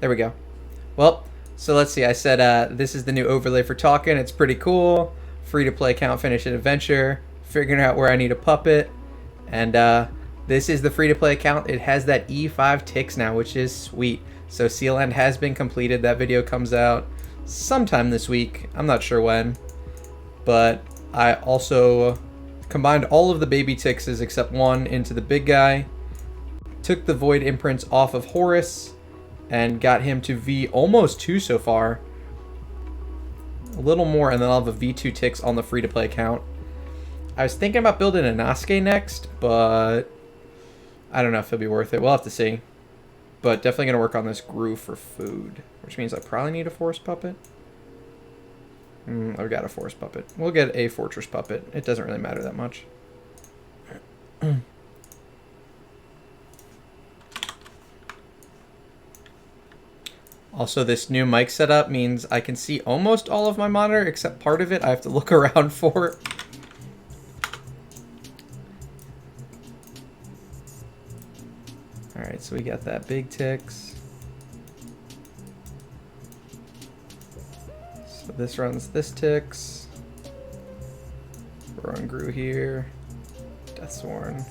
There we go. Well, so let's see. I said this is the new overlay for talking. It's pretty cool. Free to play account, finish an adventure. Figuring out where I need a puppet. And this is the free to play account. It has that E5 ticks now, which is sweet. So Sealand has been completed. That video comes out sometime this week. I'm not sure when. But I also combined all of the baby ticks except one into the big guy. Took the void imprints off of Horus and got him to V almost 2 so far. A little more, and then I'll have a V2 ticks on the free to play account. I was thinking about building a Nasuke next, but I don't know if it'll be worth it. We'll have to see. But definitely going to work on this Gru for food, which means I probably need a forest puppet. I've got a forest puppet. We'll get a fortress puppet. It doesn't really matter that much. Also, this new mic setup means I can see almost all of my monitor, except part of it I have to look around for. Alright, so we got that big ticks. So this runs this ticks. We're on Gru here. Deathsworn.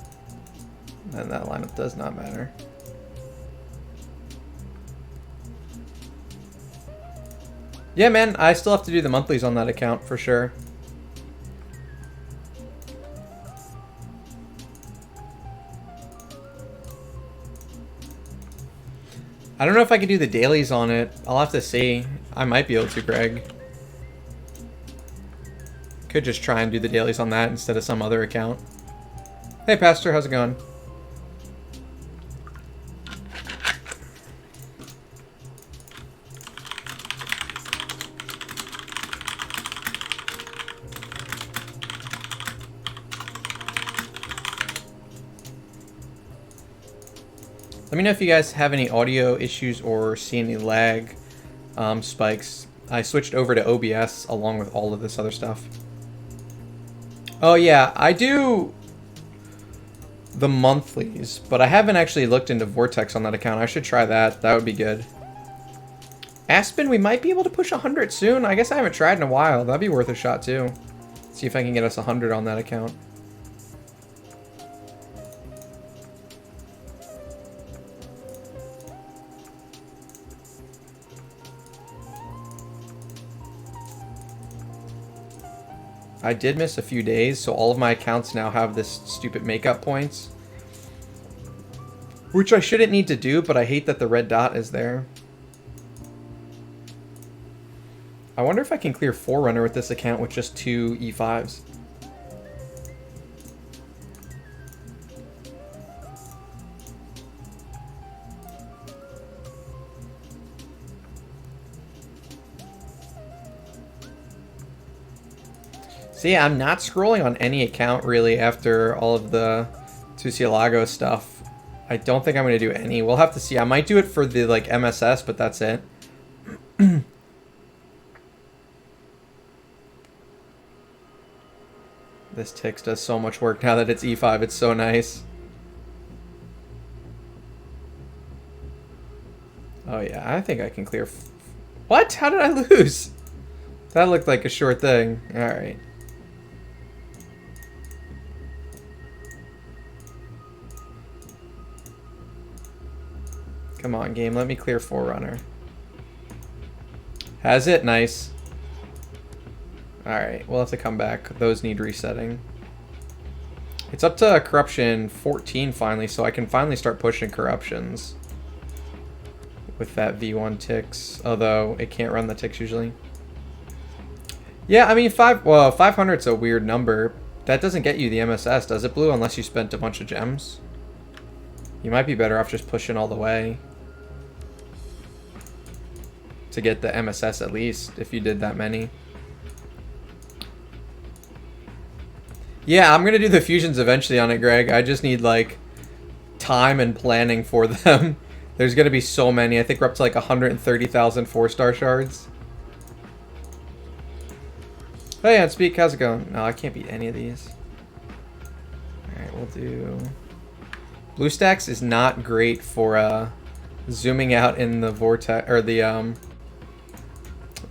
And that lineup does not matter. Yeah, man, I still have to do the monthlies on that account for sure. I don't know if I can do the dailies on it. I'll have to see. I might be able to, Greg. Could just try and do the dailies on that instead of some other account. Hey, Pastor, how's it going? Let me know if you guys have any audio issues or see any lag spikes. I switched over to OBS along with all of this other stuff. Oh yeah, I do the monthlies, but I haven't actually looked into Vortex on that account. I should try that. That would be good. Aspen, we might be able to push 100 soon. I guess I haven't tried in a while. That'd be worth a shot too. See if I can get us 100 on that account. I did miss a few days, so all of my accounts now have this stupid makeup points. Which I shouldn't need to do, but I hate that the red dot is there. I wonder if I can clear Forerunner with this account with just 2 E5s. See, I'm not scrolling on any account really after all of the Tussilago stuff. I don't think I'm going to do any. We'll have to see. I might do it for the like MSS, but that's it. This Tix does so much work now that it's E5. It's so nice. Oh yeah, I think I can clear. What? How did I lose? That looked like a short thing. All right. Come on, game. Let me clear Forerunner. Has it? Nice. Alright, we'll have to come back. Those need resetting. It's up to Corruption 14 finally, so I can finally start pushing Corruptions. With that V1 ticks. Although, it can't run the ticks usually. Yeah, I mean, 500's a weird number. That doesn't get you the MSS, does it, Blue? Unless you spent a bunch of gems. You might be better off just pushing all the way. To get the MSS at least, if you did that many. Yeah, I'm gonna do the fusions eventually on it, Greg. I just need, like, time and planning for them. There's gonna be so many. I think we're up to, like, 130,000 4-star shards. Hey, Unspeak, how's it going? No, I can't beat any of these. Alright, we'll do... BlueStacks is not great for, zooming out in the vortex or the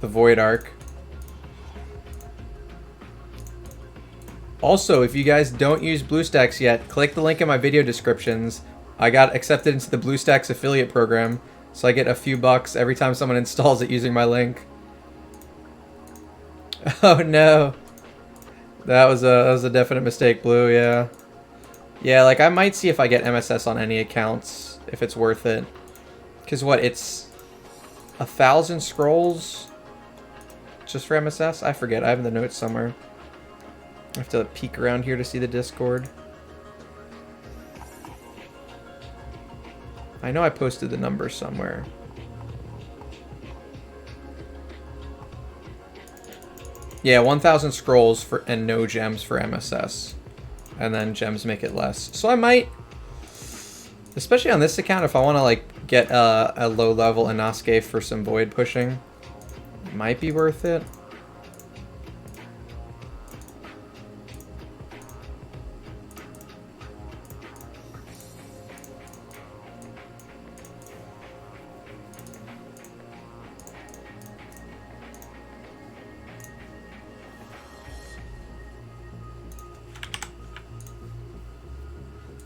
void arc. Also, if you guys don't use BlueStacks yet, click the link in my video descriptions. I got accepted into the BlueStacks affiliate program, so I get a few bucks every time someone installs it using my link. Oh no. That was a definite mistake, Blue, yeah. Yeah, like I might see if I get MSS on any accounts, if it's worth it. Cause what, it's 1,000 scrolls just for MSS? I forget, I have the notes somewhere. I have to peek around here to see the Discord. I know I posted the numbers somewhere. Yeah, 1,000 scrolls for and no gems for MSS. And then gems make it less. So I might, especially on this account, if I want to like get a low level Inosuke for some void pushing, it might be worth it.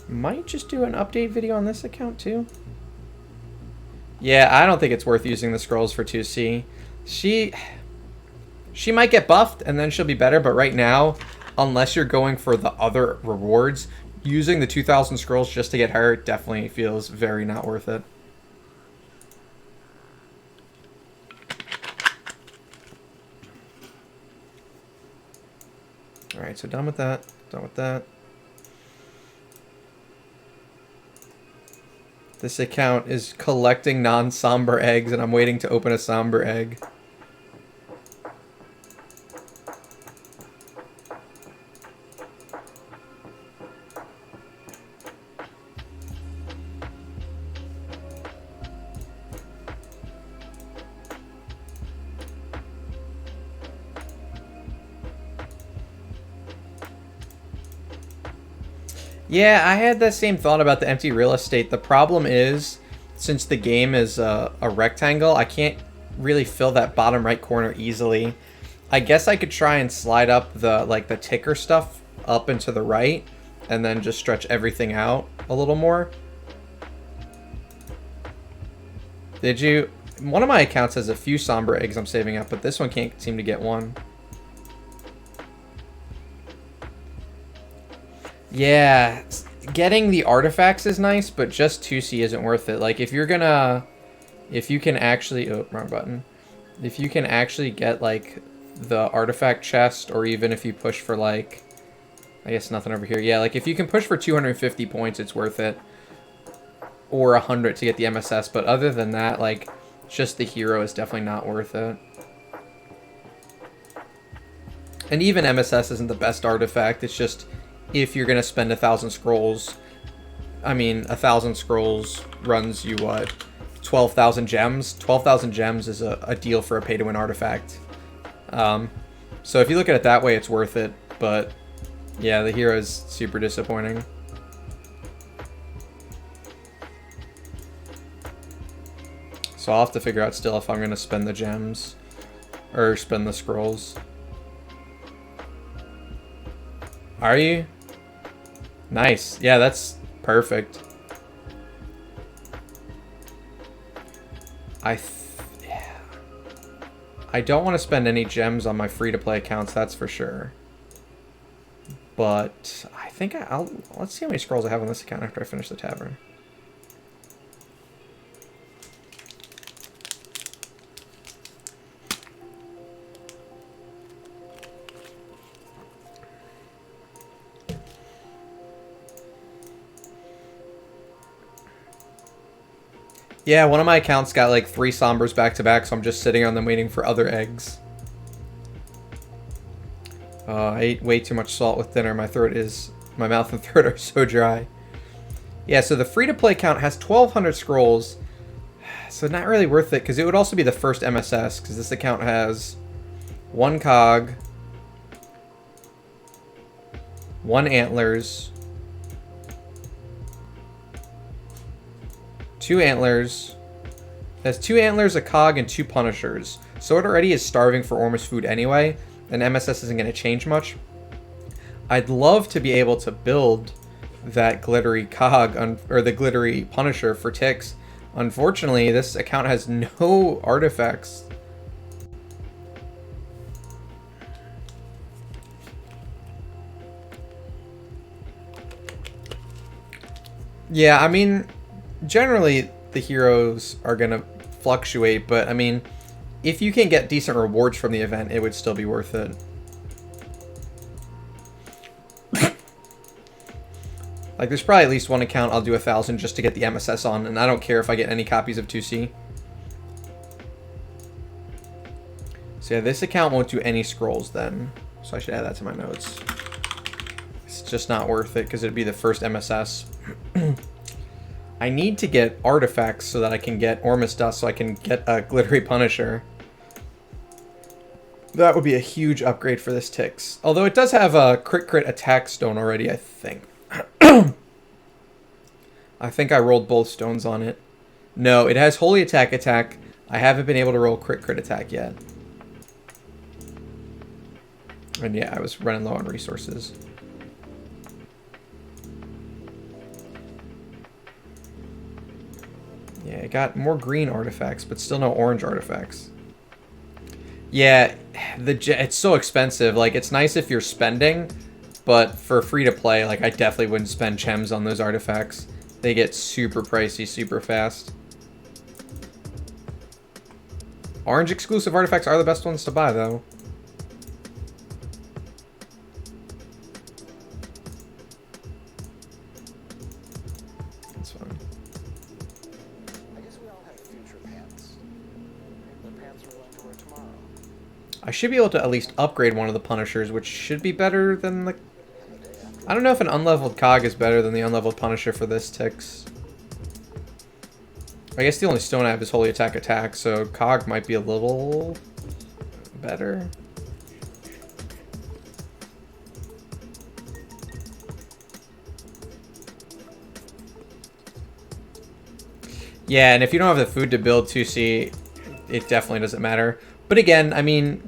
Might just do an update video on this account too. Yeah, I don't think it's worth using the scrolls for 2C. She might get buffed and then she'll be better, but right now, unless you're going for the other rewards, using the 2,000 scrolls just to get her definitely feels very not worth it. Alright, so done with that. Done with that. This account is collecting non-somber eggs, and I'm waiting to open a somber egg. Yeah, I had the same thought about the empty real estate. The problem is, since the game is a rectangle, I can't really fill that bottom right corner easily. I guess I could try and slide up the ticker stuff up and to the right, and then just stretch everything out a little more. Did you? One of my accounts has a few somber eggs I'm saving up, but this one can't seem to get one. Yeah, getting the artifacts is nice, but just 2C isn't worth it. Like, if you can actually, oh, wrong button. If you can actually get, like, the artifact chest, or even if you push for, like, I guess nothing over here. Yeah, like, if you can push for 250 points, it's worth it. Or 100 to get the MSS, but other than that, like, just the hero is definitely not worth it. And even MSS isn't the best artifact, it's just, if you're going to spend 1,000 scrolls, I mean, 1,000 scrolls runs you, what, 12,000 gems? 12,000 gems is a deal for a pay-to-win artifact. So if you look at it that way, it's worth it. But, yeah, the hero is super disappointing. So I'll have to figure out still if I'm going to spend the gems or spend the scrolls. Are you? Nice. Yeah, that's perfect. Yeah. I don't want to spend any gems on my free-to-play accounts, that's for sure. But I think let's see how many scrolls I have on this account after I finish the tavern. Yeah, one of my accounts got like 3 sombers back to back, so I'm just sitting on them waiting for other eggs. I ate way too much salt with dinner. My mouth and throat are so dry. Yeah, so the free-to-play account has 1,200 scrolls, so not really worth it, because it would also be the first MSS, because this account has 1 cog, 1 antlers, 2 antlers. It has 2 antlers, a cog, and 2 punishers. So it already is starving for Ormus food anyway, and MSS isn't going to change much. I'd love to be able to build that glittery cog or the glittery punisher for ticks. Unfortunately, this account has no artifacts. Yeah, I mean, generally the heroes are gonna fluctuate, but I mean, if you can get decent rewards from the event, it would still be worth it. Like, there's probably at least one account I'll do 1,000 just to get the MSS on, and I don't care if I get any copies of 2C. So yeah, this account won't do any scrolls then, so I should add that to my notes. It's just not worth it because it'd be the first MSS. I need to get artifacts so that I can get Ormus Dust, so I can get a glittery punisher. That would be a huge upgrade for this Ticks. Although it does have a crit attack stone already, I think. I think I rolled both stones on it. No, it has Holy Attack. I haven't been able to roll crit attack yet. And yeah, I was running low on resources. Yeah, I got more green artifacts, but still no orange artifacts. Yeah, it's so expensive. Like, it's nice if you're spending, but for free to play, like, I definitely wouldn't spend gems on those artifacts. They get super pricey super fast. Orange exclusive artifacts are the best ones to buy, though. That's fine. I guess we all have future pants. The pants we're going to wear tomorrow. I should be able to at least upgrade one of the Punishers, which should be better than the... I don't know if an unleveled cog is better than the unleveled Punisher for this Ticks. I guess the only stone I have is Holy Attack, so cog might be a little better. Yeah, and if you don't have the food to build 2C, it definitely doesn't matter. But again, I mean,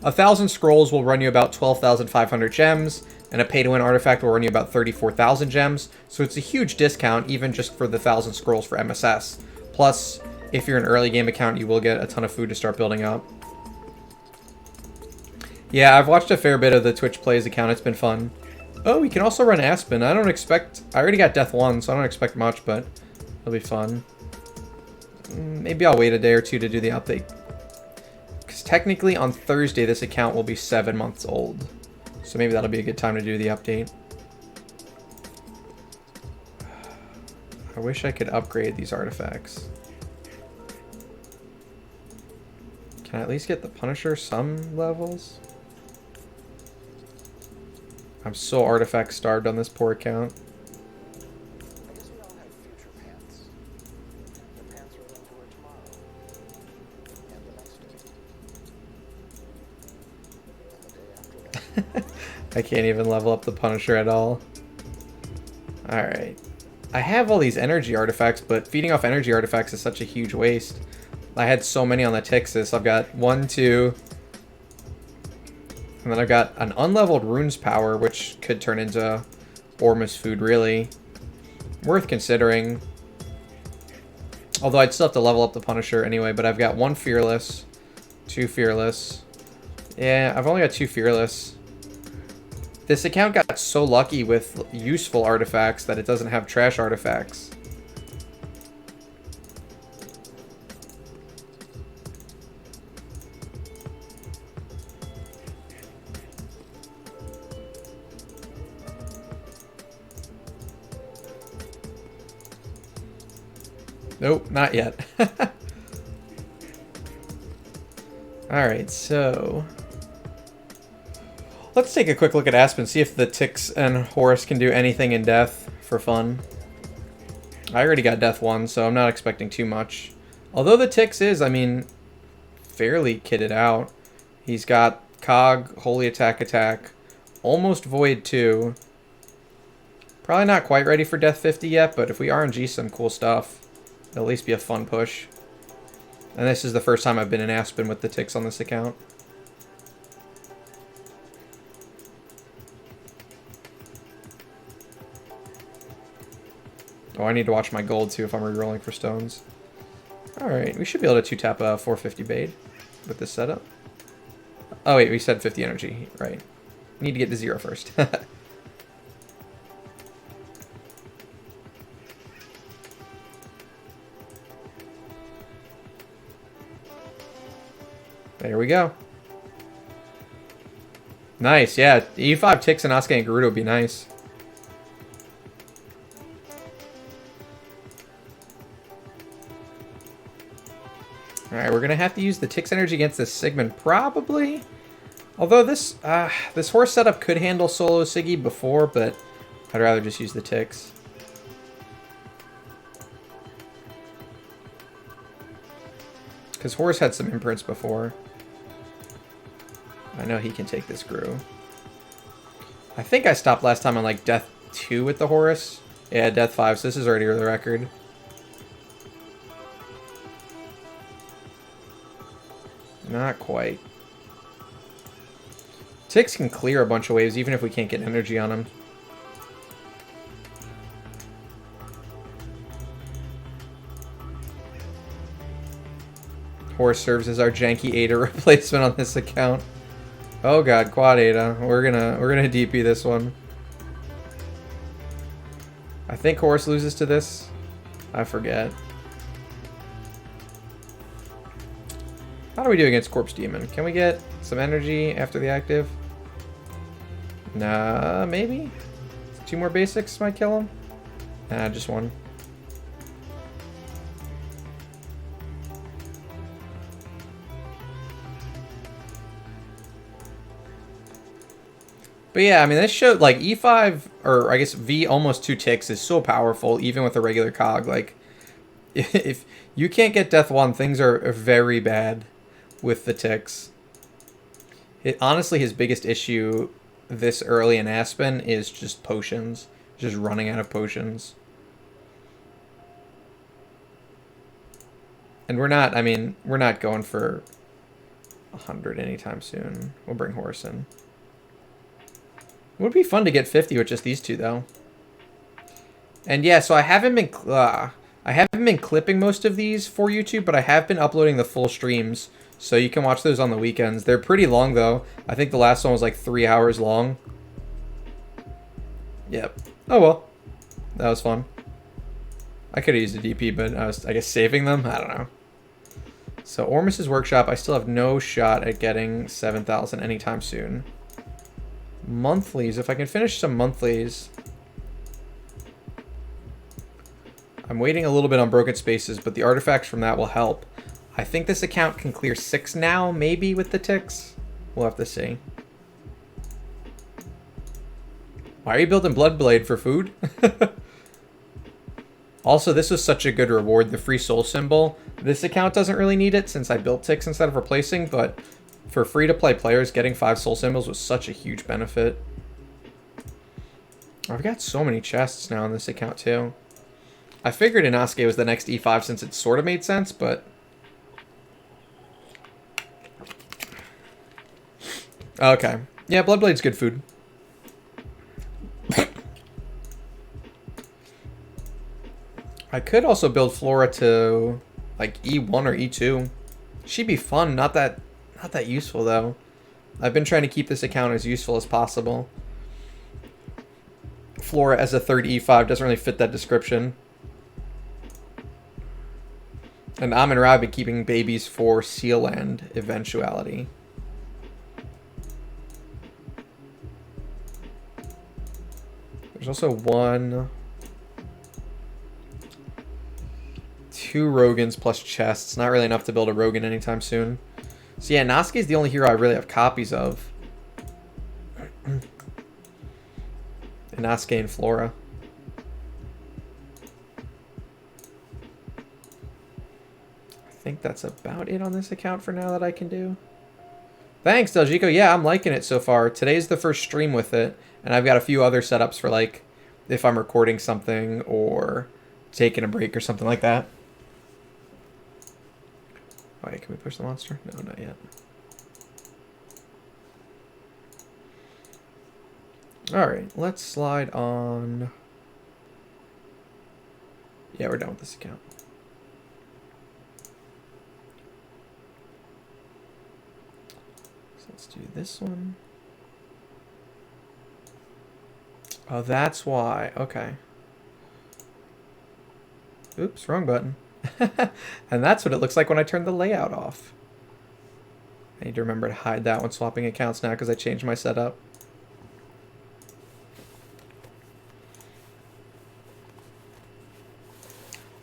1,000 scrolls will run you about 12,500 gems, and a pay-to-win artifact will run you about 34,000 gems. So it's a huge discount, even just for the 1,000 scrolls for MSS. Plus, if you're an early game account, you will get a ton of food to start building up. Yeah, I've watched a fair bit of the Twitch Plays account. It's been fun. Oh, we can also run Aspen. I already got Death 1, so I don't expect much, but it'll be fun. Maybe I'll wait a day or two to do the update. Because technically on Thursday, this account will be 7 months old. So maybe that'll be a good time to do the update. I wish I could upgrade these artifacts. Can I at least get the Punisher some levels? I'm so artifact starved on this poor account. I guess we all have future pants. The pants we're going to wear tomorrow. And the next day. And the day after that. I can't even level up the Punisher at all. Alright. I have all these energy artifacts, but feeding off energy artifacts is such a huge waste. I had so many on the Tixis. I've got 1, 2... And then I've got an unleveled Runes Power, which could turn into Ormus food, really. Worth considering. Although I'd still have to level up the Punisher anyway, but I've got 1 Fearless, 2 Fearless. Yeah, I've only got 2 Fearless. This account got so lucky with useful artifacts that it doesn't have trash artifacts. Nope, not yet. Alright, so... let's take a quick look at Aspen, see if the Ticks and Horus can do anything in Death for fun. I already got Death 1, so I'm not expecting too much. Although the Ticks is, I mean, fairly kitted out. He's got Cog, Holy Attack, almost Void 2. Probably not quite ready for Death 50 yet, but if we RNG some cool stuff, It'll at least be a fun push. And this is the first time I've been in Aspen with the ticks on this account. Oh, I need to watch my gold too if I'm rerolling for stones. Alright, we should be able to 2-tap a 450 Bade with this setup. Oh wait, we said 50 energy, right. Need to get to 0 first. There we go. Nice, yeah. E5 ticks and Asuke and Gerudo would be nice. Alright, we're going to have to use the ticks energy against this Sigmund, probably. Although this this horse setup could handle solo Siggy before, but I'd rather just use the ticks. Because horse had some imprints before. I know he can take this Gru. I think I stopped last time on like Death 2 with the Horus. Yeah, Death 5, so this is already the record. Not quite. Ticks can clear a bunch of waves even if we can't get energy on them. Horse serves as our janky Ada replacement on this account. Oh god, quad Ada. We're gonna DP this one. I think Horse loses to this. I forget. How do we do against Corpse Demon? Can we get some energy after the active? Nah, maybe? 2 more basics might kill him? Nah, just 1. But yeah, I mean, this showed, like, E5, or I guess V almost 2 ticks is so powerful, even with a regular cog. Like, if you can't get Death 1, things are very bad with the ticks. Honestly, his biggest issue this early in Aspen is just potions. Just running out of potions. And we're not going for 100 anytime soon. We'll bring Horse in. It would be fun to get 50 with just these two, though. And yeah, so I haven't been clipping most of these for YouTube, but I have been uploading the full streams, so you can watch those on the weekends. They're pretty long, though. I think the last one was like 3 hours long. Yep. Oh well. That was fun. I could have used a DP, but I was, I guess, saving them? I don't know. So, Ormus's Workshop, I still have no shot at getting 7,000 anytime soon. Monthlies, if I can finish some monthlies. I'm waiting a little bit on Broken Spaces, but the artifacts from that will help. I think this account can clear 6 now, maybe, with the ticks. We'll have to see. Why are you building Bloodblade for food? Also, this was such a good reward, the free soul symbol. This account doesn't really need it since I built ticks instead of replacing, but for free-to-play players, getting 5 soul symbols was such a huge benefit. I've got so many chests now on this account, too. I figured Inosuke was the next E5 since it sort of made sense, but... Okay. Yeah, Bloodblade's good food. I could also build Flora to, like, E1 or E2. She'd be fun, not that useful, though. I've been trying to keep this account as useful as possible. Flora as a third E5 doesn't really fit that description. And Amun-Ra have been keeping babies for Seal Land eventuality. There's also 2 Rogans plus chests. Not really enough to build a Rogan anytime soon. So yeah, Inosuke is the only hero I really have copies of. Inosuke and Flora. I think that's about it on this account for now that I can do. Thanks, Deljiko. Yeah, I'm liking it so far. Today's the first stream with it, and I've got a few other setups for, like, if I'm recording something or taking a break or something like that. Oh, yeah, can we push the monster? No, not yet. Alright, let's slide on... Yeah, we're done with this account. So let's do this one. Oh, that's why. Okay. Oops, wrong button. And that's what it looks like when I turn the layout off. I need to remember to hide that when swapping accounts now because I changed my setup.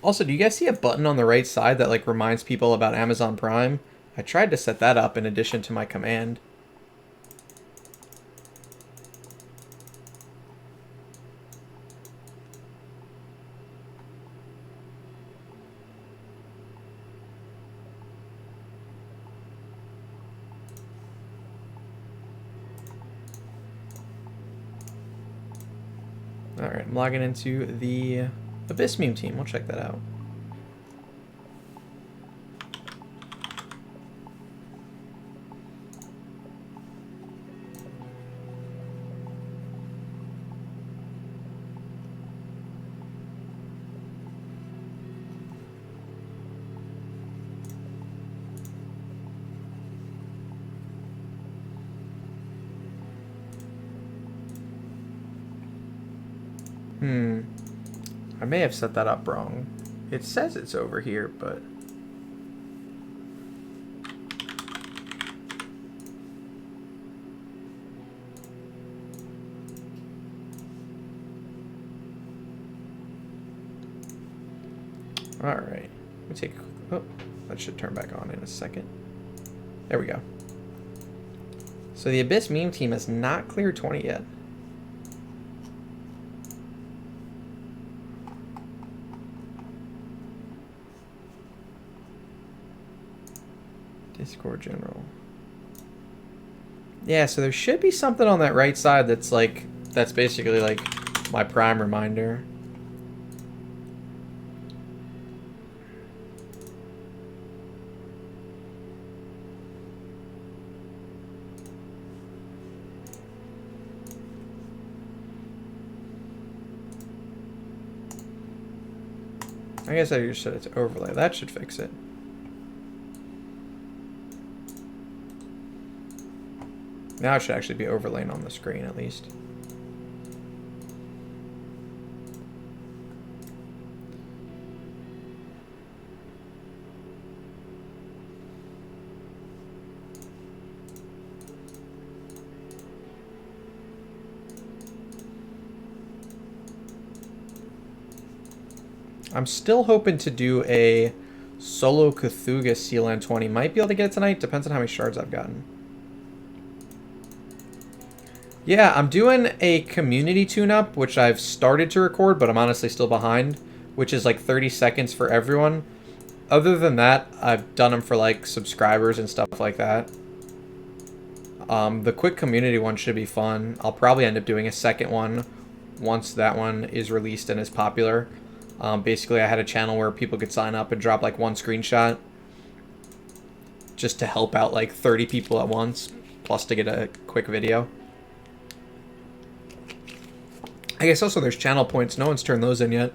Also, do you guys see a button on the right side that like reminds people about Amazon Prime? I tried to set that up in addition to my command. Alright, I'm logging into the Abyss meme team. We'll check that out. I may have set that up wrong. It says it's over here, but... Alright. Let me take... Oh, that should turn back on in a second. There we go. So the Abyss meme team has not cleared 20 yet. Discord general. Yeah, so there should be something on that right side that's like, that's basically like my Prime reminder. I guess I just said it's overlay. That should fix it. Now it should actually be overlaying on the screen at least. I'm still hoping to do a solo Cthulhu Sealand 20. Might be able to get it tonight. Depends on how many shards I've gotten. Yeah, I'm doing a community tune-up, which I've started to record, but I'm honestly still behind, which is like 30 seconds for everyone. Other than that, I've done them for like subscribers and stuff like that. The quick community one should be fun. I'll probably end up doing a second one once that one is released and is popular. Basically, I had a channel where people could sign up and drop like one screenshot just to help out like 30 people at once, plus to get a quick video. I guess also there's channel points. No one's turned those in yet.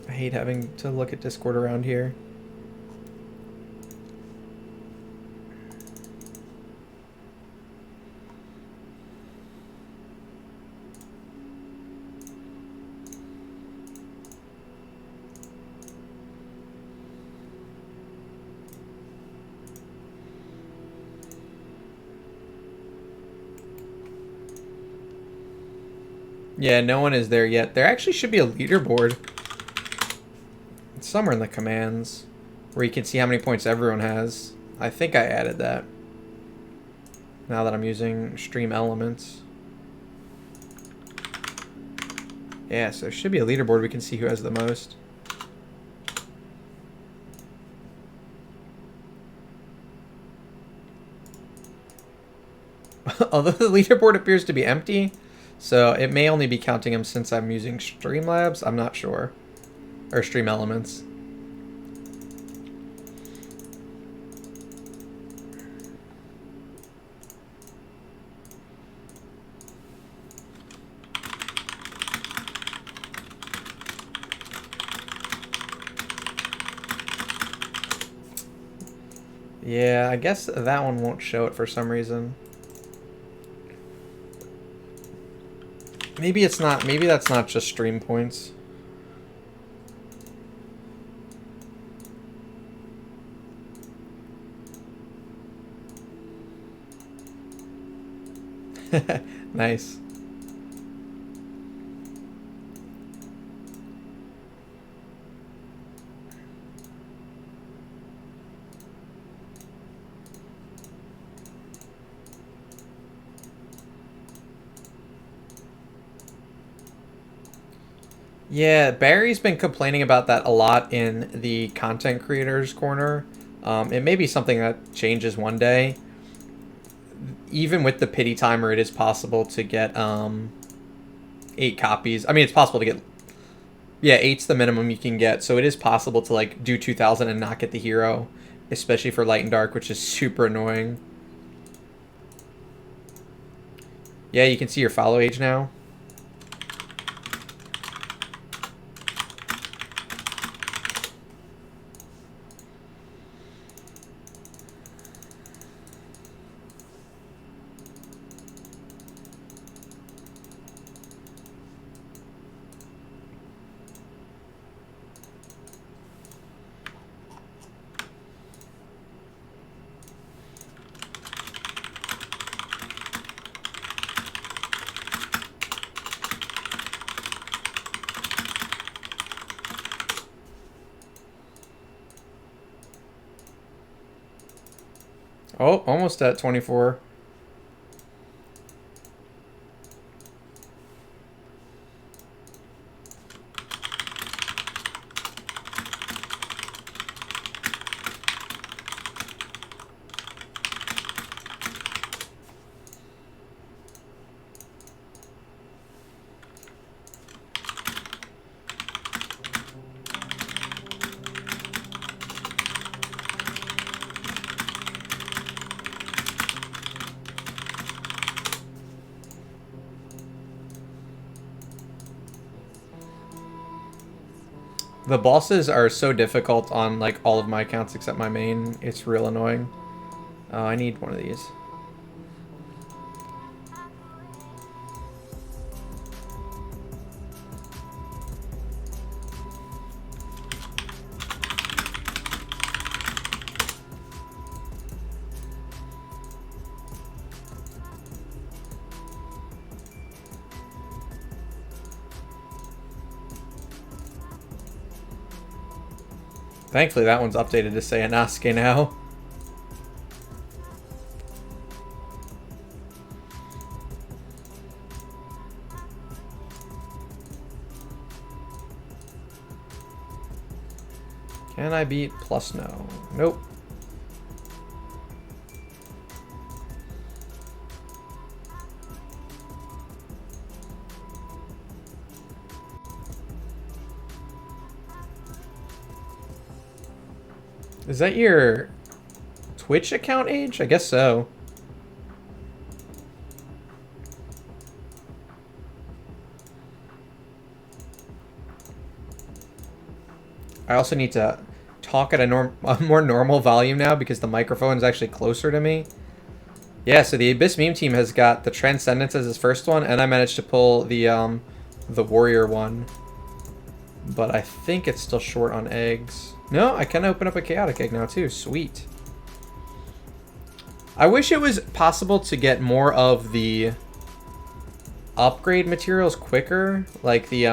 I hate having to look at Discord around here. Yeah, no one is there yet. There actually should be a leaderboard. It's somewhere in the commands where you can see how many points everyone has. I think I added that. Now that I'm using Stream Elements. Yeah, so there should be a leaderboard. We can see who has the most. Although the leaderboard appears to be empty, so it may only be counting them since I'm using Streamlabs. I'm not sure. Or Stream Elements. Yeah, I guess that one won't show it for some reason. Maybe it's not, maybe that's not just stream points. Nice. Yeah, Barry's been complaining about that a lot in the content creators corner. It may be something that changes one day. Even with the pity timer, it is possible to get 8 copies. I mean, it's possible to get... Yeah, 8's the minimum you can get, so it is possible to like do 2,000 and not get the hero, especially for Light and Dark, which is super annoying. Yeah, you can see your follow age now. Oh, almost at 24. The bosses are so difficult on like all of my accounts except my main. It's real annoying. Oh, I need one of these. Thankfully, that one's updated to say Anaske now. Can I beat plus no? Nope. Is that your Twitch account age? I guess so. I also need to talk at a more normal volume now because the microphone is actually closer to me. Yeah, so the Abyss meme team has got the Transcendence as his first one, and I managed to pull the Warrior one. But I think it's still short on eggs. No, I can open up a Chaotic Egg now too. Sweet. I wish it was possible to get more of the upgrade materials quicker. Like the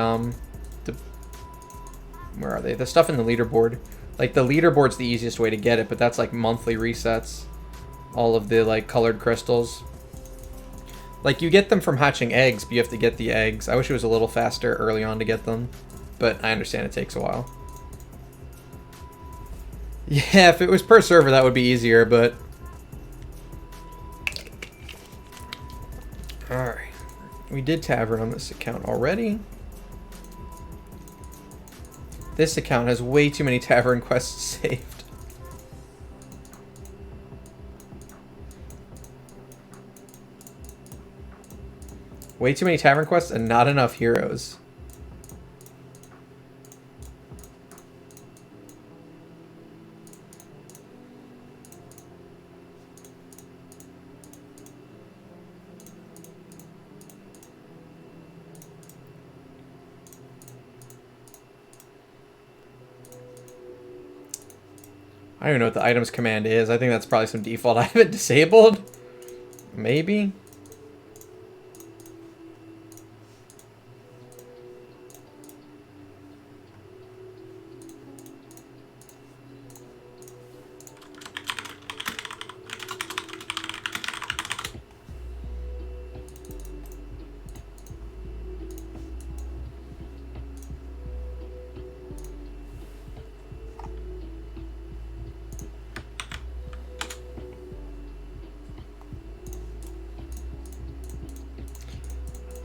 where are they? The stuff in the leaderboard. Like the leaderboard's the easiest way to get it, but that's like monthly resets. All of the like colored crystals. Like you get them from hatching eggs, but you have to get the eggs. I wish it was a little faster early on to get them. But I understand it takes a while. Yeah, if it was per server, that would be easier, but... Alright. We did tavern on this account already. This account has way too many tavern quests saved. Way too many tavern quests and not enough heroes. I don't even know what the items command is. I think that's probably some default. I have it disabled. Maybe.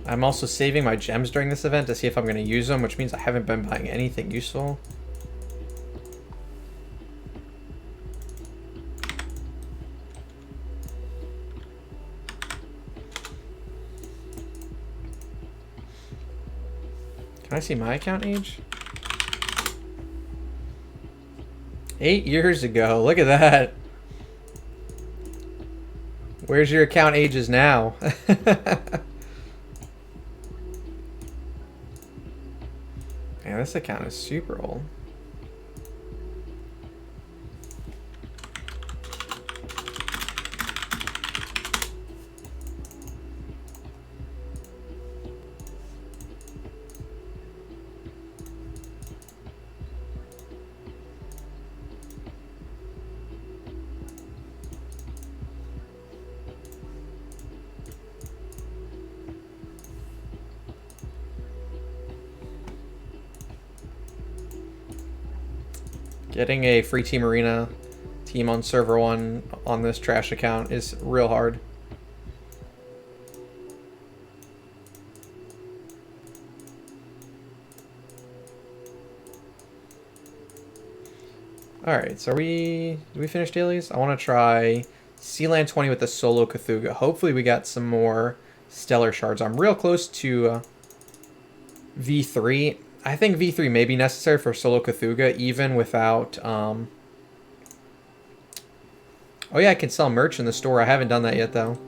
I'm also saving my gems during this event to see if I'm going to use them, which means I haven't been buying anything useful. Can I see my account age? 8 years ago. Look at that. Where's your account ages now? Man, this account is super old. Getting a free Team Arena team on server 1 on this trash account is real hard. Alright, so did we finish dailies? I want to try Sealand 20 with the solo Cthulhu. Hopefully we got some more stellar shards. I'm real close to V3. I think V3 may be necessary for solo Cthulhu, even without... Oh yeah, I can sell merch in the store. I haven't done that yet, though.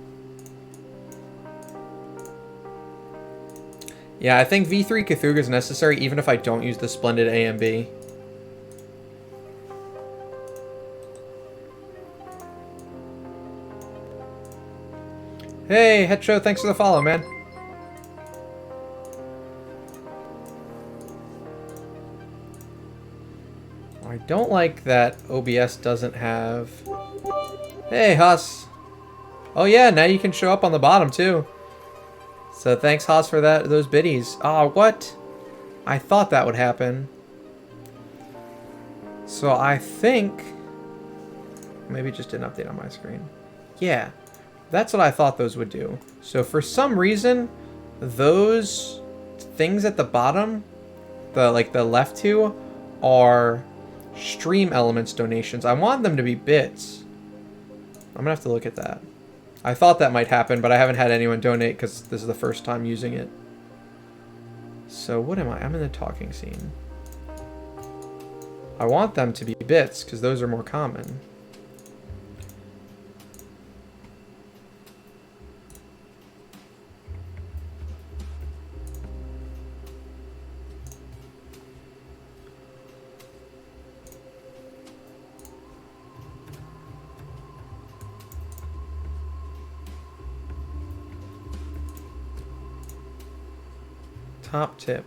Yeah, I think V3 Cthulhu is necessary, even if I don't use the Splendid A and B. Hey, Hetro, thanks for the follow, man. I don't like that OBS doesn't have... Hey, Haas. Oh yeah, now you can show up on the bottom too. So thanks, Haas, for those biddies. Oh, what? I thought that would happen. So I think... Maybe it just didn't update on my screen. Yeah, that's what I thought those would do. So for some reason, those things at the bottom, the left two, are... Stream Elements donations. I want them to be bits. I'm gonna have to look at that. I thought that might happen, but I haven't had anyone donate because this is the first time using it. So what am I? I'm in the talking scene. I want them to be bits because those are more common. Top tip,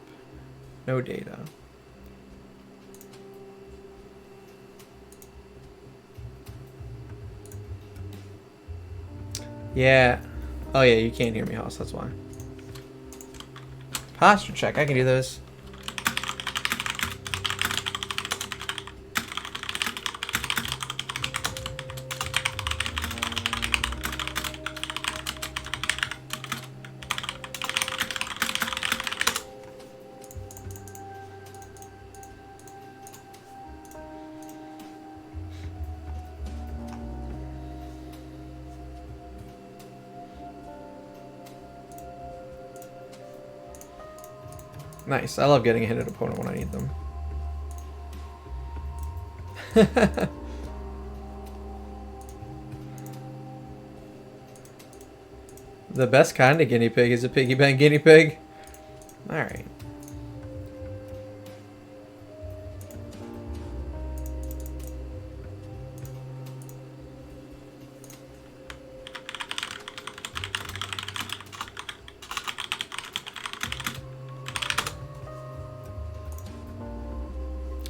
no data. Yeah. Oh yeah, you can't hear me, Hoss, that's why. Posture check, I can do those. Nice. I love getting a hit at opponent when I need them. The best kind of guinea pig is a piggy bank guinea pig. Alright.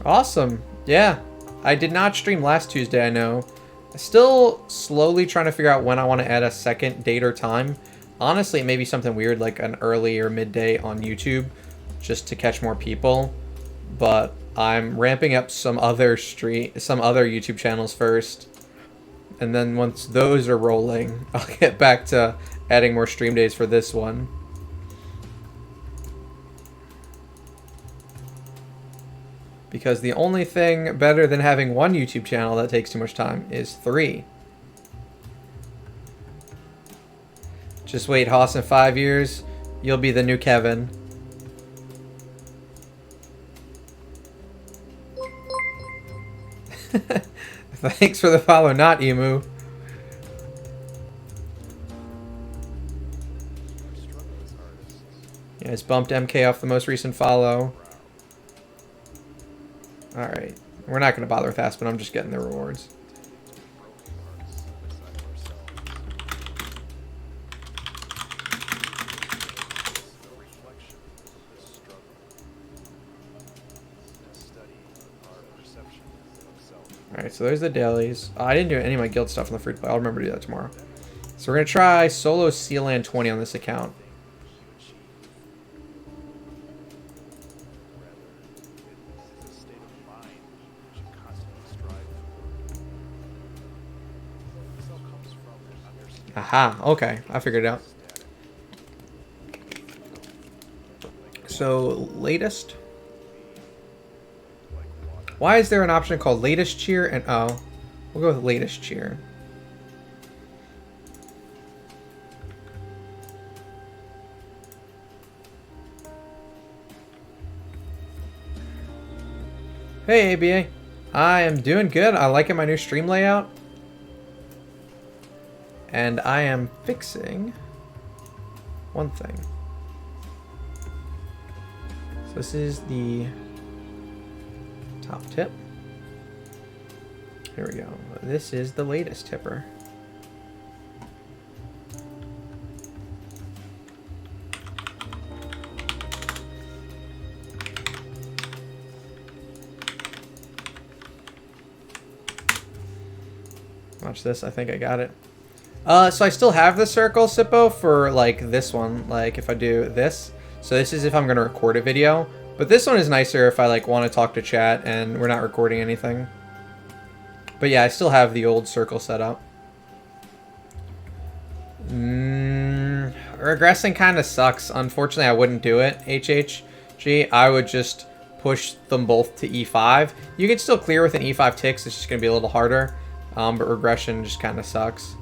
Awesome. Yeah. I did not stream last Tuesday, I know. Still slowly trying to figure out when I want to add a second date or time. Honestly, it may be something weird like an early or midday on YouTube just to catch more people. But I'm ramping up some other YouTube channels first. And then once those are rolling, I'll get back to adding more stream days for this one. Because the only thing better than having one YouTube channel that takes too much time is 3. Just wait, Haas, in 5 years, you'll be the new Kevin. Thanks for the follow, not Emu. Yeah, it's bumped MK off the most recent follow. Alright. We're not going to bother with Aspen. I'm just getting the rewards. Alright, so there's the dailies. Oh, I didn't do any of my guild stuff on the free to play. I'll remember to do that tomorrow. So we're going to try solo Sealand 20 on this account. Aha, okay. I figured it out. So, latest. Why is there an option called latest cheer? And oh, we'll go with latest cheer. Hey, ABA. I am doing good. I like my new stream layout. And I am fixing one thing. So this is the top tip. Here we go. This is the latest tipper. Watch this. I think I got it. So I still have the circle, Sippo, for like this one, like if I do this. So this is if I'm going to record a video. But this one is nicer if I like want to talk to chat and we're not recording anything. But yeah, I still have the old circle set up. Regressing kind of sucks. Unfortunately, I wouldn't do it, HHG. I would just push them both to E5. You can still clear with an E5 ticks. It's just going to be a little harder. But regression just kind of sucks.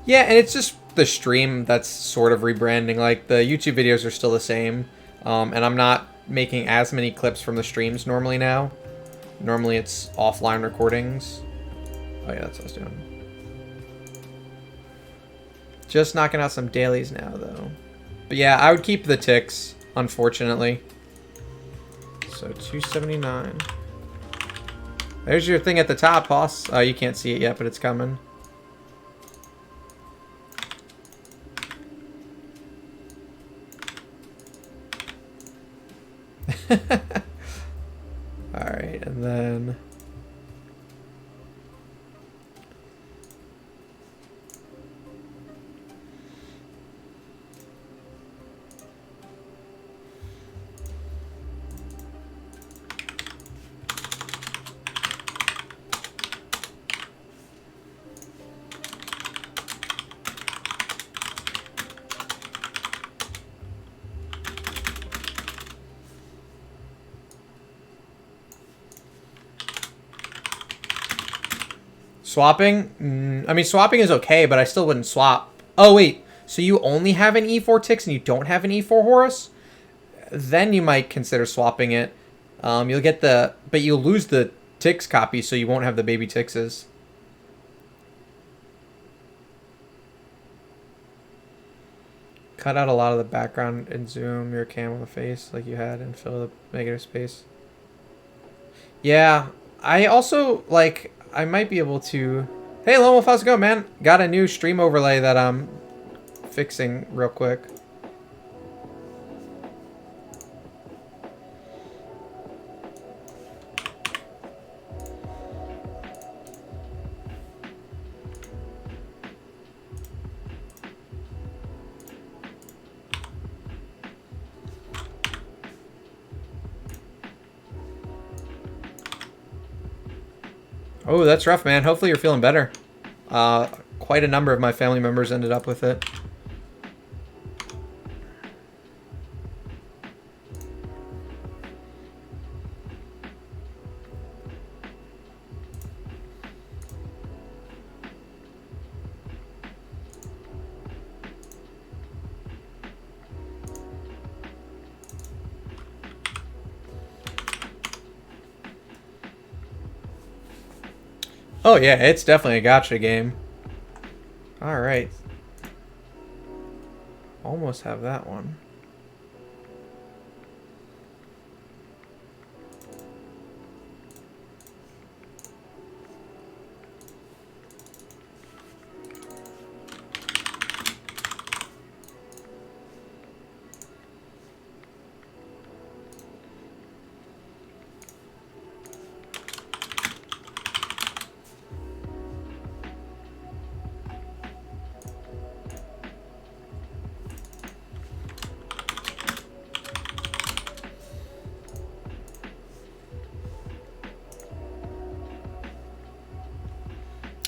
Yeah, and it's just the stream that's sort of rebranding. Like, the YouTube videos are still the same. And I'm not making as many clips from the streams normally now. Normally it's offline recordings. Oh yeah, that's what I was doing. Just knocking out some dailies now, though. But yeah, I would keep the ticks, unfortunately. So, 279. There's your thing at the top, Hoss. Oh, you can't see it yet, but it's coming. Alright, and then... Swapping? I mean, swapping is okay, but I still wouldn't swap. Oh, wait. so you only have an E4 Tix and you don't have an E4 Horus, then you might consider swapping it. You'll get but you'll lose the Tix copy, so you won't have the baby Tixes. Cut out a lot of the background and zoom your cam on the face like you had and fill the negative space. Yeah, I also, like, I might be able to... Hey, LoneWolf, how's it going, man? Got a new stream overlay that I'm fixing real quick. Oh, that's rough, man. Hopefully you're feeling better. Quite a number of my family members ended up with it. Oh yeah, it's definitely a gacha game. Alright. Almost have that one.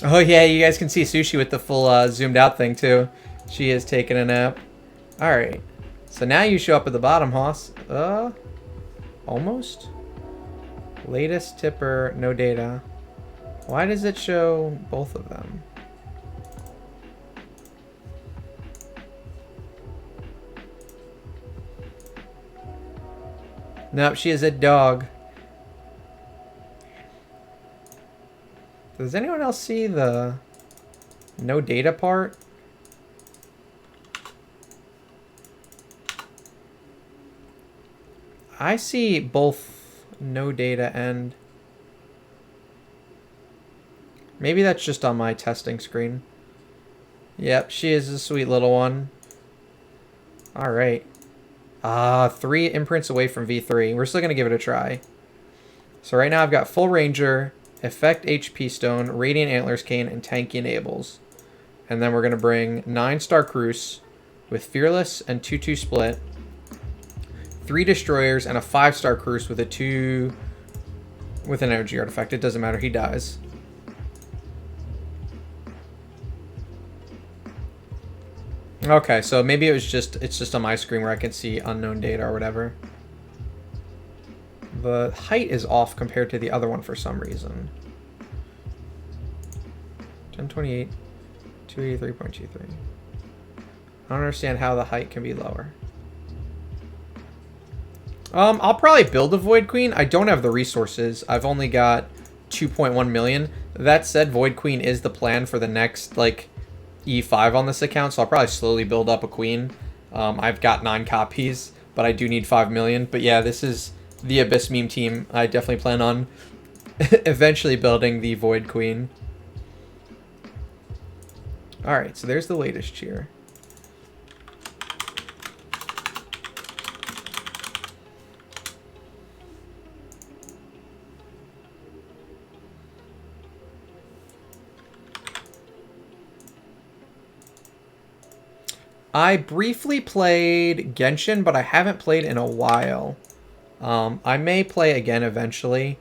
Oh yeah, you guys can see Sushi with the full zoomed out thing too. She is taking a nap. Alright. So now you show up at the bottom, Hoss. Almost? Latest tipper, no data. Why does it show both of them? Nope, she is a dog. Does anyone else see the no data part? I see both no data and... Maybe that's just on my testing screen. Yep, she is a sweet little one. Alright. 3 imprints away from V3. We're still going to give it a try. So right now I've got Full Ranger, Effect HP Stone, Radiant Antlers Cane, and Tanky Enables. And then we're going to bring 9-star Cruise with Fearless and 2-2 Split, 3 Destroyers, and a 5-star Cruise with a 2 with an energy artifact. It doesn't matter, he dies. Okay, so maybe it's just on my screen where I can see unknown data or whatever. The height is off compared to the other one for some reason. 1028, 283.23. I don't understand how the height can be lower. I'll probably build a Void Queen. I don't have the resources. I've only got 2.1 million. That said, Void Queen is the plan for the next, like, E5 on this account, so I'll probably slowly build up a queen. I've got 9 copies, but I do need 5 million. But yeah, this is the Abyss meme team. I definitely plan on eventually building the Void Queen. Alright, so there's the latest cheer. I briefly played Genshin, but I haven't played in a while. I may play again eventually,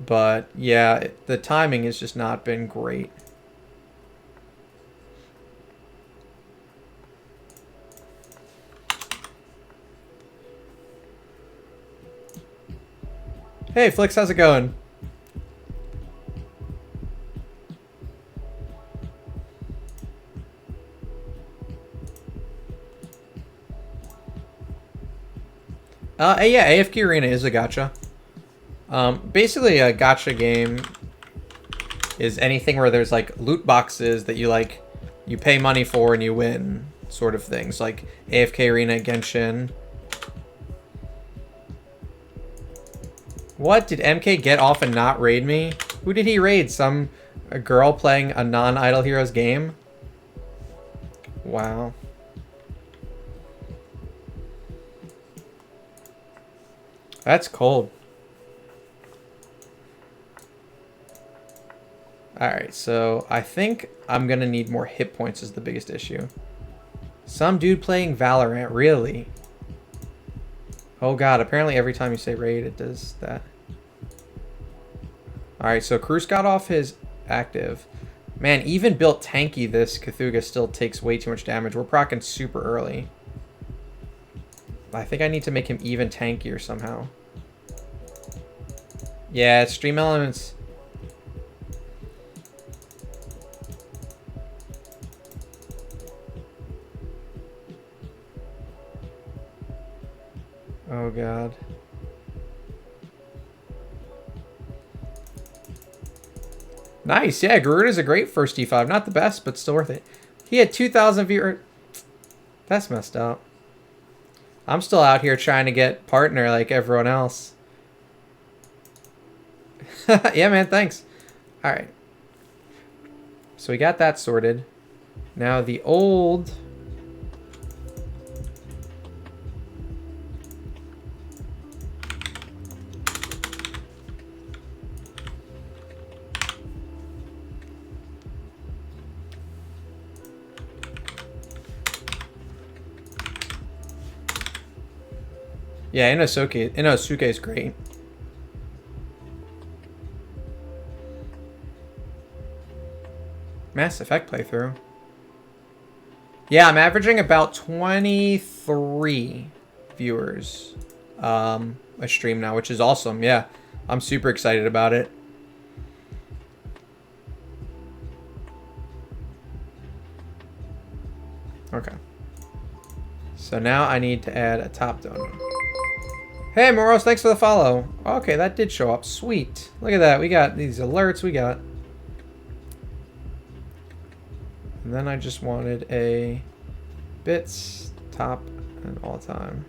but yeah, the timing has just not been great. Hey Flix, how's it going? Yeah, AFK Arena is a gacha. Basically, a gacha game is anything where there's like loot boxes that you pay money for and you win, sort of things. Like AFK Arena, Genshin. What? Did MK get off and not raid me? Who did he raid? A girl playing a non-Idle Heroes game? Wow. That's cold. Alright, so I think I'm gonna need more hit points is the biggest issue. Some dude playing Valorant, really? Oh god, apparently every time you say raid, it does that. Alright, so Cruz got off his active. Man, even built tanky, this Cthulhu still takes way too much damage. We're proccing super early. I think I need to make him even tankier somehow. Yeah, stream elements. Oh god. Nice, yeah, Garuda's a great first D5. Not the best, but still worth it. He had 2,000 viewers. That's messed up. I'm still out here trying to get partner like everyone else. Yeah, man, thanks. Alright. So we got that sorted. Now the old... Yeah, Inosuke is great. Mass Effect playthrough. Yeah, I'm averaging about 23 viewers a stream now, which is awesome. Yeah, I'm super excited about it. Okay. So now I need to add a top donor. Hey, Moros, thanks for the follow. Okay, that did show up. Sweet. Look at that. We got these alerts. We got... And then I just wanted a bits, top, and all time.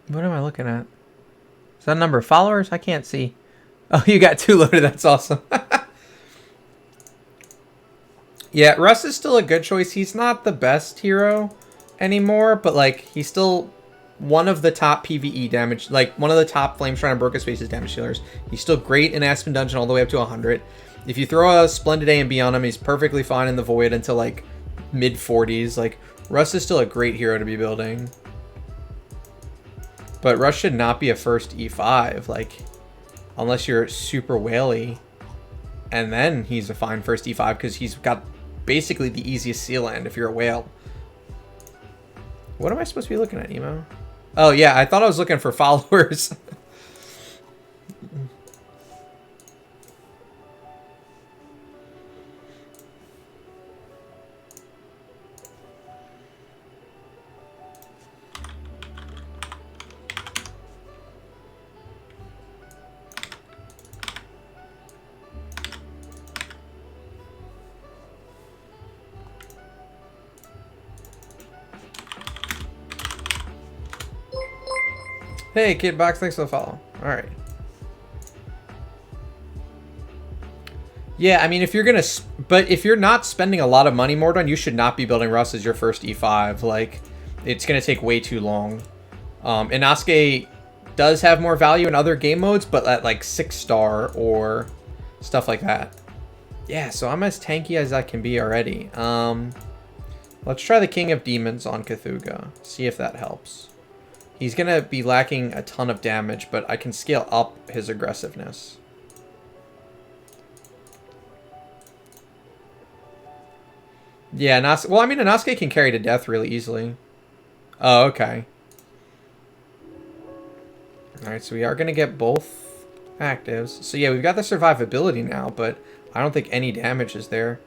What am I looking at? Is that number of followers? I can't see. Oh, you got 2 loaded. That's awesome. Yeah, Russ is still a good choice. He's not the best hero anymore, but like he's still one of the top PvE damage, like one of the top Flame Shrine and Broken Spaces damage dealers. He's still great in Aspen Dungeon all the way up to 100. If you throw a Splendid A and B on him, he's perfectly fine in the Void until like mid 40s. Like Russ is still a great hero to be building. But Rush should not be a first E5, like, unless you're super whaley. And then he's a fine first E5 because he's got basically the easiest seal land if you're a whale. What am I supposed to be looking at, Emo? Oh, yeah, I thought I was looking for followers. Hey, Kidbox, thanks for the follow. All right. Yeah, I mean, if you're gonna, but if you're not spending a lot of money, Mordon, you should not be building Russ as your first E5. Like, it's gonna take way too long. Inosuke it does have more value in other game modes, but at like 6-star or stuff like that. Yeah, so I'm as tanky as I can be already. Let's try the King of Demons on Cthulhu. See if that helps. He's going to be lacking a ton of damage, but I can scale up his aggressiveness. Yeah, well, I mean, Inosuke can carry to death really easily. Oh, okay. Alright, so we are going to get both actives. So yeah, we've got the survivability now, but I don't think any damage is there.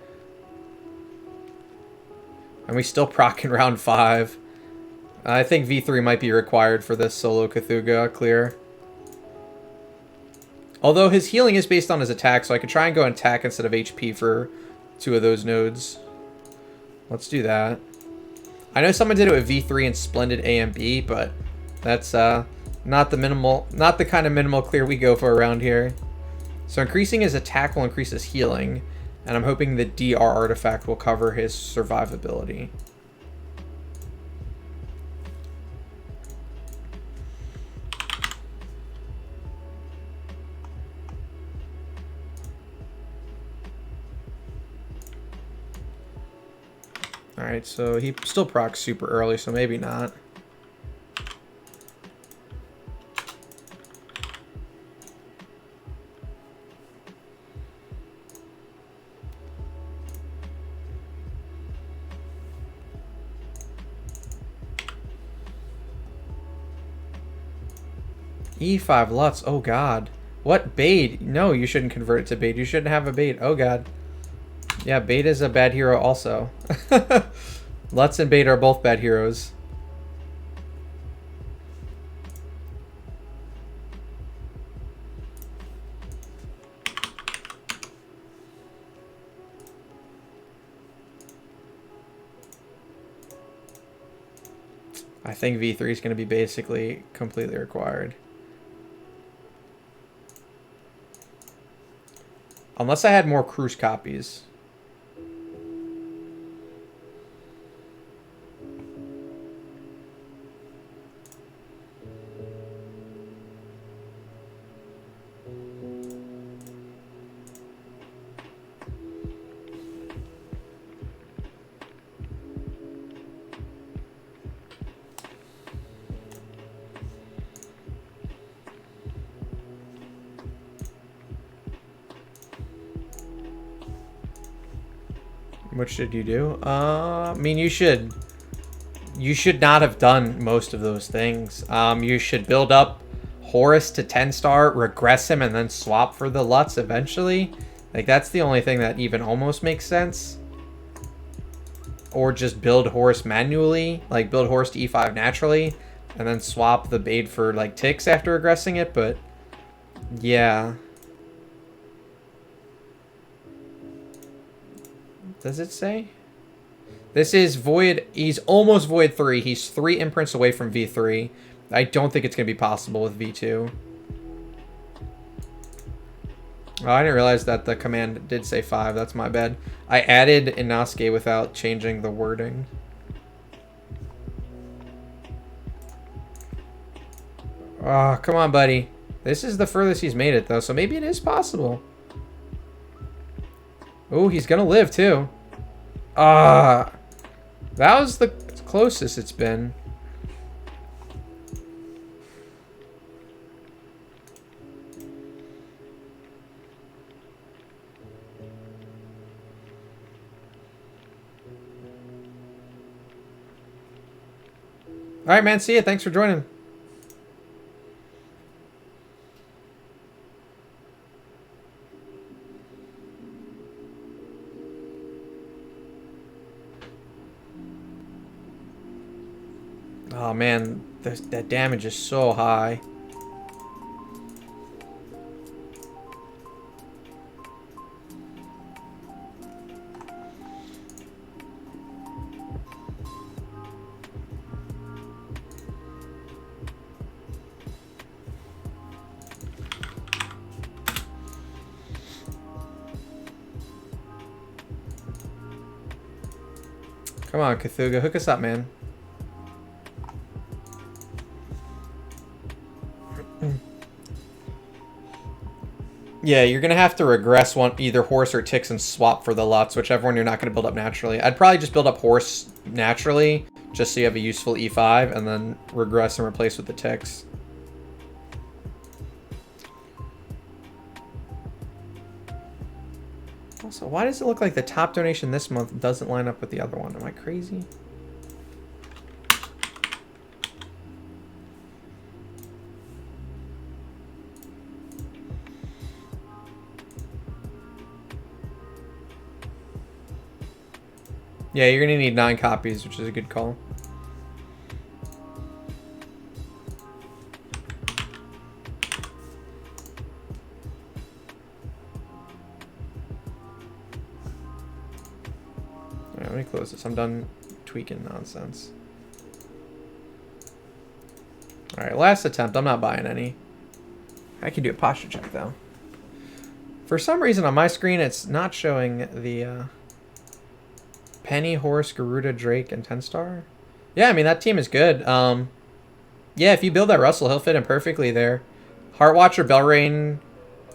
And we still proc in round 5. I think V3 might be required for this solo Cthulhu clear. Although his healing is based on his attack, so I could try and go and attack instead of HP for 2 of those nodes. Let's do that. I know someone did it with V3 and Splendid A and B, but that's not the kind of minimal clear we go for around here. So increasing his attack will increase his healing, and I'm hoping the DR artifact will cover his survivability. Alright, so he still procs super early, so maybe not. E5 Lutz, oh god. What? Bade? No, you shouldn't convert it to Bade. You shouldn't have a Bade. Oh god. Yeah, Bade is a bad hero also. Lutz and Bade are both bad heroes. I think V3 is going to be basically completely required. Unless I had more cruise copies. What should you do? I mean, you should not have done most of those things. You should build up Horus to 10-star, regress him, and then swap for the Lutz eventually. Like, that's the only thing that even almost makes sense. Or just build Horus manually, like build Horus to E5 naturally, and then swap the Bade for like ticks after regressing it, but yeah. Does it say? This is Void. He's almost Void 3. He's 3 imprints away from V3. I don't think it's going to be possible with V2. Oh, I didn't realize that the command did say 5. That's my bad. I added Inosuke without changing the wording. Oh, come on, buddy. This is the furthest he's made it, though, so maybe it is possible. Oh, he's gonna live too. That was the closest it's been. All right, man. See ya. Thanks for joining. Oh man, that damage is so high. Come on, Cthulhu, hook us up, man. Yeah, you're gonna have to regress one either horse or ticks and swap for the lots, whichever one you're not gonna build up naturally. I'd probably just build up horse naturally, just so you have a useful E5, and then regress and replace with the ticks. Also, why does it look like the top donation this month doesn't line up with the other one? Am I crazy? Yeah, you're gonna need 9 copies, which is a good call. Alright, let me close this. I'm done tweaking nonsense. Alright, last attempt. I'm not buying any. I can do a posture check, though. For some reason on my screen, it's not showing the... Penny, Horse, Garuda, Drake, and 10-star. Yeah, I mean, that team is good. Yeah, if you build that Russell, he'll fit in perfectly there. Heartwatcher, Belrain,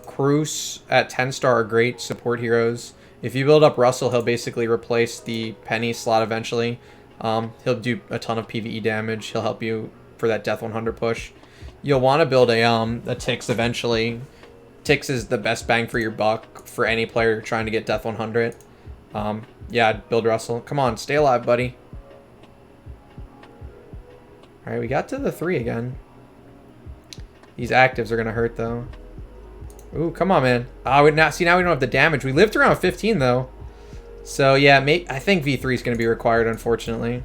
Cruz at 10-star are great support heroes. If you build up Russell, he'll basically replace the Penny slot eventually. He'll do a ton of PvE damage. He'll help you for that Death 100 push. You'll want to build a Tix eventually. Tix is the best bang for your buck for any player trying to get Death 100. Yeah, I'd build Russell. Come on, stay alive, buddy. Alright, we got to the 3 again. These actives are going to hurt, though. Ooh, come on, man. Oh, now we don't have the damage. We lived around 15, though. So, yeah, I think V3 is going to be required, unfortunately.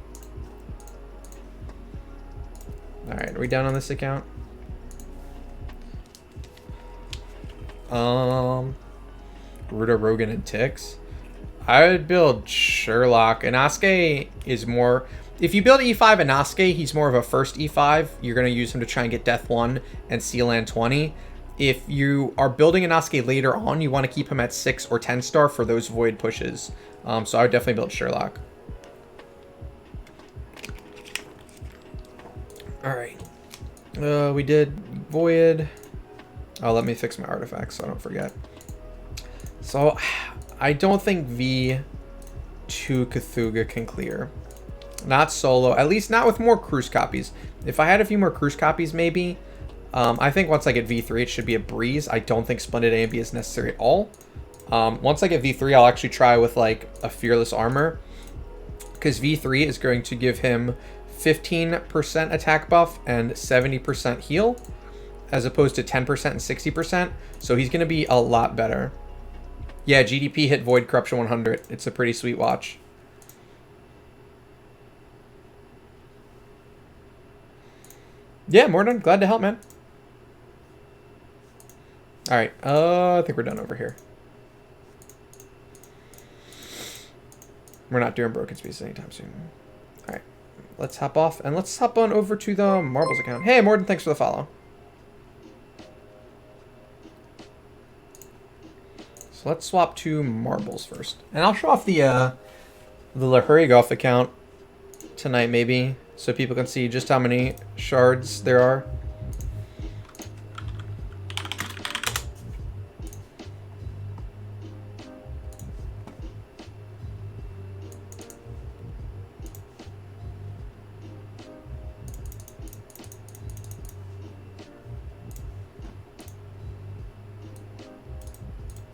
Alright, are we done on this account? Ruda, Rogan, and Tix. I would build Sherlock. Inosuke is more... If you build E5 Inosuke, he's more of a first E5. You're going to use him to try and get Death 1 and Sealand 20. If you are building Inosuke later on, you want to keep him at 6 or 10-star for those Void pushes. So I would definitely build Sherlock. Alright. We did Void. Oh, let me fix my artifacts so I don't forget. So... I don't think V2 Cthulhu can clear. Not solo. At least not with more Cruise copies. If I had a few more Cruise copies, maybe. I think once I get V3, it should be a breeze. I don't think Splendid A and B is necessary at all. Once I get V3, I'll actually try with like a Fearless Armor. Because V3 is going to give him 15% attack buff and 70% heal. As opposed to 10% and 60%. So he's going to be a lot better. Yeah, GDP hit Void Corruption 100. It's a pretty sweet watch. Yeah, Morden, glad to help, man. Alright, I think we're done over here. We're not doing Broken Species anytime soon. Alright, let's hop off, and let's hop on over to the Marbles account. Hey, Morden, thanks for the follow. So let's swap to Marbles first. And I'll show off the Lahuri Golf account tonight, maybe, so people can see just how many shards there are.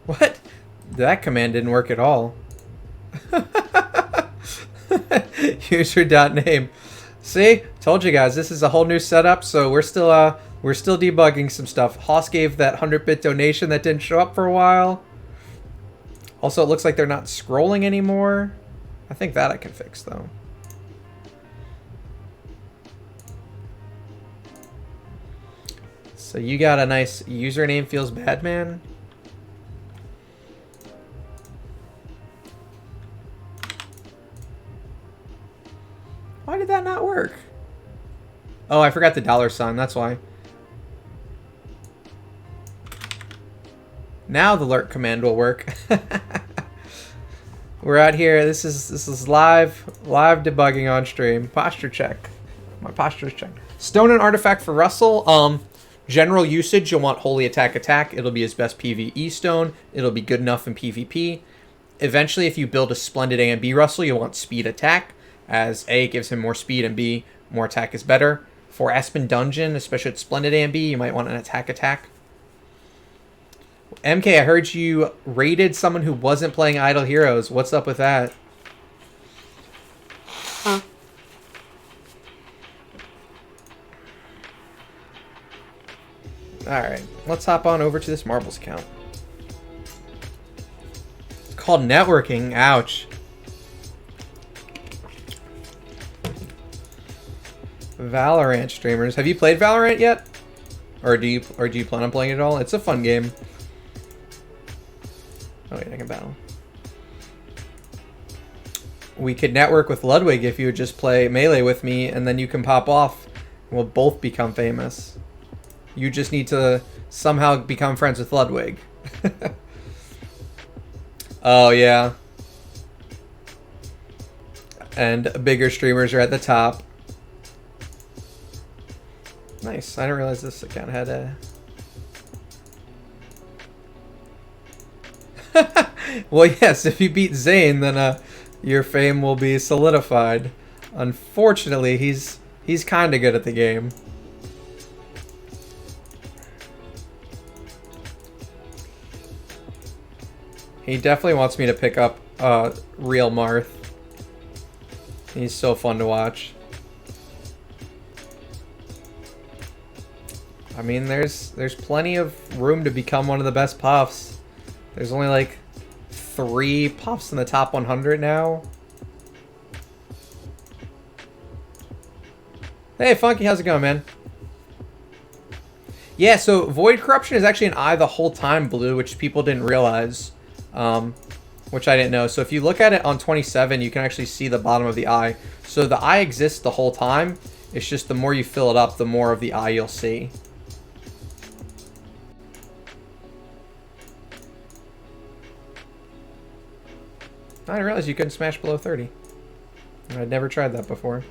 What? That command didn't work at all. User.name. See? Told you guys, this is a whole new setup, so we're still debugging some stuff. Hoss gave that 100-bit donation that didn't show up for a while. Also, it looks like they're not scrolling anymore. I think that I can fix, though. So you got a nice username feels bad, man. Why did that not work? Oh, I forgot the $sign. That's why. Now the lurk command will work. We're out here. This is live debugging on stream. Posture check. My posture is checked. Stone and artifact for Russell. General usage, you'll want Holy Attack. It'll be his best PvE stone. It'll be good enough in PvP. Eventually, if you build a Splendid A and B Russell, you'll want Speed Attack, as A gives him more speed and B, more attack is better. For Aspen Dungeon, especially at Splendid A and B, you might want an Attack. MK, I heard you raided someone who wasn't playing Idle Heroes. What's up with that? Alright, let's hop on over to this Marbles account. It's called networking. Ouch. Valorant streamers. Have you played Valorant yet? Or do you plan on playing it at all? It's a fun game. Oh wait, I can battle. We could network with Ludwig if you would just play Melee with me, and then you can pop off. And we'll both become famous. You just need to somehow become friends with Ludwig. Oh, yeah. And bigger streamers are at the top. Nice. I didn't realize this account had a... Well, yes, if you beat Zane, then your fame will be solidified. Unfortunately, he's kind of good at the game. He definitely wants me to pick up real Marth. He's so fun to watch. I mean, there's plenty of room to become one of the best puffs. There's only like 3 puffs in the top 100 now. Hey, Funky, how's it going, man? Yeah, so Void Corruption is actually an eye the whole time, Blue, which people didn't realize. Which I didn't know. So if you look at it on 27, you can actually see the bottom of the eye. So the eye exists the whole time. It's just the more you fill it up, the more of the eye you'll see. I didn't realize you couldn't smash below 30. I'd never tried that before.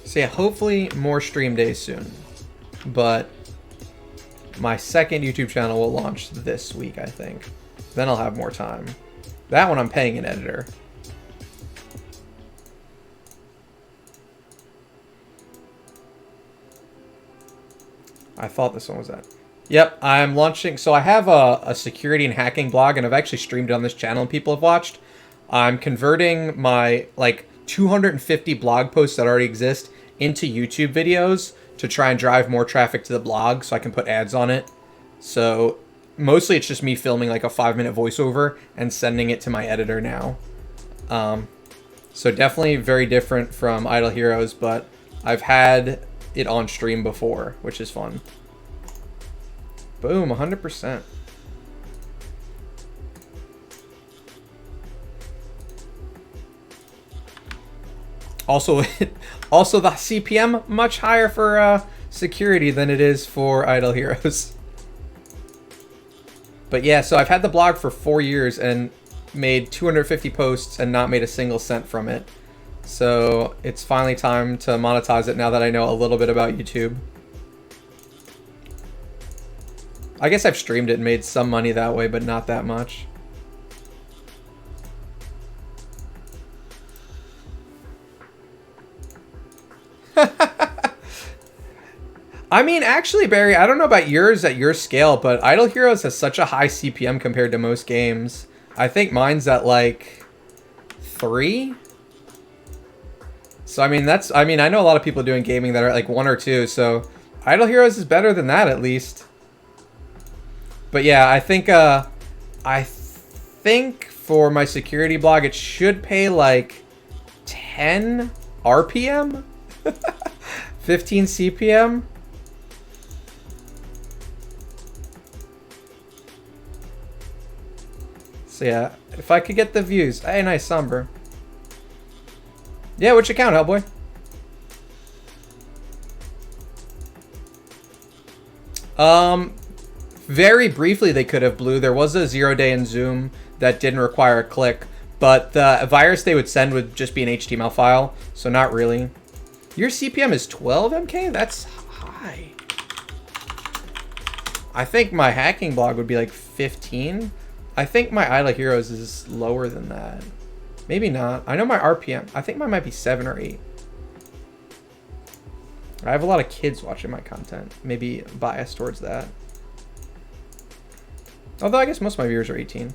So yeah, hopefully more stream days soon. But my second YouTube channel will launch this week, I think. Then I'll have more time. That one I'm paying an editor. I thought this one was that. Yep, I'm launching. So I have a security and hacking blog, and I've actually streamed it on this channel and people have watched. I'm converting my like 250 blog posts that already exist into YouTube videos to try and drive more traffic to the blog so I can put ads on it. So mostly it's just me filming like a 5-minute voiceover and sending it to my editor now. So definitely very different from Idle Heroes, but I've had it on stream before, which is fun. Boom, 100%. Also, also the CPM much higher for security than it is for Idle Heroes. But yeah, so I've had the blog for 4 years and made 250 posts and not made a single cent from it. So it's finally time to monetize it now that I know a little bit about YouTube. I guess I've streamed it and made some money that way, but not that much. I mean, actually, Barry, I don't know about yours at your scale, but Idle Heroes has such a high CPM compared to most games. I think mine's at like 3. So I mean, I know a lot of people doing gaming that are at like 1 or 2, so Idle Heroes is better than that at least. But yeah, I think for my security blog it should pay like 10 RPM, 15 CPM. So yeah, if I could get the views. Hey, nice Somber. Yeah, which account, Hellboy? Very briefly, they could have, Blue. There was a 0-day in Zoom that didn't require a click, but the virus they would send would just be an HTML file, so not really. Your CPM is 12, MK? That's high. I think my hacking blog would be like 15. I think my Idle Heroes is lower than that. Maybe not. I know my RPM. I think mine might be 7 or 8. I have a lot of kids watching my content. Maybe biased towards that. Although I guess most of my viewers are 18.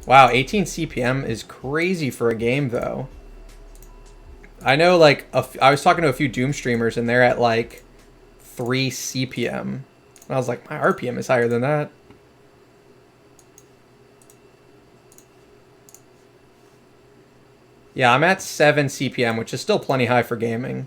Wow, 18 CPM is crazy for a game, though. I know, like, I was talking to a few Doom streamers, and they're at, like, 3 CPM. And I was like, my RPM is higher than that. Yeah, I'm at 7 CPM, which is still plenty high for gaming.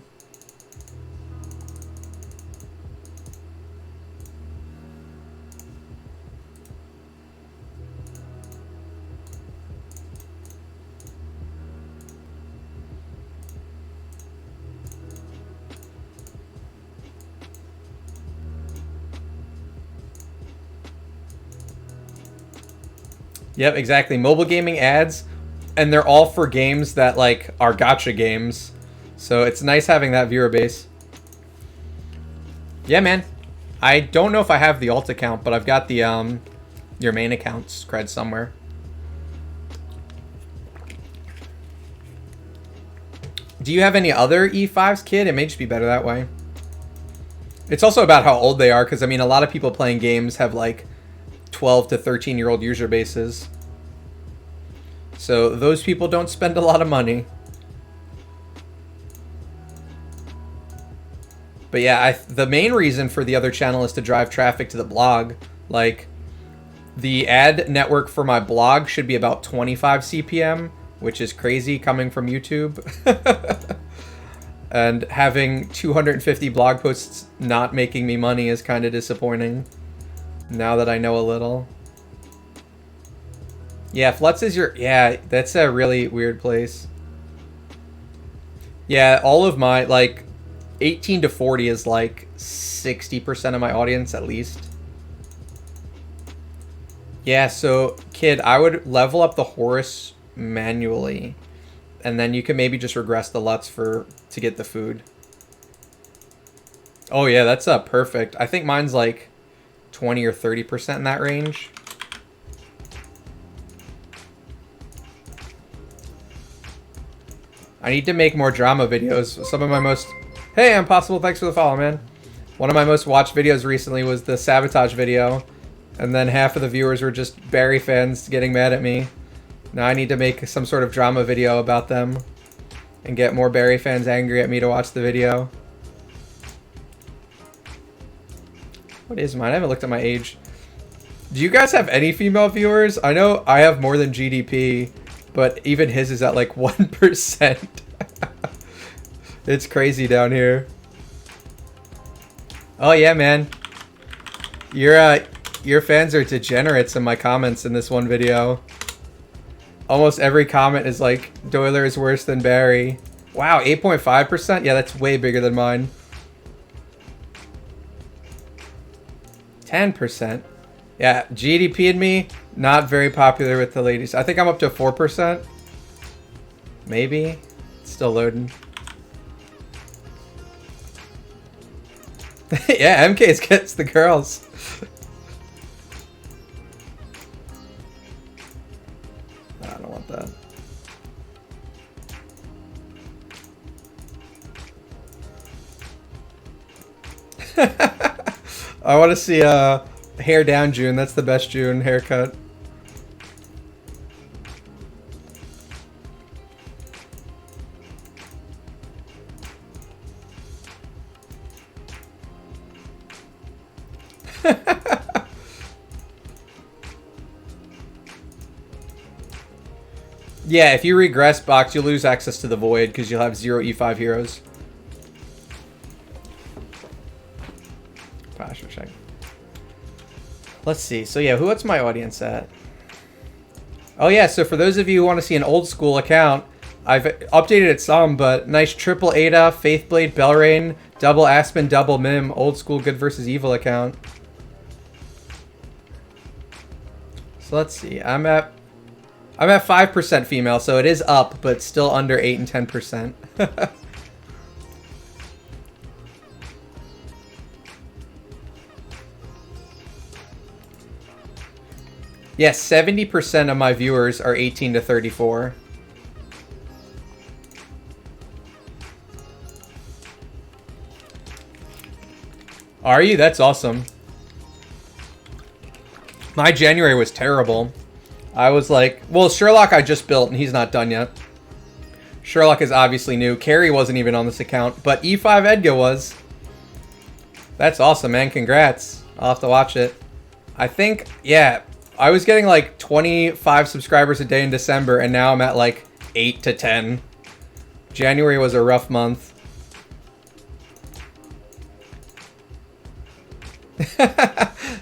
Yep, exactly. Mobile gaming ads, and they're all for games that, like, are gacha games. So it's nice having that viewer base. Yeah, man. I don't know if I have the alt account, but I've got the your main account's cred somewhere. Do you have any other E5s, kid? It may just be better that way. It's also about how old they are, because, I mean, a lot of people playing games have, like, 12 to 13-year-old user bases. So those people don't spend a lot of money. But yeah, the main reason for the other channel is to drive traffic to the blog. Like, the ad network for my blog should be about 25 CPM, which is crazy coming from YouTube. And having 250 blog posts not making me money is kind of disappointing. Now that I know a little. Yeah, Flutz is your... Yeah, that's a really weird place. Yeah, all of my, like, 18 to 40 is, like, 60% of my audience, at least. Yeah, so, kid, I would level up the Horus manually. And then you can maybe just regress the LUTs to get the food. Oh, yeah, that's perfect. I think mine's, like, 20 or 30% in that range. I need to make more drama videos. Some of my most... Hey, Impossible, thanks for the follow, man. One of my most watched videos recently was the Sabotage video. And then half of the viewers were just Barry fans getting mad at me. Now I need to make some sort of drama video about them. And get more Barry fans angry at me to watch the video. What is mine? I haven't looked at my age. Do you guys have any female viewers? I know I have more than GDP, but even his is at like 1%. It's crazy down here. Oh yeah, man. Your fans are degenerates in my comments in this one video. Almost every comment is like, Doyler is worse than Barry. Wow, 8.5%? Yeah, that's way bigger than mine. 10%. Yeah, GDP and me, not very popular with the ladies. I think I'm up to 4%. Maybe. It's still loading. Yeah, MK gets the girls. I don't want that. I want to see hair down June. That's the best June haircut. Yeah, if you regress box, you'll lose access to the void because you'll have 0 E5 heroes. Gosh, check. Let's see. So yeah, what's my audience at? Oh yeah, so for those of you who want to see an old school account, I've updated it some, but nice triple Ada, Faithblade, Belrain, double Aspen, double Mim, old school good versus evil account. So let's see. I'm at 5% female, so it is up, but still under 8 and 10%. Yes, 70% of my viewers are 18 to 34. Are you? That's awesome. My January was terrible. I was like, well, Sherlock I just built and he's not done yet. Sherlock is obviously new. Carrie wasn't even on this account, but E5 Edgar was. That's awesome, man. Congrats. I'll have to watch it. I think, yeah, I was getting like 25 subscribers a day in December, and now I'm at like 8 to 10. January was a rough month.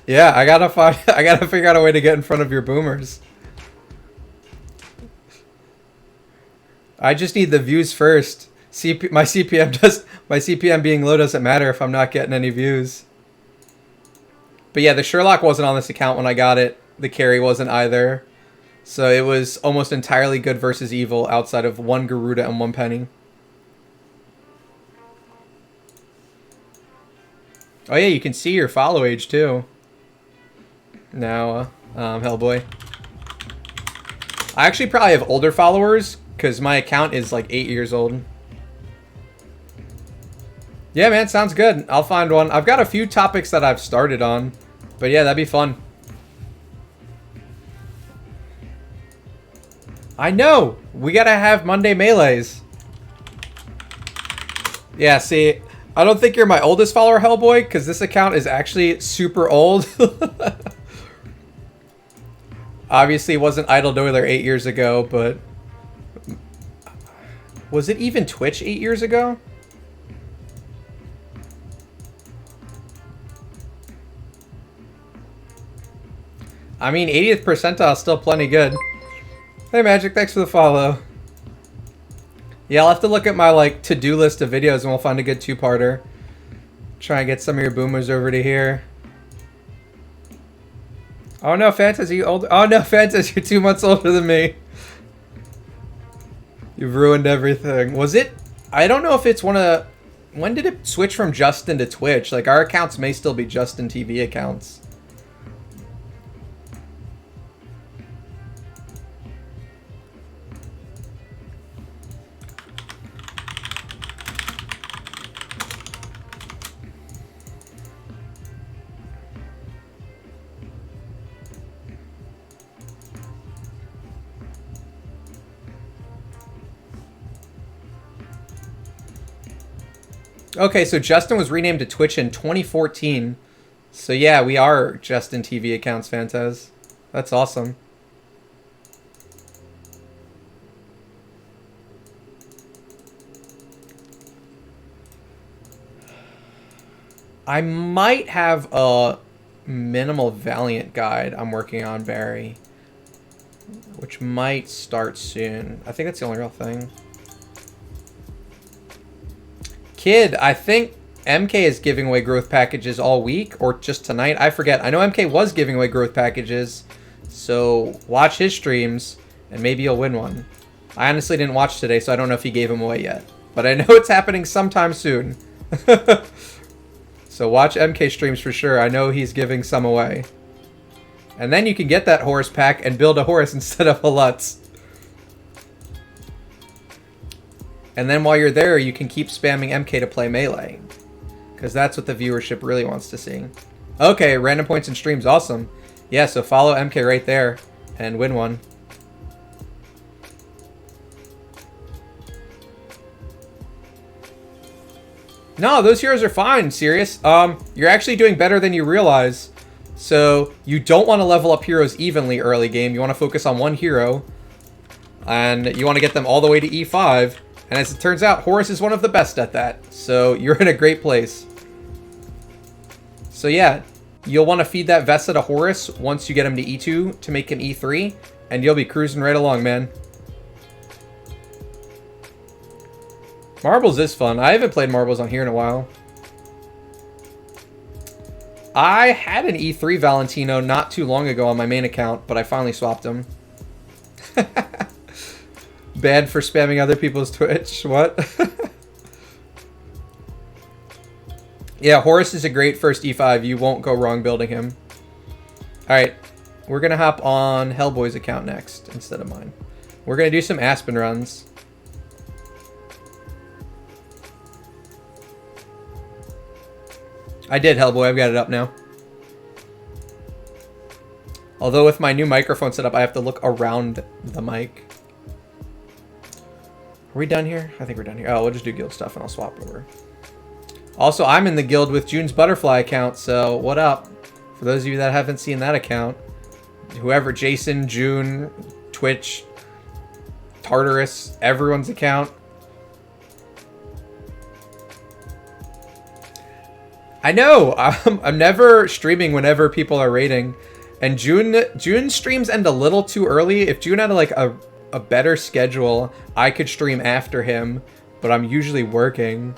Yeah, I gotta figure out a way to get in front of your boomers. I just need the views first. My CPM being low doesn't matter if I'm not getting any views. But yeah, the Sherlock wasn't on this account when I got it. The carry wasn't either. So it was almost entirely good versus evil outside of one Garuda and one penny. Oh yeah, you can see your follow age too. Now, Hellboy. I actually probably have older followers because my account is like 8 years old. Yeah, man, sounds good. I'll find one. I've got a few topics that I've started on, but yeah, that'd be fun. I know! We gotta have Monday Melees. Yeah, see, I don't think you're my oldest follower, Hellboy, because this account is actually super old. Obviously, it wasn't Idle Doyler 8 years ago, but... Was it even Twitch 8 years ago? I mean, 80th percentile is still plenty good. Hey, Magic, thanks for the follow. Yeah, I'll have to look at my, like, to-do list of videos and we'll find a good two-parter. Try and get some of your boomers over to here. Oh no, Fantas, you old? Oh no, Fantas, you're 2 months older than me. You've ruined everything. Was it? I don't know if it's one of... When did it switch from Justin to Twitch? Like, our accounts may still be Justin TV accounts. Okay, so Justin was renamed to Twitch in 2014. So yeah, we are Justin TV accounts, Fantaz. That's awesome. I might have a minimal Valiant guide I'm working on, Barry, which might start soon. I think that's the only real thing. Kid, I think MK is giving away growth packages all week, or just tonight. I forget. I know MK was giving away growth packages, so watch his streams, and maybe you'll win one. I honestly didn't watch today, so I don't know if he gave them away yet. But I know it's happening sometime soon. So watch MK streams for sure. I know he's giving some away. And then you can get that horse pack and build a horse instead of a Lutz. And then while you're there, you can keep spamming MK to play Melee. Because that's what the viewership really wants to see. Okay, random points and streams. Awesome. Yeah, so follow MK right there and win one. No, those heroes are fine, serious. You're actually doing better than you realize. So you don't want to level up heroes evenly early game. You want to focus on one hero. And you want to get them all the way to E5. And as it turns out, Horus is one of the best at that. So you're in a great place. So yeah, you'll want to feed that Vesta to Horus once you get him to E2 to make him E3. And you'll be cruising right along, man. Marbles is fun. I haven't played Marbles on here in a while. I had an E3 Valentino not too long ago on my main account, but I finally swapped him. Bad for spamming other people's Twitch. What? Yeah, Horus is a great first E5. You won't go wrong building him. Alright, we're going to hop on Hellboy's account next instead of mine. We're going to do some Aspen runs. I did, Hellboy. I've got it up now. Although with my new microphone setup, I have to look around the mic. Are we done here? I think we're done here. Oh, we'll just do guild stuff and I'll swap over. Also, I'm in the guild with June's Butterfly account, so what up? For those of you that haven't seen that account, whoever, Jason, June, Twitch, Tartarus, everyone's account. I know, I'm never streaming whenever people are raiding, and June streams end a little too early. If June had like a better schedule, I could stream after him, but I'm usually working.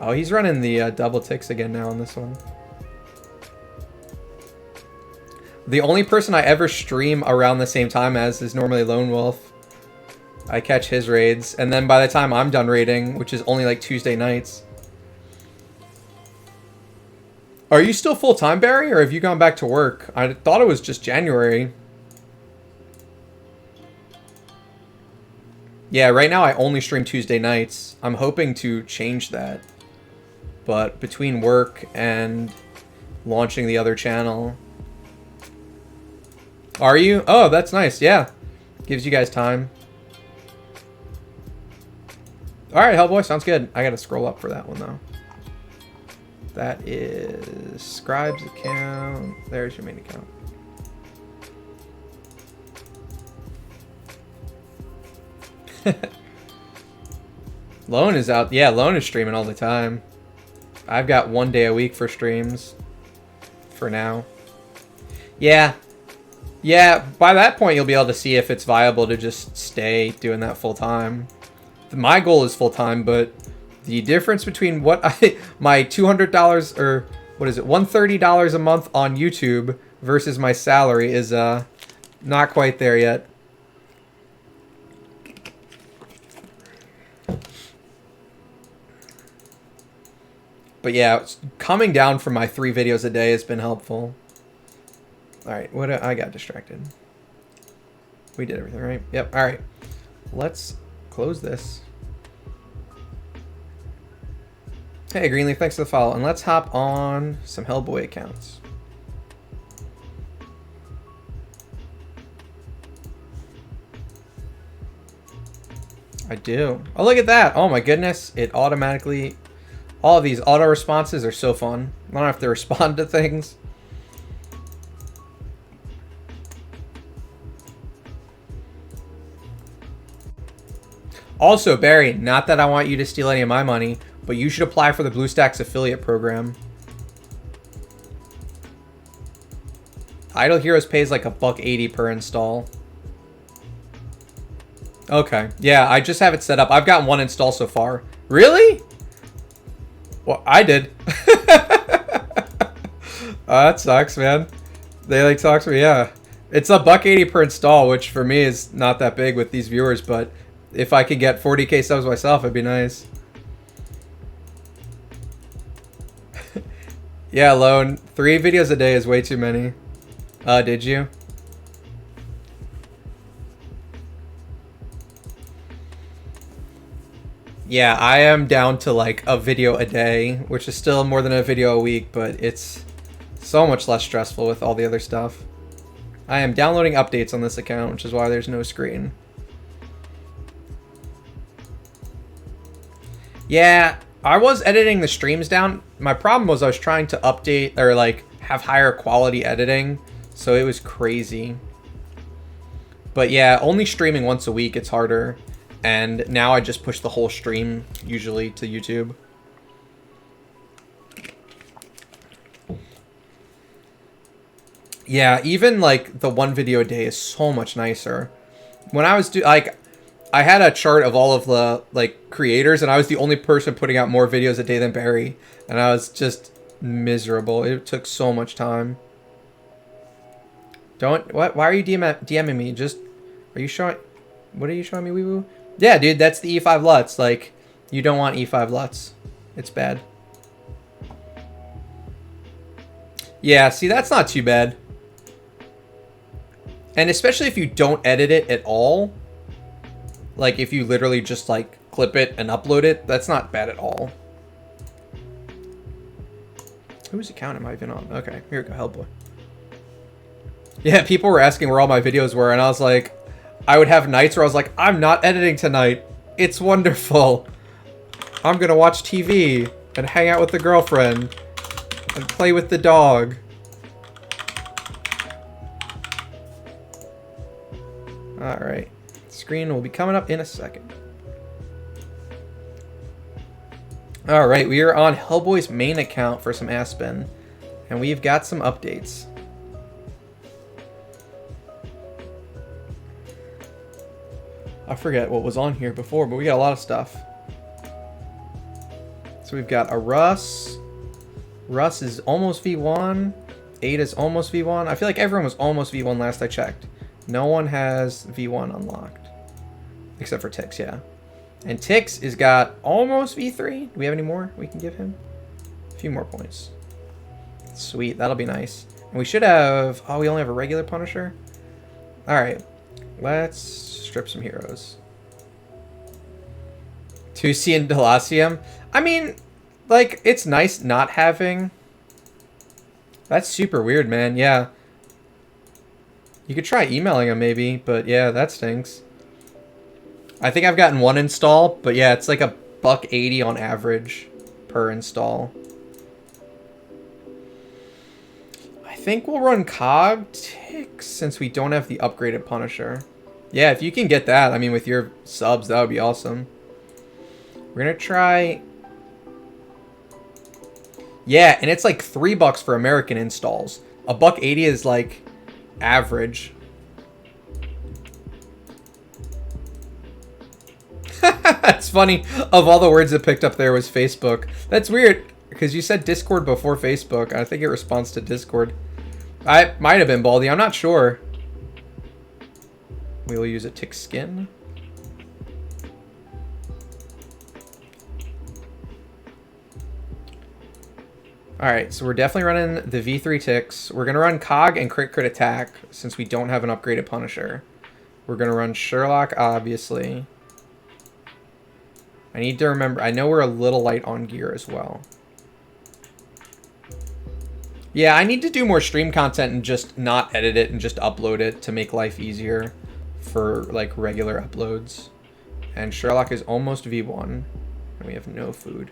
Oh, he's running the double ticks again now on this one. The only person I ever stream around the same time as is normally LoneWolf. I catch his raids, and then by the time I'm done raiding, which is only like Tuesday nights. Are you still full-time, Barry, or have you gone back to work? I thought it was just January. Yeah, right now I only stream Tuesday nights. I'm hoping to change that. But between work and launching the other channel... Are you? Oh, that's nice. Yeah. Gives you guys time. Alright, Hellboy. Sounds good. I gotta scroll up for that one, though. That is Scribe's account. There's your main account. Lone is out. Yeah, Lone is streaming all the time. I've got 1 day a week for streams. For now. Yeah. Yeah, by that point you'll be able to see if it's viable to just stay doing that full time. My goal is full time, but the difference between what my $200 or what is it, $130 a month on YouTube versus my salary is not quite there yet. But yeah, coming down from my 3 videos a day has been helpful. Alright, I got distracted. We did everything, right? Yep, alright. Let's close this. Hey, Greenleaf, thanks for the follow. And let's hop on some Hellboy accounts. I do. Oh, look at that. Oh my goodness. It automatically... All of these auto responses are so fun. I don't have to respond to things. Also, Barry, not that I want you to steal any of my money, but you should apply for the BlueStacks affiliate program. Idle Heroes pays like $1.80 per install. Okay. Yeah, I just have it set up. I've gotten 1 install so far. Really? Well, I did. That sucks, man. They like talk to me, yeah. It's $1.80 per install, which for me is not that big with these viewers, but if I could get 40k subs myself, it'd be nice. Yeah, Lone. 3 videos a day is way too many. Did you? Yeah, I am down to like a video a day, which is still more than a video a week, but it's so much less stressful with all the other stuff. I am downloading updates on this account, which is why there's no screen. Yeah, I was editing the streams down. My problem was I was trying to update or like have higher quality editing, so it was crazy. But yeah, only streaming once a week, it's harder. And now I just push the whole stream usually to YouTube. Yeah, even like the 1 video a day is so much nicer. When I was I had a chart of all of the like creators, and I was the only person putting out more videos a day than Barry, and I was just miserable. It took so much time. Don't... What? Why are you DMing me? Just... Are you showing... What are you showing me, Weeboo? Yeah, dude, that's the E5 LUTs. Like, you don't want E5 LUTs. It's bad. Yeah, see, that's not too bad. And especially if you don't edit it at all. Like, if you literally just, like, clip it and upload it, that's not bad at all. Whose account am I even on? Okay, here we go, Hellboy. Yeah, people were asking where all my videos were, and I was like... I would have nights where I was like, I'm not editing tonight. It's wonderful. I'm gonna watch TV and hang out with the girlfriend and play with the dog. Alright. Screen will be coming up in a second. Alright, we are on Hellboy's main account for some Aspen. And we've got some updates. I forget what was on here before, but we got a lot of stuff. So we've got a Russ. Russ is almost V1. Ada's almost V1. I feel like everyone was almost V1 last I checked. No one has V1 unlocked. Except for Tix, yeah. And Tix is got almost V3. Do we have any more we can give him? A few more points. Sweet, that'll be nice. And we should have... Oh, we only have a regular Punisher? Alright. Let's strip some heroes. 2C and Delasium. I mean, like, it's nice not having... That's super weird, man. Yeah. You could try emailing him, maybe. But, yeah, that stinks. I think I've gotten one install. But, yeah, it's like a $1.80 on average per install. I think we'll run Cog Tix since we don't have the upgraded Punisher. Yeah, if you can get that, I mean, with your subs, that would be awesome. We're going to try... Yeah, and it's like $3 for American installs. A $1.80 is like average. It's funny. Of all the words it picked up there was Facebook. That's weird because you said Discord before Facebook. I think it responds to Discord. I might have been Baldy. I'm not sure. We will use a tick skin. Alright, so we're definitely running the V3 ticks. We're going to run Cog and Crit Attack since we don't have an upgraded Punisher. We're going to run Sherlock, obviously. I need to remember, I know we're a little light on gear as well. Yeah, I need to do more stream content and just not edit it and just upload it to make life easier for like regular uploads. And Sherlock is almost V1 and we have no food.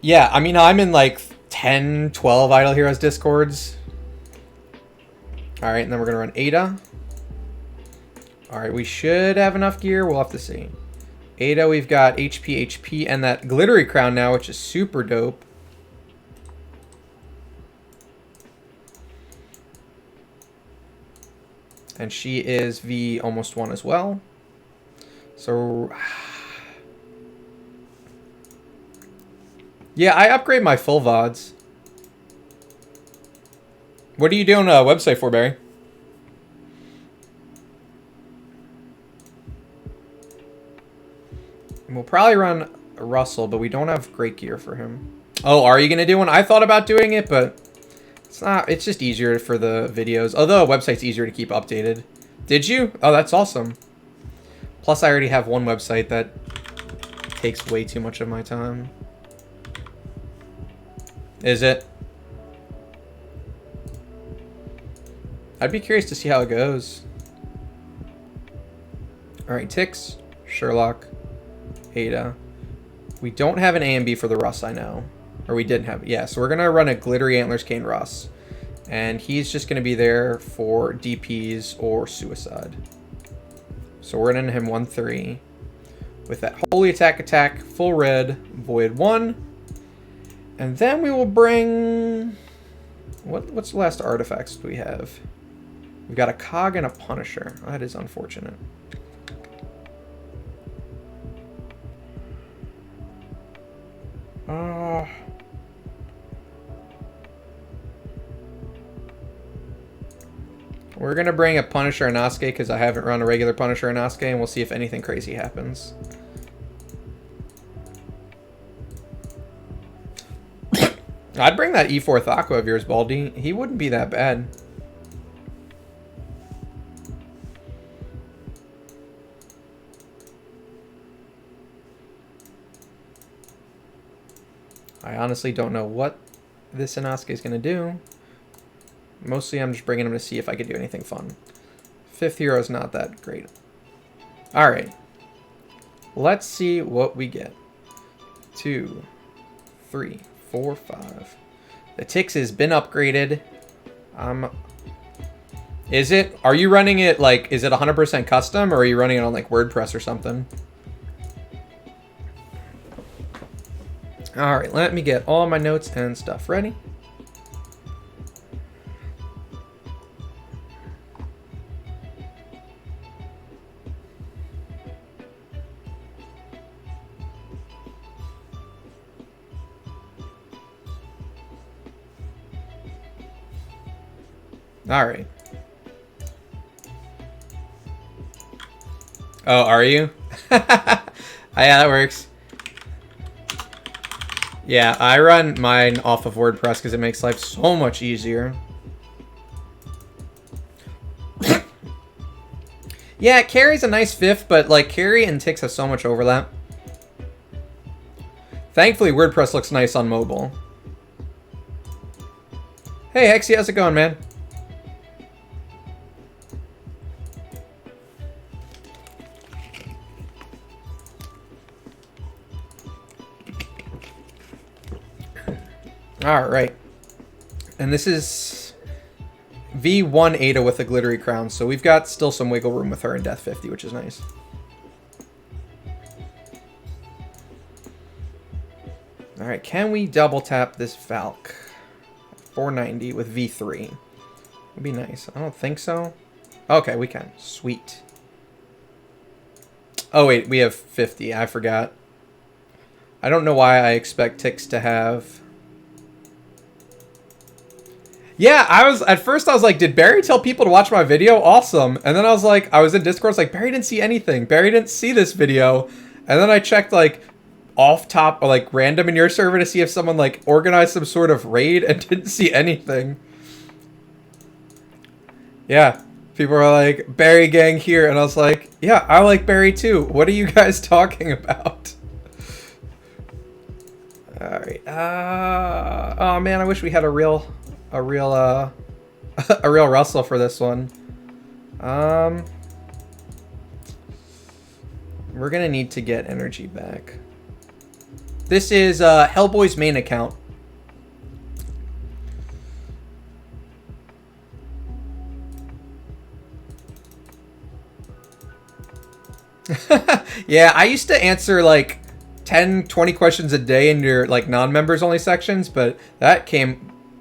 Yeah, I mean, I'm in like 10, 12 Idle Heroes Discords. Alright, and then we're going to run Ada. Alright, we should have enough gear. We'll have to see. Ada, we've got HP, and that glittery crown now, which is super dope. And she is V almost 1 as well. So... Yeah, I upgrade my full VODs. What are you doing a website for, Barry? We'll probably run Russell, but we don't have great gear for him. Oh, are you going to do one? I thought about doing it, but it's not. It's just easier for the videos. Although a website's easier to keep updated. Did you? Oh, that's awesome. Plus, I already have one website that takes way too much of my time. Is it? I'd be curious to see how it goes. Alright, Tix, Sherlock, Ada. We don't have an A and B for the Russ, I know. Or we didn't have it. Yeah, so we're going to run a Glittery Antlers Cane Russ. And he's just going to be there for DPs or Suicide. So we're running him 1-3. With that Holy Attack, full red, Void 1. And then we will bring... What's the last artifacts we have? We've got a Cog and a Punisher. Oh, that is unfortunate. We're gonna bring a Punisher and Asuke because I haven't run a regular Punisher and Asuke, and we'll see if anything crazy happens. I'd bring that E4 Thaco of yours, Baldy. He wouldn't be that bad. I honestly don't know what this Inosuke is going to do. Mostly I'm just bringing him to see if I could do anything fun. Fifth hero is not that great. Alright. Let's see what we get. 2, 3, 4, 5. The Tix has been upgraded. Is it? Are you running it like, is it 100% custom or are you running it on like WordPress or something? All right, let me get all my notes and stuff ready. All right. Oh, are you? Yeah, that works. Yeah, I run mine off of WordPress because it makes life so much easier. Yeah, Carrie's a nice fifth, but like Carrie and Tix have so much overlap. Thankfully, WordPress looks nice on mobile. Hey, Hexy, how's it going, man? All right, and this is V1 Ada with a glittery crown, so we've got still some wiggle room with her in Death 50, which is nice. All right, can we double tap this Valk? 490 with V3. Would be nice. I don't think so. Okay, we can. Sweet. Oh wait, we have 50. I forgot. I don't know why I expect Tix to have. Yeah, at first I was like, did Barry tell people to watch my video? Awesome. And then I was in Discord, I was like, Barry didn't see anything. Barry didn't see this video. And then I checked like off top or like random in your server to see if someone like organized some sort of raid and didn't see anything. Yeah. People were like, Barry gang here. And I was like, yeah, I like Barry too. What are you guys talking about? All right. Oh man, I wish we had a real Russell for this one. We're gonna need to get energy back. This is Hellboy's main account. Yeah, I used to answer like 10, 20 questions a day in your like non-members only sections, but that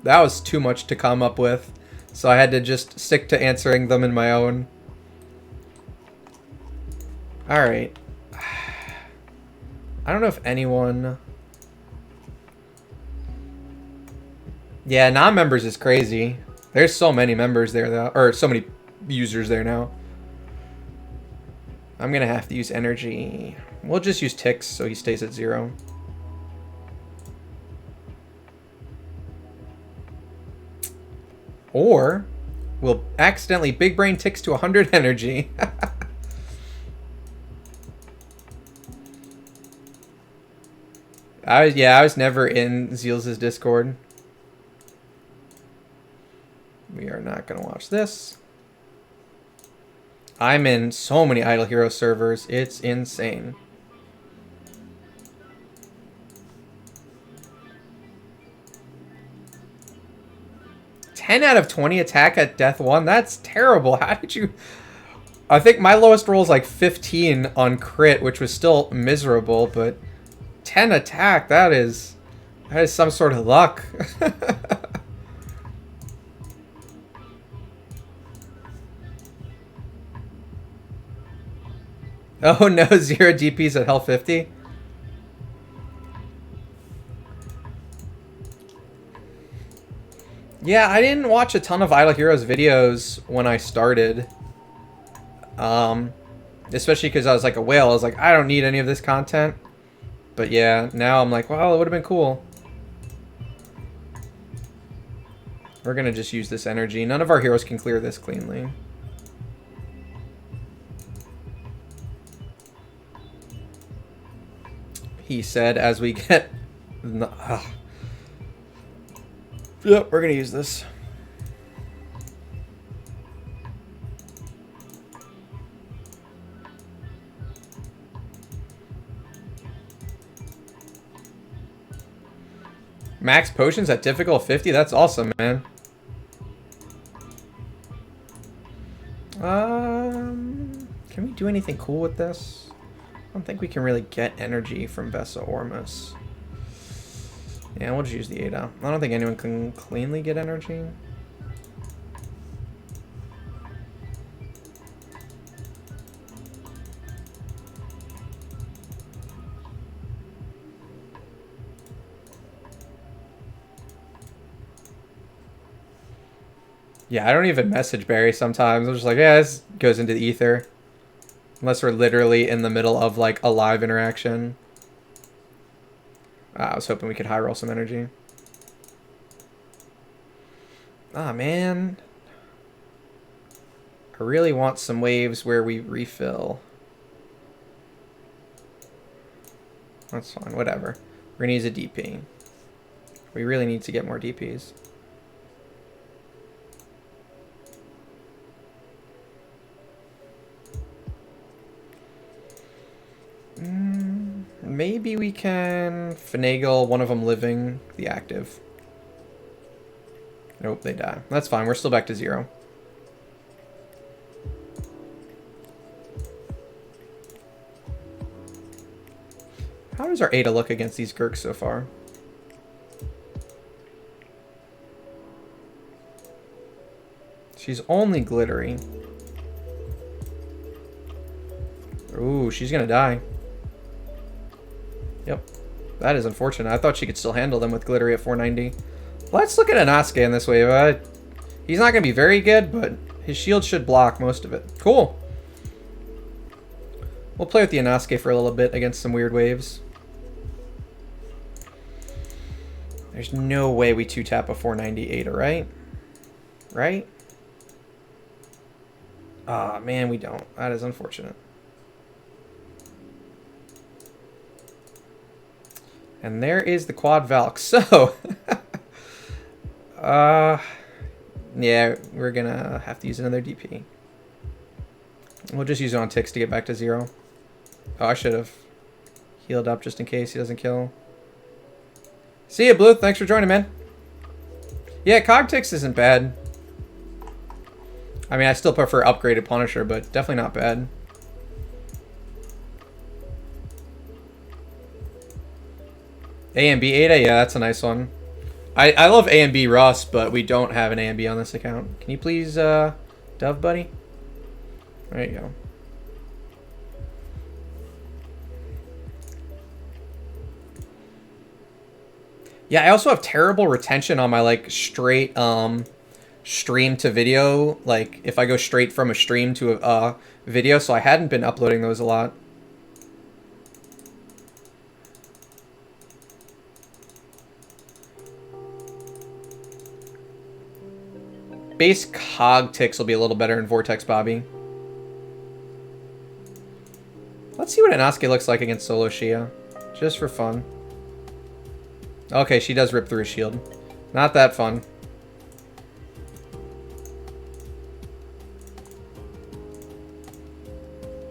was too much to come up with. So I had to just stick to answering them in my own. Alright. I don't know if anyone... Yeah, non-members is crazy. There's so many members there, though. Or so many users there now. I'm going to have to use energy. We'll just use Tix so he stays at 0. Or we'll accidentally big brain Tix to 100 energy. I was never in Zeals' Discord. We are not going to watch this. I'm in so many Idle Heroes servers. It's insane. $10 out of 20 attack at Death 1? That's terrible. How did you... I think my lowest roll is like 15 on crit, which was still miserable, but 10 attack, that is some sort of luck. Oh no, 0 DPs at Hell 50? Yeah, I didn't watch a ton of Idle Heroes videos when I started. Especially because I was like a whale. I was like, I don't need any of this content. But yeah, now I'm like, well, it would have been cool. We're going to just use this energy. None of our heroes can clear this cleanly. He said as we get... Yep, we're going to use this. Max potions at difficult 50? That's awesome, man. Can we do anything cool with this? I don't think we can really get energy from Vesa Ormus. Yeah, we'll just use the Ada. I don't think anyone can cleanly get energy. Yeah, I don't even message Barry sometimes. I'm just like, yeah, this goes into the ether. Unless we're literally in the middle of, like, a live interaction. I was hoping we could high roll some energy. Ah, man. I really want some waves where we refill. That's fine, whatever. We're gonna use a DP. We really need to get more DPs. Maybe we can finagle one of them living the active. Nope, they die. That's fine. We're still back to 0. How does our Ada look against these Gurks so far? She's only glittery. Ooh, she's gonna die. Yep. That is unfortunate. I thought she could still handle them with glittery at 490. Let's look at Inosuke in this wave. He's not going to be very good, but his shield should block most of it. Cool. We'll play with the Inosuke for a little bit against some weird waves. There's no way we 2-tap a 498, right? Right? Ah, man, we don't. That is unfortunate. And there is the quad Valk. So, yeah, we're gonna have to use another DP. We'll just use it on ticks to get back to 0. Oh, I should have healed up just in case he doesn't kill. See ya, Blue. Thanks for joining, man. Yeah, Cog Ticks isn't bad. I mean, I still prefer upgraded Punisher, but definitely not bad. A and B Ada, yeah, that's a nice one. I love A and B Russ, but we don't have an A and B on this account. Can you please, Dove, buddy? There you go. Yeah, I also have terrible retention on my, like, straight, stream to video. Like, if I go straight from a stream to a video, so I hadn't been uploading those a lot. Base Cog Ticks will be a little better in Vortex Bobby. Let's see what Inosuke looks like against Solo Shia. Just for fun. Okay, she does rip through his shield. Not that fun.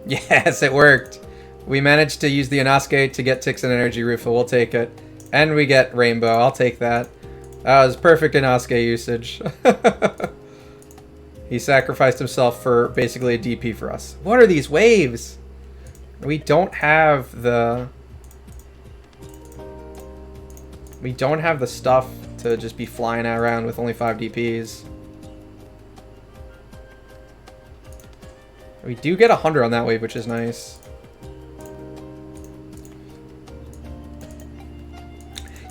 Yes, it worked. We managed to use the Inosuke to get Ticks and Energy Refill. We'll take it. And we get Rainbow. I'll take that. That was perfect Inosuke usage. He sacrificed himself for basically a DP for us. What are these waves? We don't have the... We don't have the stuff to just be flying around with only 5 DPs. We do get 100 on that wave, which is nice.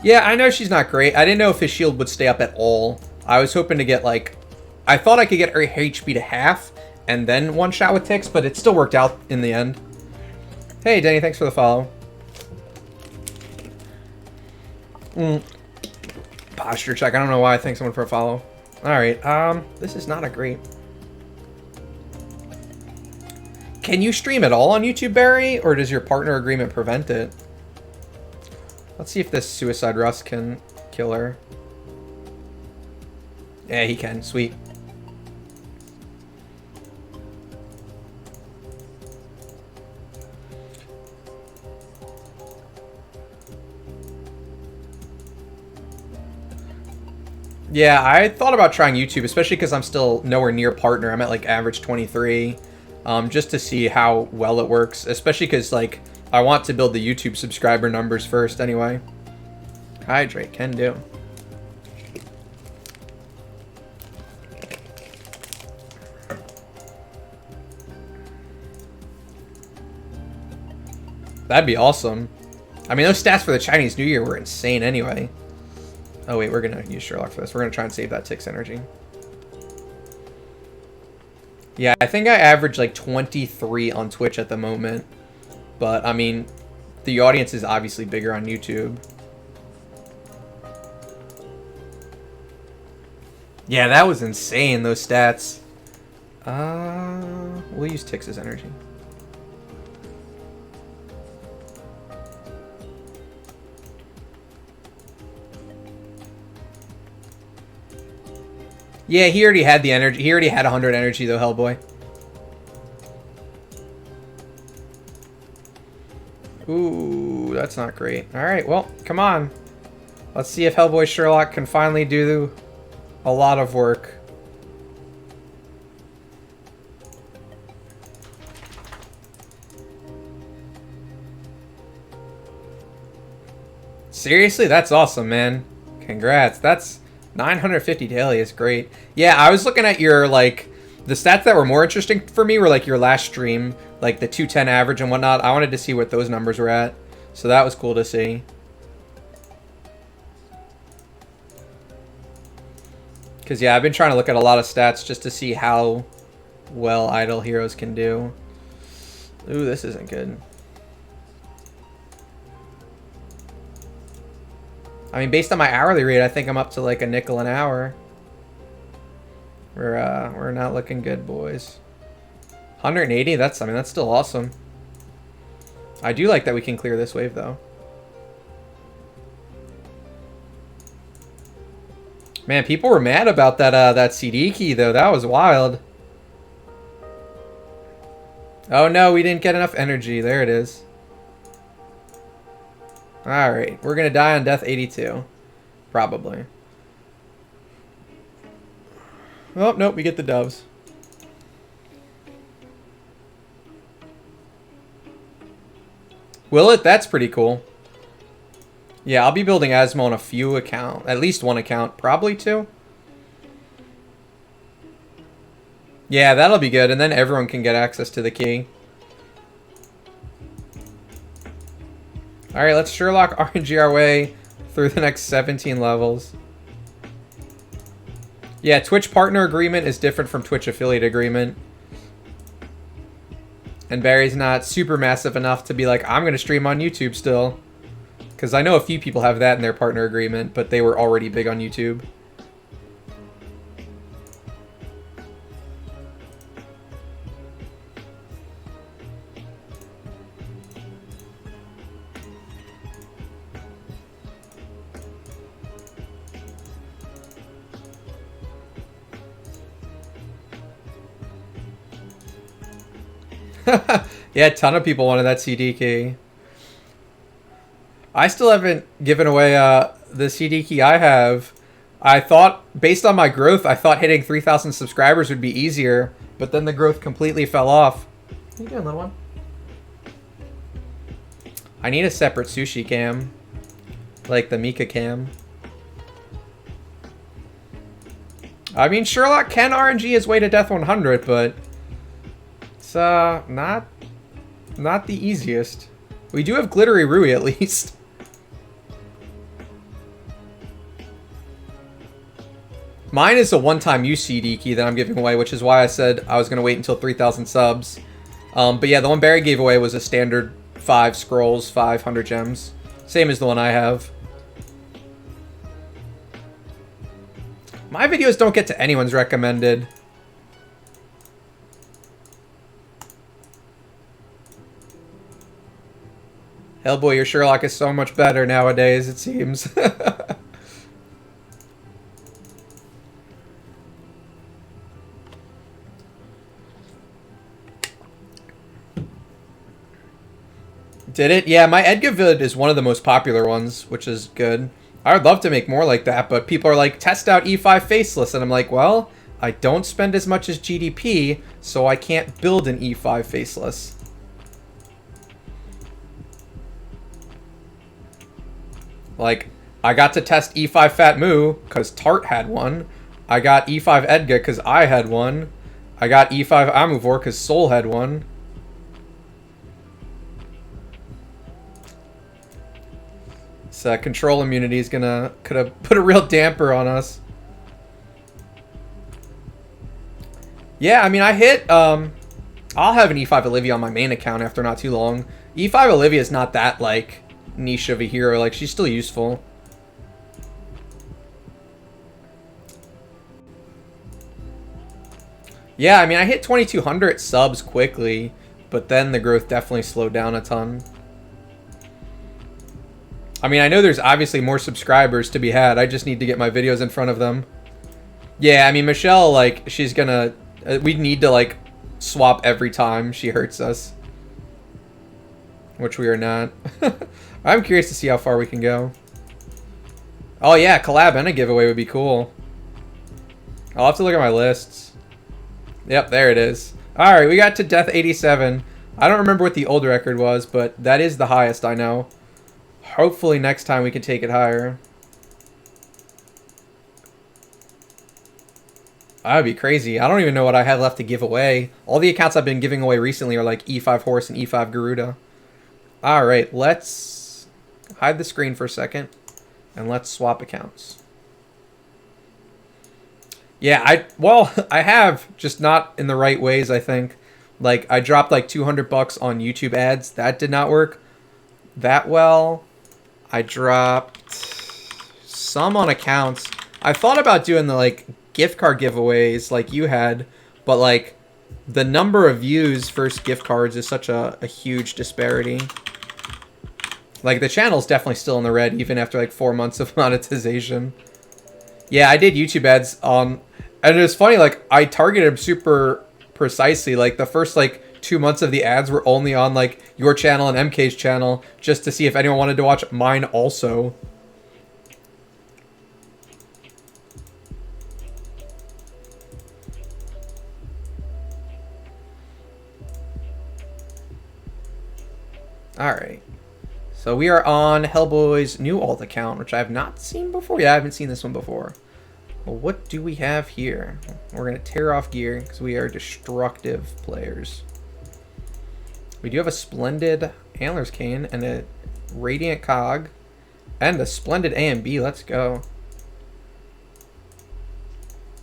Yeah, I know she's not great. I didn't know if his shield would stay up at all. I was hoping to get like, I thought I could get her HP to half and then one shot with ticks, but it still worked out in the end. Hey, Denny, thanks for the follow. Posture check. I don't know why I thank someone for a follow. All right. This is not a great. Can you stream at all on YouTube, Barry, or does your partner agreement prevent it? Let's see if this Suicide Rust can kill her. Yeah, he can. Sweet. Yeah, I thought about trying YouTube, especially because I'm still nowhere near partner. I'm at like average 23, just to see how well it works, especially because like I want to build the YouTube subscriber numbers first anyway. Hydrate, can do. That'd be awesome. I mean, those stats for the Chinese New Year were insane anyway. Oh wait, we're gonna use Sherlock for this. We're gonna try and save that Ticks energy. Yeah, I think I average like 23 on Twitch at the moment. But, I mean, the audience is obviously bigger on YouTube. Yeah, that was insane, those stats. We'll use Tix's energy. Yeah, he already had the energy. He already had 100 energy, though, Hellboy. Ooh, that's not great. All right, well, come on. Let's see if Hellboy Sherlock can finally do a lot of work. Seriously, that's awesome, man. Congrats. That's 950 daily is great. Yeah, I was looking at your, like, the stats that were more interesting for me were, like, your last stream, like, the 210 average and whatnot. I wanted to see what those numbers were at, so that was cool to see. Because, yeah, I've been trying to look at a lot of stats just to see how well Idle Heroes can do. Ooh, this isn't good. I mean, based on my hourly rate, I think I'm up to like a nickel an hour. We're not looking good, boys. 180, that's still awesome. I do like that we can clear this wave, though. Man, people were mad about that CD key, though. That was wild. Oh, no, we didn't get enough energy. There it is. Alright, we're gonna die on death 82. Probably. Oh, nope, we get the doves. Will it? That's pretty cool. Yeah, I'll be building Asmo on a few accounts. At least one account. Probably two. Yeah, that'll be good. And then everyone can get access to the key. Alright, let's Sherlock RNG our way through the next 17 levels. Yeah, Twitch partner agreement is different from Twitch affiliate agreement. And Barry's not super massive enough to be like, I'm going to stream on YouTube still. Because I know a few people have that in their partner agreement, but they were already big on YouTube. Yeah, a ton of people wanted that CD key. I still haven't given away the CD key I have. I thought, based on my growth, I thought hitting 3,000 subscribers would be easier, but then the growth completely fell off. What are you doing, little one? I need a separate sushi cam, like the Mika cam. I mean, Sherlock can RNG his way to Death 100, but it's not the easiest. We do have Glittery Rui at least. Mine is a one-time use CD key that I'm giving away, which is why I said I was going to wait until 3,000 subs. But yeah, the one Barry gave away was a standard 5 scrolls, 500 gems. Same as the one I have. My videos don't get to anyone's recommended. Hellboy, your Sherlock is so much better nowadays, it seems. Did it? Yeah, my Edgar vid is one of the most popular ones, which is good. I would love to make more like that, but people are like, test out E5 Faceless, and I'm like, well, I don't spend as much as GDP, so I can't build an E5 Faceless. Like, I got to test E5 Fat Moo, because Tart had one. I got E5 Edgar, because I had one. I got E5 Amuvor, because Soul had one. Control immunity is could have put a real damper on us. Yeah, I mean, I hit, I'll have an E5 Olivia on my main account after not too long. E5 Olivia is not that, like, niche of a hero. Like, she's still useful. Yeah, I mean, I hit 2,200 subs quickly, but then the growth definitely slowed down a ton. I mean, I know there's obviously more subscribers to be had. I just need to get my videos in front of them. Yeah, I mean, Michelle, like, she's gonna... we need to, like, swap every time she hurts us. Which we are not. I'm curious to see how far we can go. Oh, yeah, collab and a giveaway would be cool. I'll have to look at my lists. Yep, there it is. Alright, we got to Death 87. I don't remember what the old record was, but that is the highest I know. Hopefully next time we can take it higher. That would be crazy. I don't even know what I have left to give away. All the accounts I've been giving away recently are like E5 Horse and E5 Garuda. Alright, let's hide the screen for a second. And let's swap accounts. Yeah, I have, just not in the right ways, I think. Like, I dropped like 200 bucks on YouTube ads. That did not work that well. I dropped some on accounts. I thought about doing the, like, gift card giveaways like you had, but, like, the number of views versus gift cards is such a huge disparity. Like, the channel's definitely still in the red, even after, like, 4 months of monetization. Yeah, I did YouTube ads on... And it was funny, like, I targeted them super precisely. Like, the first, like, 2 months of the ads were only on, like, your channel and MK's channel, just to see if anyone wanted to watch mine also. Alright. So we are on Hellboy's new alt account, which I have not seen before. Yeah, I haven't seen this one before. Well, what do we have here? We're going to tear off gear, because we are destructive players. We do have a splendid Antler's Cane and a Radiant Cog and a splendid A and B. Let's go.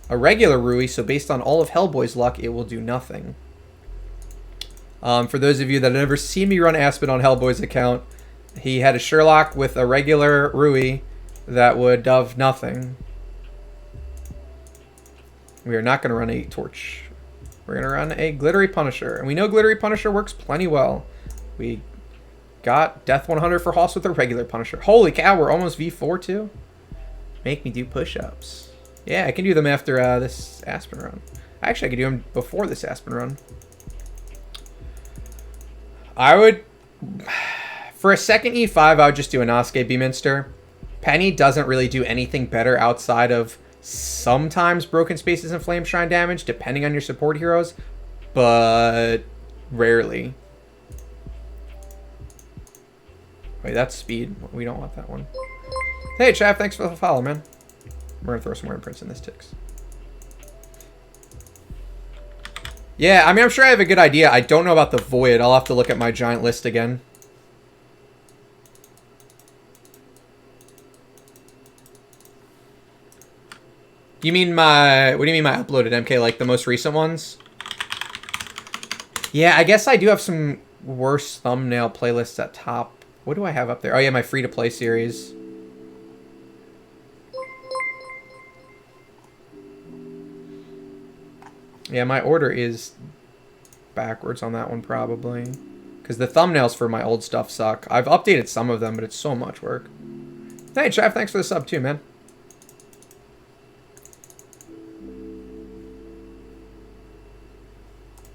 A regular Rui, so based on all of Hellboy's luck, it will do nothing. For those of you that have never seen me run Aspen on Hellboy's account, he had a Sherlock with a regular Rui that would dove nothing. We are not going to run a Torch. We're going to run a Glittery Punisher. And we know Glittery Punisher works plenty well. We got Death 100 for Hoss with a regular Punisher. Holy cow, we're almost V4 too? Make me do push-ups. Yeah, I can do them after this Aspen run. Actually, I could do them before this Aspen run. I would... For a second E5, I would just do a Nosuke Beaminster. Penny doesn't really do anything better outside of sometimes Broken Spaces and Flame Shrine damage, depending on your support heroes, but rarely. Wait, that's speed. We don't want that one. Hey, Chav, thanks for the follow, man. We're gonna throw some more imprints in this Tix. Yeah, I mean, I'm sure I have a good idea. I don't know about the Void. I'll have to look at my giant list again. You mean my... What do you mean my uploaded MK? Like the most recent ones? Yeah, I guess I do have some worse thumbnail playlists at top. What do I have up there? Oh yeah, my free-to-play series. Yeah, my order is backwards on that one probably. Because the thumbnails for my old stuff suck. I've updated some of them, but it's so much work. Hey, Chav, thanks for the sub too, man.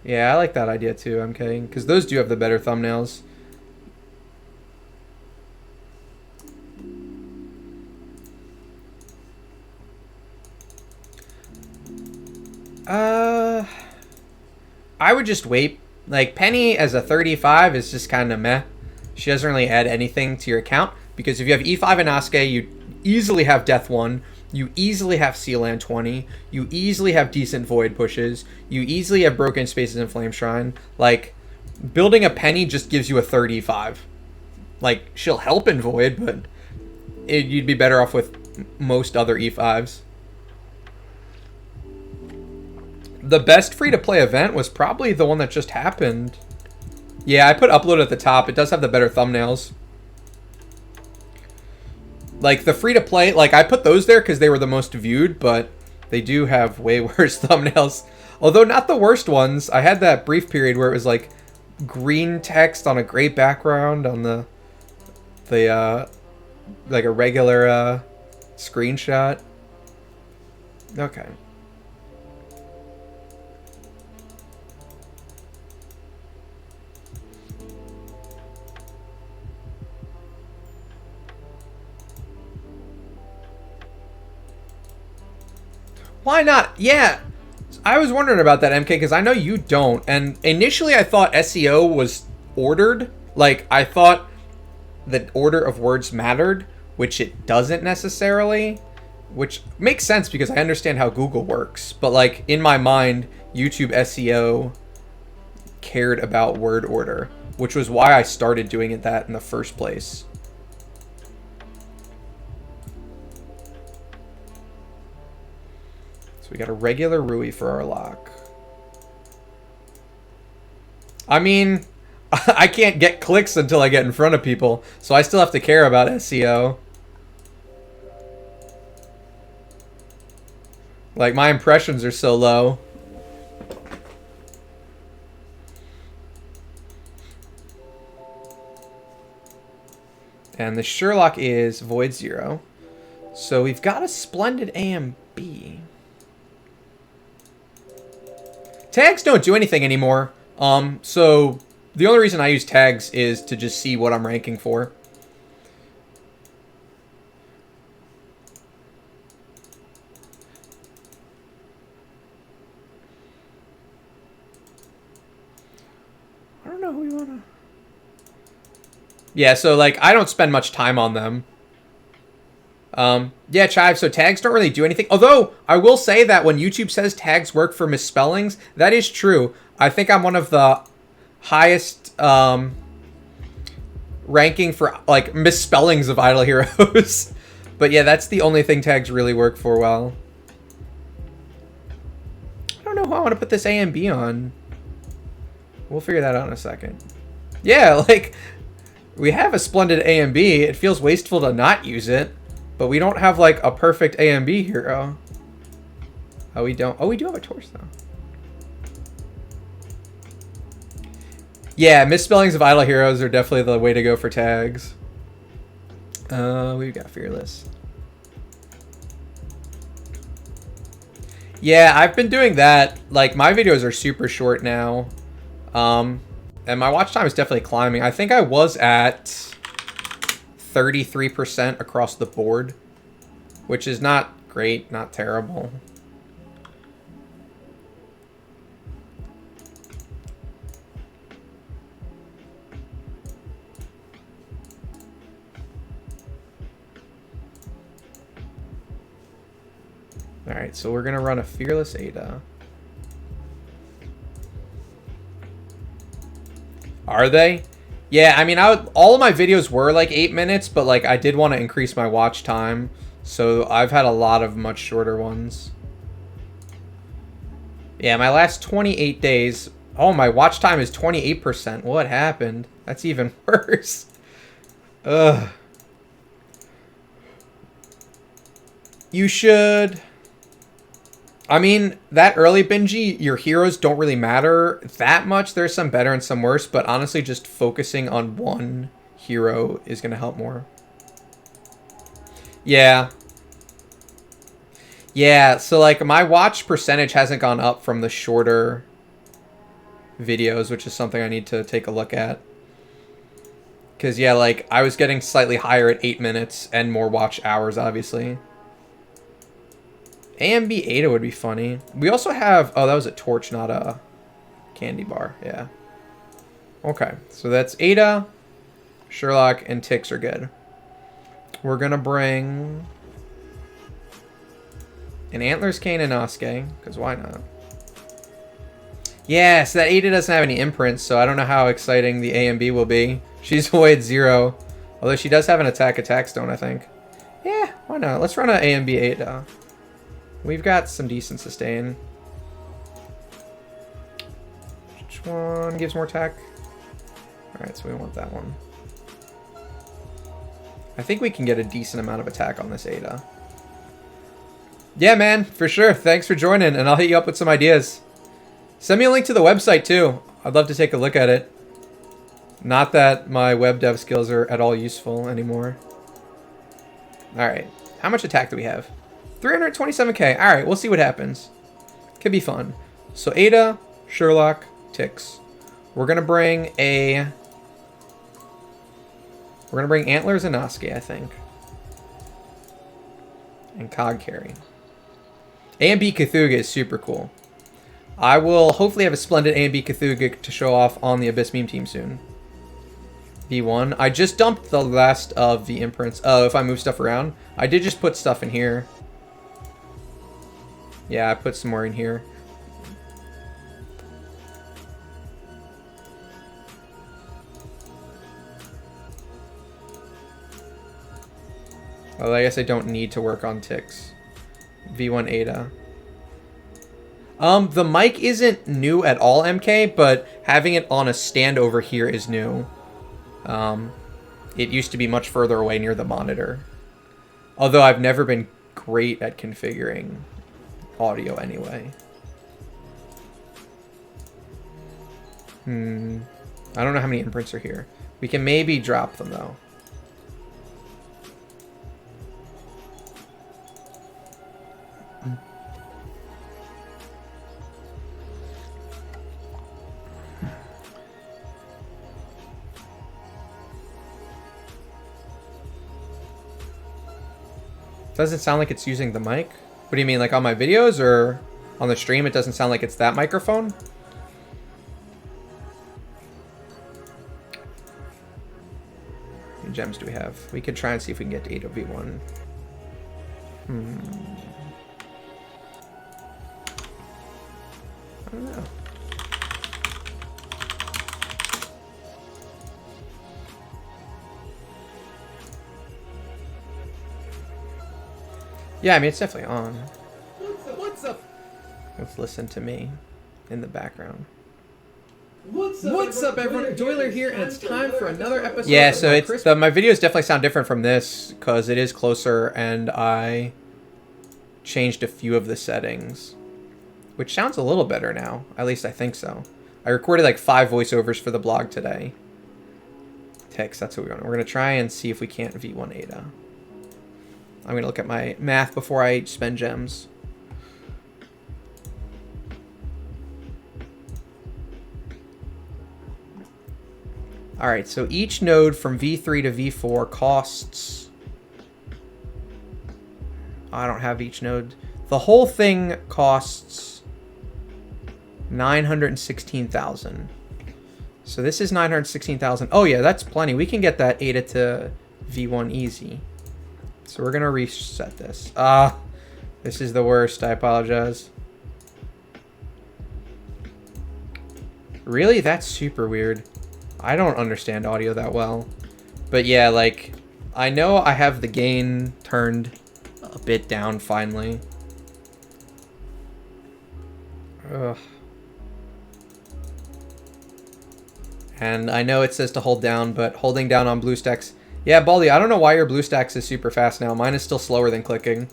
Yeah, I like that idea too, MK. Because those do have the better thumbnails. I would just wait. Like, Penny as a 35 is just kind of meh. She doesn't really add anything to your account. Because if you have E5 and Asuke, you easily have Death 1. You easily have Sealand 20. You easily have decent Void pushes. You easily have Broken Spaces and Flame Shrine. Like, building a Penny just gives you a 35. Like, she'll help in Void, but you'd be better off with most other E5s. The best free-to-play event was probably the one that just happened. Yeah, I put upload at the top. It does have the better thumbnails. Like, the free-to-play, like, I put those there because they were the most viewed, but they do have way worse thumbnails. Although, not the worst ones. I had that brief period where it was, like, green text on a gray background on the like, a regular, screenshot. Okay. Why not? Yeah, I was wondering about that, MK, because I know you don't. And initially I thought SEO was ordered. Like, I thought the order of words mattered, which it doesn't necessarily. Which makes sense because I understand how Google works. But, like, in my mind, YouTube SEO cared about word order, which was why I started doing it that in the first place. So we got a regular Rui for our lock. I mean, I can't get clicks until I get in front of people, so I still have to care about SEO. Like, my impressions are so low. And the Sherlock is Void 0. So we've got a splendid A and B. Tags don't do anything anymore. So the only reason I use tags is to just see what I'm ranking for. I don't know who you wanna... Yeah, so, like, I don't spend much time on them. Yeah, Chive, so tags don't really do anything. Although, I will say that when YouTube says tags work for misspellings, that is true. I think I'm one of the highest, ranking for, like, misspellings of Idle Heroes. But yeah, that's the only thing tags really work for well. I don't know who I want to put this A and B on. We'll figure that out in a second. Yeah, like, we have a splendid A and B. It feels wasteful to not use it. But we don't have, like, a perfect A and B hero. Oh, we don't. Oh, we do have a torso. Yeah, misspellings of Idle Heroes are definitely the way to go for tags. We've got Fearless. Yeah, I've been doing that. Like, my videos are super short now. And my watch time is definitely climbing. I think I was at 33% across the board, which is not great, not terrible. All right, so we're gonna run a Fearless Ada. Are they? Yeah, I mean, all of my videos were like 8 minutes, but like I did want to increase my watch time, so I've had a lot of much shorter ones. Yeah, my last 28 days. Oh, my watch time is 28%. What happened? That's even worse. Ugh. You should... I mean, that early bingey, your heroes don't really matter that much. There's some better and some worse, but honestly, just focusing on one hero is going to help more. Yeah. Yeah, so like my watch percentage hasn't gone up from the shorter videos, which is something I need to take a look at. Because, yeah, like I was getting slightly higher at 8 minutes and more watch hours, obviously. AMB Ada would be funny. We also have... Oh, that was a torch, not a candy bar. Yeah. Okay, so that's Ada, Sherlock, and Tix are good. We're going to bring an Antlers Cane and Asuke, because why not? Yeah, so that Ada doesn't have any imprints, so I don't know how exciting the AMB will be. She's away at 0. Although she does have an attack stone, I think. Yeah, why not? Let's run an AMB Ada. We've got some decent sustain. Which one gives more attack? Alright, so we want that one. I think we can get a decent amount of attack on this Ada. Yeah, man, for sure. Thanks for joining, and I'll hit you up with some ideas. Send me a link to the website, too. I'd love to take a look at it. Not that my web dev skills are at all useful anymore. Alright, how much attack do we have? 327k. Alright, we'll see what happens. Could be fun. So Ada, Sherlock, Tix. We're gonna bring Antlers and Asuke, I think. And Cog carry. AMB Cthulhu is super cool. I will hopefully have a splendid AMB Cthulhu to show off on the Abyss meme team soon. V1. I just dumped the last of the imprints. Oh, if I move stuff around. I did just put stuff in here. Yeah, I put some more in here. Well, I guess I don't need to work on Tix. V1 Ada. The mic isn't new at all, MK, but having it on a stand over here is new. It used to be much further away near the monitor. Although I've never been great at configuring audio anyway. I don't know how many imprints are here. We can maybe drop them, though. Doesn't sound like it's using the mic. What do you mean, like on my videos or on the stream? It doesn't sound like it's that microphone. How many gems do we have? We could try and see if we can get to 8v1. I don't know. Yeah, I mean, it's definitely on. What's up? Let's listen to me in the background. What's up, everyone? Doyler here, and it's time for another episode. Yeah, so it's my videos definitely sound different from this because it is closer, and I changed a few of the settings, which sounds a little better now. At least I think so. I recorded like 5 voiceovers for the blog today. Text, that's what we're gonna try and see if we can't V1 Ada. I'm going to look at my math before I spend gems. Alright, so each node from V3 to V4 costs... I don't have each node. The whole thing costs 916,000. So this is 916,000. Oh yeah, that's plenty. We can get that Ada to V1 easy. So we're going to reset this. This is the worst. I apologize. Really? That's super weird. I don't understand audio that well. But yeah, like, I know I have the gain turned a bit down finally. Ugh. And I know it says to hold down, but holding down on BlueStacks. Yeah, Baldy, I don't know why your BlueStacks is super fast now. Mine is still slower than clicking.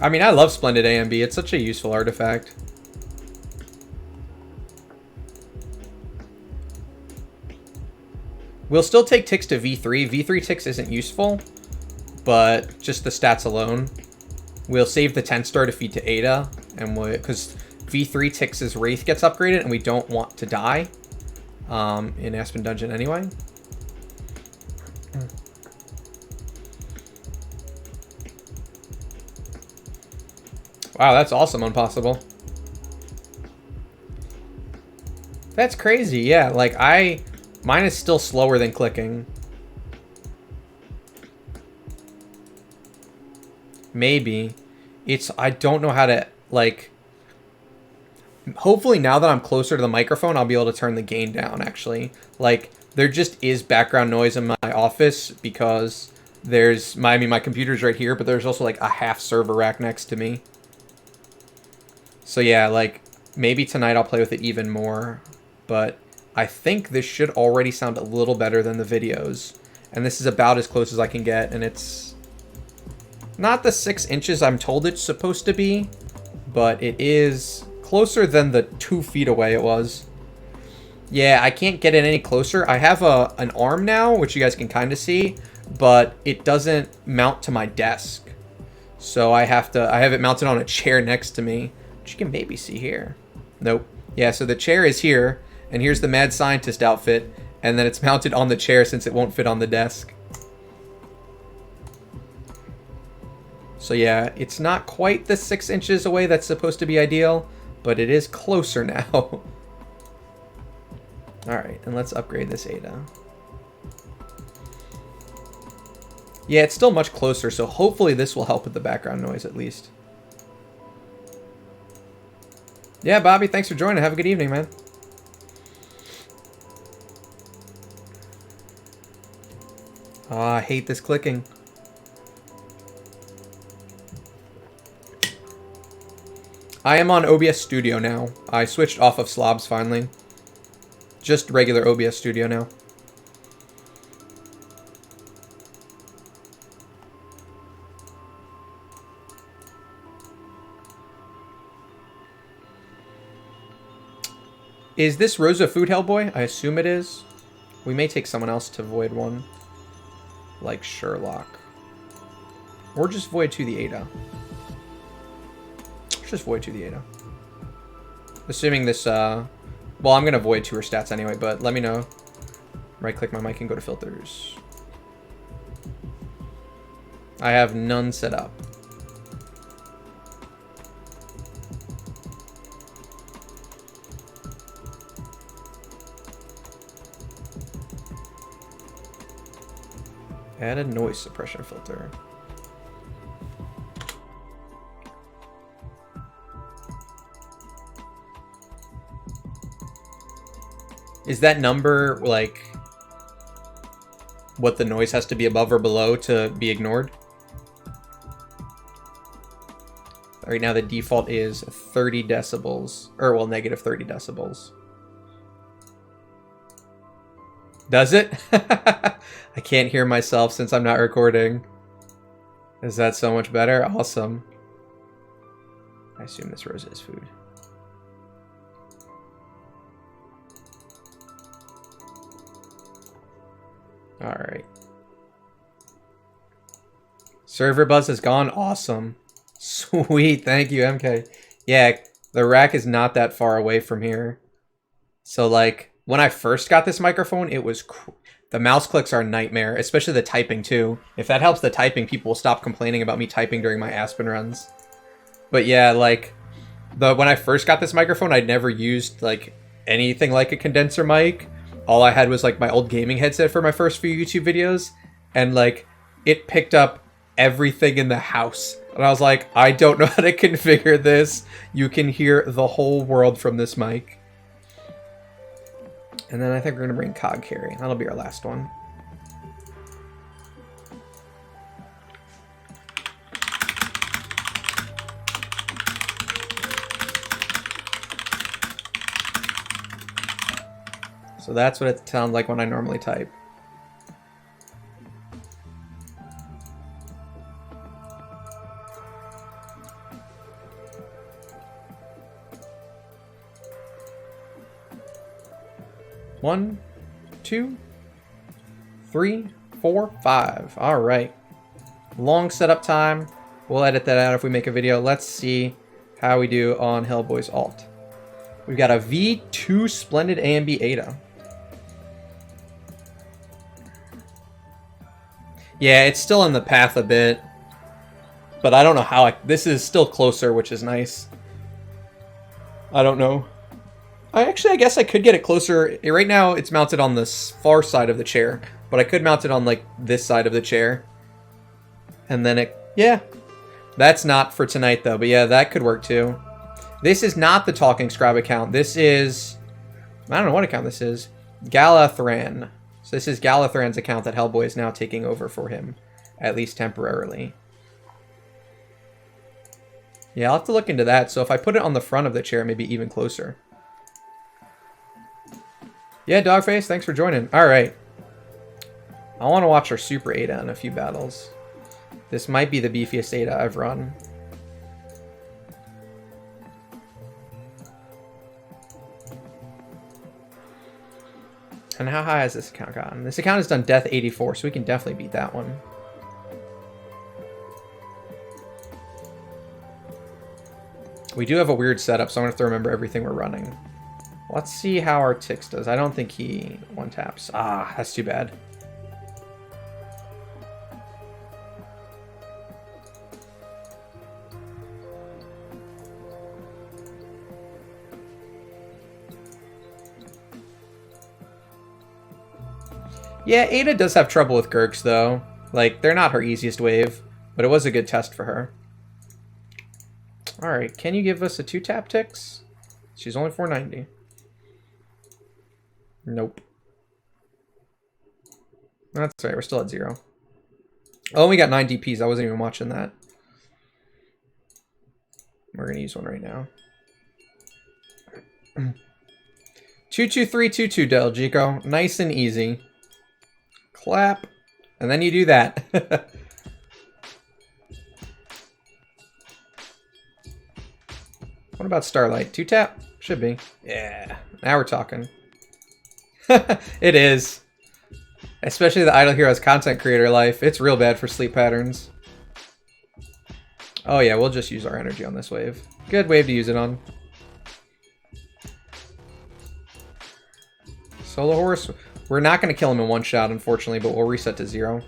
I mean, I love Splendid AMB. It's such a useful artifact. We'll still take ticks to V3. V3 ticks isn't useful, but just the stats alone. We'll save the 10 star to feed to Ada, and because V3 ticks' Wraith gets upgraded, and we don't want to die in Aspen Dungeon anyway. Wow, that's awesome, Impossible. That's crazy, yeah. Like, mine is still slower than clicking. Maybe. I don't know how to, like... Hopefully now that I'm closer to the microphone, I'll be able to turn the gain down, actually. Like, there just is background noise in my office because my computer's right here, but there's also, like, a half server rack next to me. So yeah, like, maybe tonight I'll play with it even more, but I think this should already sound a little better than the videos. And this is about as close as I can get, and it's not the 6 inches I'm told it's supposed to be, but it is closer than the 2 feet away it was. Yeah, I can't get it any closer. I have an arm now, which you guys can kind of see, but it doesn't mount to my desk. So I have it mounted on a chair next to me. You can maybe see here. Nope. Yeah, so the chair is here, and here's the mad scientist outfit, and then it's mounted on the chair since it won't fit on the desk. So yeah, it's not quite the 6 inches away that's supposed to be ideal, but it is closer now. Alright, and let's upgrade this Ada. Yeah, it's still much closer, so hopefully this will help with the background noise at least. Yeah, Bobby, thanks for joining. Have a good evening, man. Oh, I hate this clicking. I am on OBS Studio now. I switched off of slobs finally. Just regular OBS Studio now. Is this Rosa food, Hellboy? I assume it is. We may take someone else to void one. Like Sherlock. Or just void to the Ada. Just void to the Ada. Assuming this, well, I'm going to void to her stats anyway, but let me know. Right-click my mic and go to filters. I have none set up. Add a noise suppression filter. Is that number, like, what the noise has to be above or below to be ignored? Right now the default is 30 decibels. Or, well, negative 30 decibels. Does it? I can't hear myself since I'm not recording. Is that so much better? Awesome. I assume this Rosa is food. Alright. Server buzz is gone. Awesome. Sweet. Thank you, MK. Yeah, the rack is not that far away from here. So, like, when I first got this microphone, it was... The mouse clicks are a nightmare, especially the typing, too. If that helps the typing, people will stop complaining about me typing during my Aspen runs. But yeah, like, when I first got this microphone, I'd never used, like, anything like a condenser mic. All I had was, like, my old gaming headset for my first few YouTube videos. And, like, it picked up everything in the house. And I was like, I don't know how to configure this. You can hear the whole world from this mic. And then I think we're going to bring Cog Carry. That'll be our last one. So that's what it sounds like when I normally type. One, 2, 3, 4, 5. All right. Long setup time. We'll edit that out if we make a video. Let's see how we do on Hellboy's alt. We've got a V2 Splendid AMB Ada. Yeah, it's still in the path a bit. But I don't know how this is still closer, which is nice. I don't know. I guess I could get it closer. Right now, it's mounted on the far side of the chair. But I could mount it on, like, this side of the chair. And then it... Yeah. That's not for tonight, though. But yeah, that could work, too. This is not the Talking Scrab account. This is... I don't know what account this is. Galathran. So this is Galathran's account that Hellboy is now taking over for him. At least temporarily. Yeah, I'll have to look into that. So if I put it on the front of the chair, maybe even closer. Yeah, Dogface, thanks for joining. Alright. I want to watch our Super Ada in a few battles. This might be the beefiest Ada I've run. And how high has this account gotten? This account has done Death 84, so we can definitely beat that one. We do have a weird setup, so I'm going to have to remember everything we're running. Let's see how our Tix does. I don't think he one-taps. Ah, that's too bad. Yeah, Ada does have trouble with Gurks, though. Like, they're not her easiest wave, but it was a good test for her. Alright, can you give us a 2-tap Tix? She's only 490. Nope. That's right, we're still at 0. Oh, we got 9 DPs. I wasn't even watching that. We're going to use one right now. 22322 Del Gico. Nice and easy. Clap. And then you do that. What about Starlight? 2-tap? Should be. Yeah. Now we're talking. It is. Especially the Idle Heroes content creator life. It's real bad for sleep patterns. Oh yeah, we'll just use our energy on this wave. Good wave to use it on. Solo Horse. We're not going to kill him in one shot, unfortunately, but we'll reset to 0.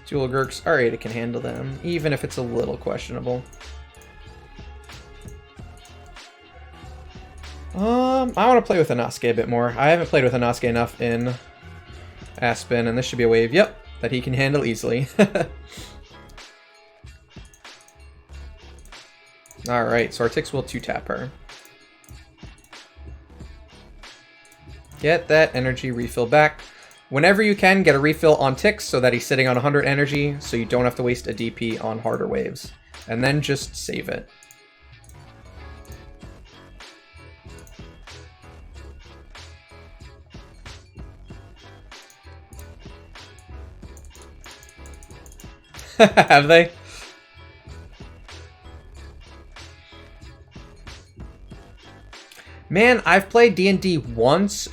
Dual Gurks. Alright, it can handle them, even if it's a little questionable. I want to play with Inosuke a bit more. I haven't played with Inosuke enough in Aspen, and this should be a wave, yep, that he can handle easily. Alright, so our Tix will 2-tap her. Get that energy refill back. Whenever you can, get a refill on Tix so that he's sitting on 100 energy, so you don't have to waste a DP on harder waves. And then just save it. Have they? Man, I've played D&D once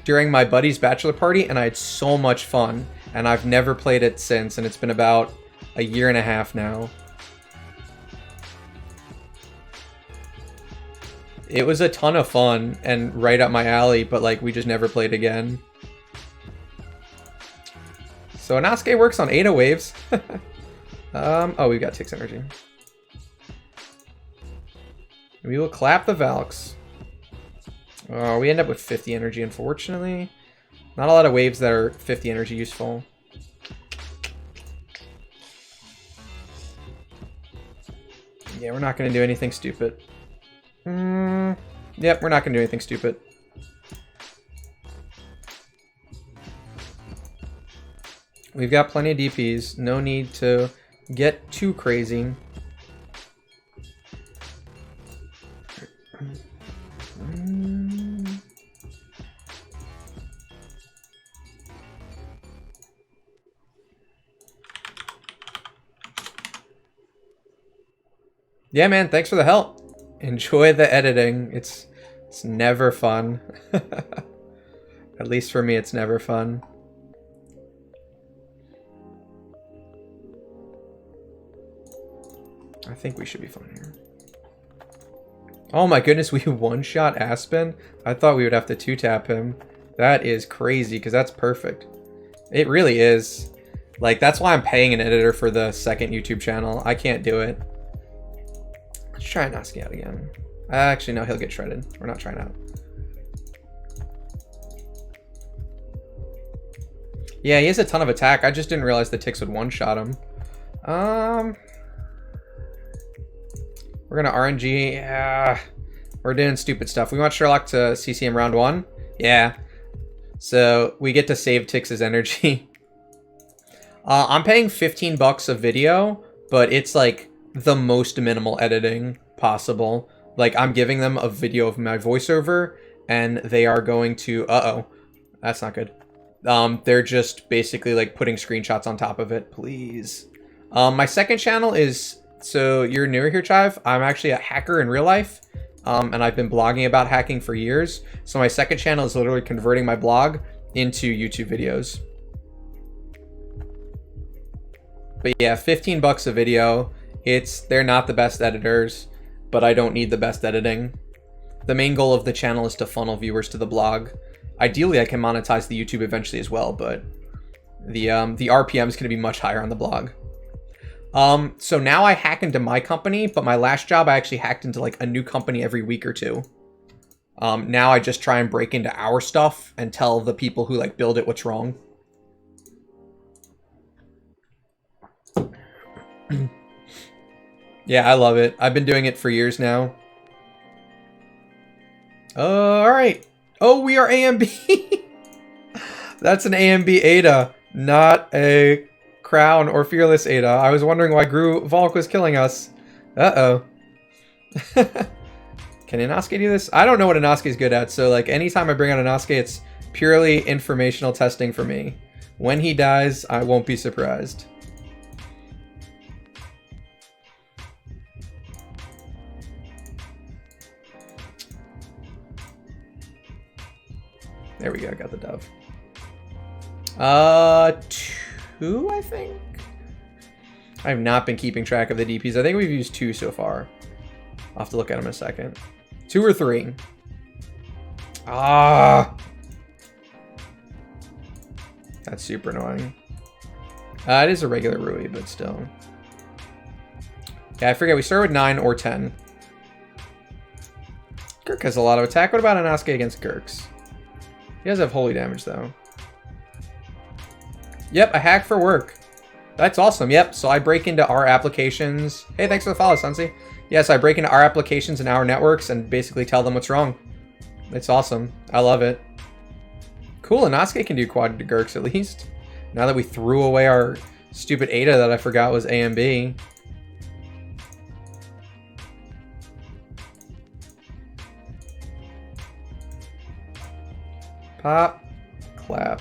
during my buddy's bachelor party, and I had so much fun. And I've never played it since, and it's been about a year and a half now. It was a ton of fun, and right up my alley, but like, we just never played again. So Inosuke works on Ada waves. Oh, we've got Tix energy. We will clap the Valks. Oh, we end up with 50 energy, unfortunately. Not a lot of waves that are 50 energy useful. Yeah, we're not going to do anything stupid. Yep, we're not going to do anything stupid. We've got plenty of DPs. No need to get too crazy. Yeah, man, thanks for the help. Enjoy the editing. It's never fun. At least for me, it's never fun. I think we should be fine here. Oh my goodness, we one-shot Aspen? I thought we would have to two-tap him. That is crazy, because that's perfect. It really is. Like, that's why I'm paying an editor for the second YouTube channel. I can't do it. Let's try Noski out again. Actually, no, he'll get shredded. We're not trying out. Yeah, he has a ton of attack. I just didn't realize the ticks would one-shot him. We're gonna RNG. Yeah, we're doing stupid stuff. We want Sherlock to CCM round 1. Yeah. So we get to save Tix's energy. I'm paying $15 a video, but it's like the most minimal editing possible. Like, I'm giving them a video of my voiceover, and they are going to... Uh-oh. That's not good. They're just basically, like, putting screenshots on top of it. Please. My second channel is... So, you're newer here, Chive. I'm actually a hacker in real life, and I've been blogging about hacking for years. So, my second channel is literally converting my blog into YouTube videos. But yeah, $15 a video. They're not the best editors, but I don't need the best editing. The main goal of the channel is to funnel viewers to the blog. Ideally, I can monetize the YouTube eventually as well, but the RPM is going to be much higher on the blog. So now I hack into my company, but my last job I actually hacked into like a new company every week or two. Now I just try and break into our stuff and tell the people who like build it what's wrong. Yeah, I love it. I've been doing it for years now. All right. Oh, we are AMB. That's an AMB Ada, not a Crown or Fearless Ada. I was wondering why Volk was killing us. Uh-oh. Can Inosuke do this? I don't know what Inosuke is good at, so like anytime I bring out Inosuke, it's purely informational testing for me. When he dies, I won't be surprised. There we go, I got the dove. 2, I think? I have not been keeping track of the DPs. I think we've used 2 so far. I'll have to look at them in a second. 2 or 3. Ah! That's super annoying. It is a regular Rui, but still. Yeah, I forget. We start with 9 or 10. Girk has a lot of attack. What about Inosuke against Girks? He does have holy damage, though. Yep, a hack for work. That's awesome. Yep, so I break into our applications. Hey, thanks for the follow, Sunsi. Yes, I break into our applications and our networks and basically tell them what's wrong. It's awesome. I love it. Cool, Inosuke can do quad to Girks at least. Now that we threw away our stupid Ada that I forgot was A and B. Pop, clap.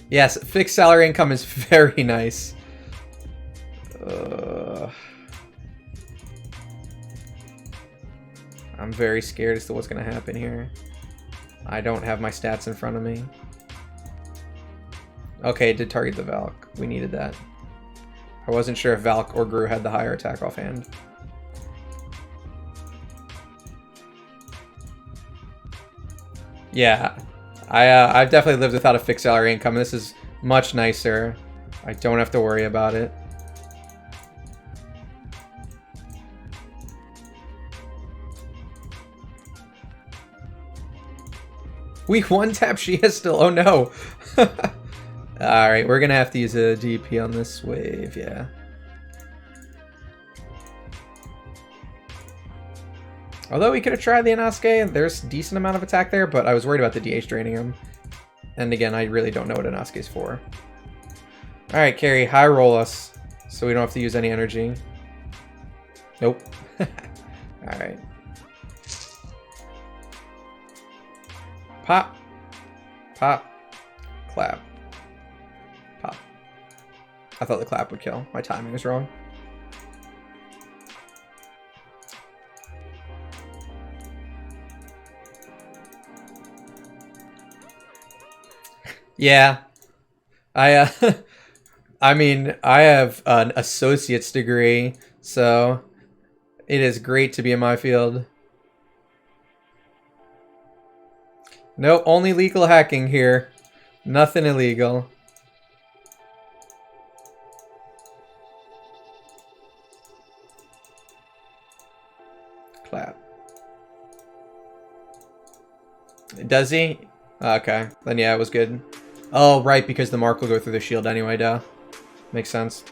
Yes, fixed salary income is very nice. I'm very scared as to what's going to happen here. I don't have my stats in front of me. Okay, it did target the Valk. We needed that. I wasn't sure if Valk or Gru had the higher attack offhand. Yeah, I've definitely lived without a fixed salary income. This is much nicer. I don't have to worry about it. We one-tap Shia still. Oh no. Alright, we're gonna have to use a DP on this wave, yeah. Although we could have tried the Inosuke, there's a decent amount of attack there, but I was worried about the DH draining him. And again, I really don't know what Inosuke's for. Alright, Carrie, high roll us, so we don't have to use any energy. Nope. Alright. Pop. Pop. Clap. Pop. I thought the clap would kill. My timing was wrong. Yeah. I I mean, I have an associate's degree, so it is great to be in my field. Nope, only legal hacking here. Nothing illegal. Clap. Does he? Okay, then yeah, it was good. Oh, right, because the mark will go through the shield anyway, duh. Makes sense.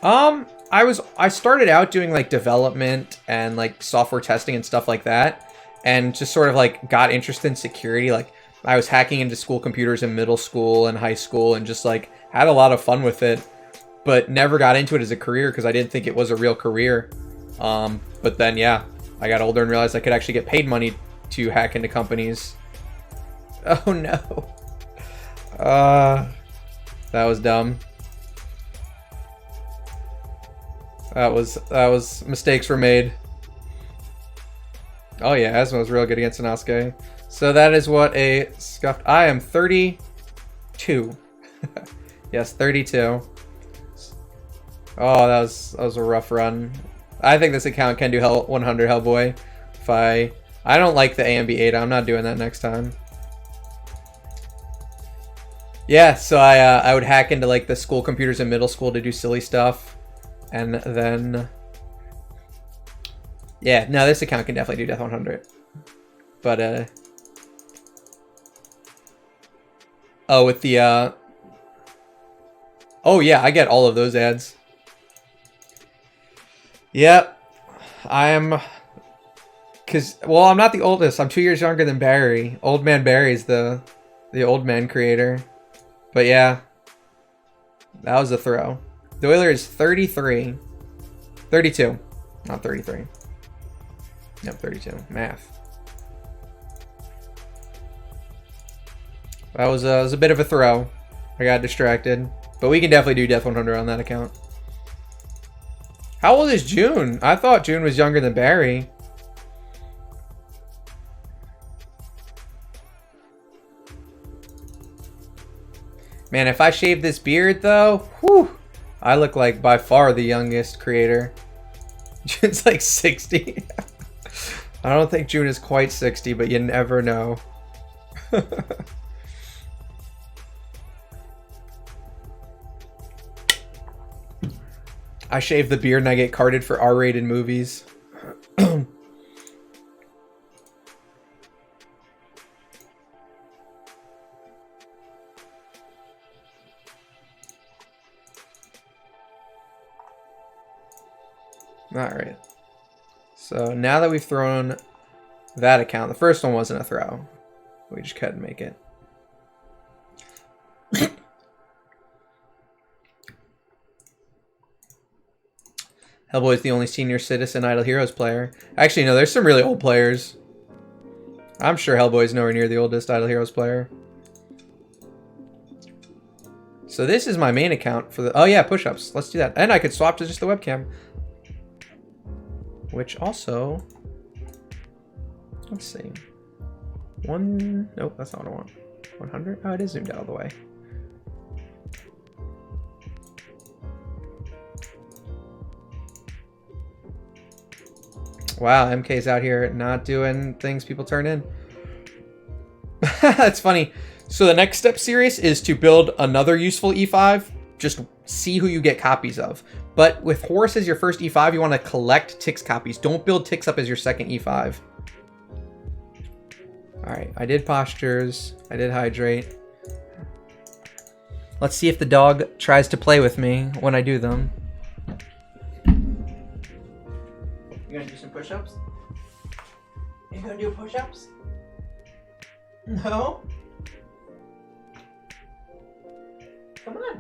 I started out doing like development and like software testing and stuff like that, and just sort of like got interested in security. Like I was hacking into school computers in middle school and high school and just like had a lot of fun with it, but never got into it as a career because I didn't think it was a real career. But then yeah, I got older and realized I could actually get paid money to hack into companies. Oh no. That was dumb. That was mistakes were made. Oh yeah, Asma was real good against Inosuke. So that is what a scuffed. I am 32. Yes, 32. Oh, that was a rough run. I think this account can do 100 Hellboy. If I don't like the AMB 8. I'm not doing that next time. Yeah, so I would hack into like the school computers in middle school to do silly stuff. And then, yeah, no, this account can definitely do Death 100. But, oh, with the, oh yeah, I get all of those ads. Yep, I'm not the oldest. I'm 2 years younger than Barry. Old Man Barry's the old man creator. But yeah, that was a throw. Doyler is 33. 32. Not 33. Yep, 32. Math. That was a bit of a throw. I got distracted. But we can definitely do Death 100 on that account. How old is June? I thought June was younger than Barry. Man, if I shave this beard though, whew, I look like by far the youngest creator. June's like 60. I don't think June is quite 60, but you never know. I shave the beard and I get carded for R-rated movies. Alright. So now that we've thrown that account, the first one wasn't a throw. We just couldn't make it. Hellboy is the only senior citizen Idle Heroes player. Actually, no, there's some really old players. I'm sure Hellboy is nowhere near the oldest Idle Heroes player. So this is my main account for the... Oh yeah, push-ups. Let's do that. And I could swap to just the webcam. Which also... Let's see. Nope, that's not what I want. 100? Oh, it is zoomed out all the way. Wow, MK's out here not doing things people turn in. That's funny. So the next step series is to build another useful E5. Just see who you get copies of. But with Horus as your first E5, you want to collect Tix copies. Don't build Tix up as your second E5. Alright, I did postures. I did hydrate. Let's see if the dog tries to play with me when I do them. You gonna do some push-ups? You gonna do push-ups? No? Come on.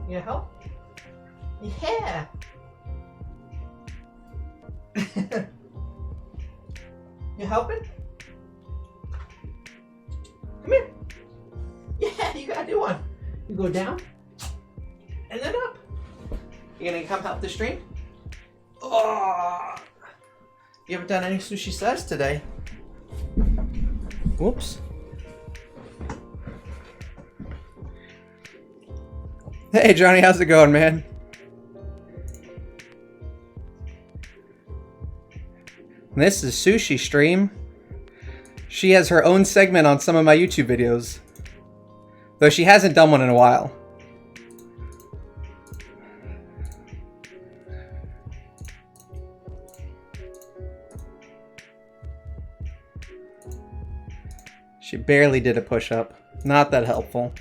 You gonna help? Yeah! You helping? Come here. Yeah, you gotta do one. You go down and then up. You gonna come help the stream? Oh, you haven't done any sushi says today. Whoops. Hey Johnny, how's it going, man? This is Sushi Stream. She has her own segment on some of my YouTube videos. Though she hasn't done one in a while. She barely did a push-up. Not that helpful.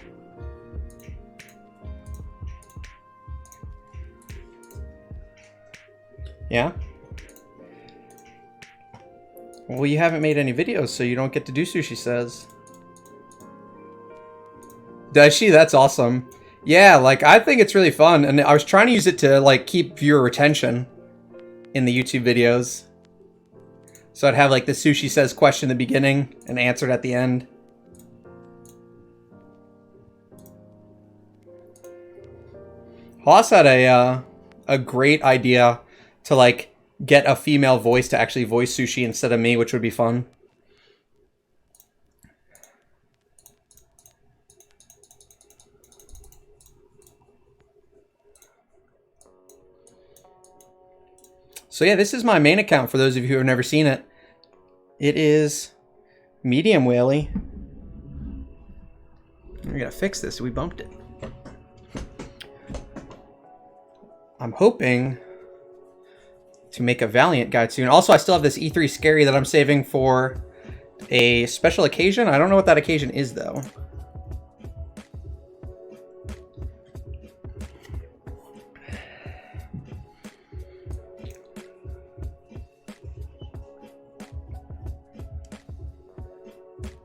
Yeah? Well, you haven't made any videos, so you don't get to do Sushi Says. Does she? That's awesome. Yeah, like, I think it's really fun, and I was trying to use it to, like, keep viewer retention in the YouTube videos. So I'd have, like, the Sushi Says question in the beginning and answered at the end. Haas had a great idea to, like, get a female voice to actually voice Sushi instead of me, which would be fun. So yeah, this is my main account for those of you who have never seen it. It is medium whaley. We gotta fix this, we bumped it. I'm hoping to make a Valiant guide soon. Also, I still have this E3 Scary that I'm saving for a special occasion. I don't know what that occasion is, though.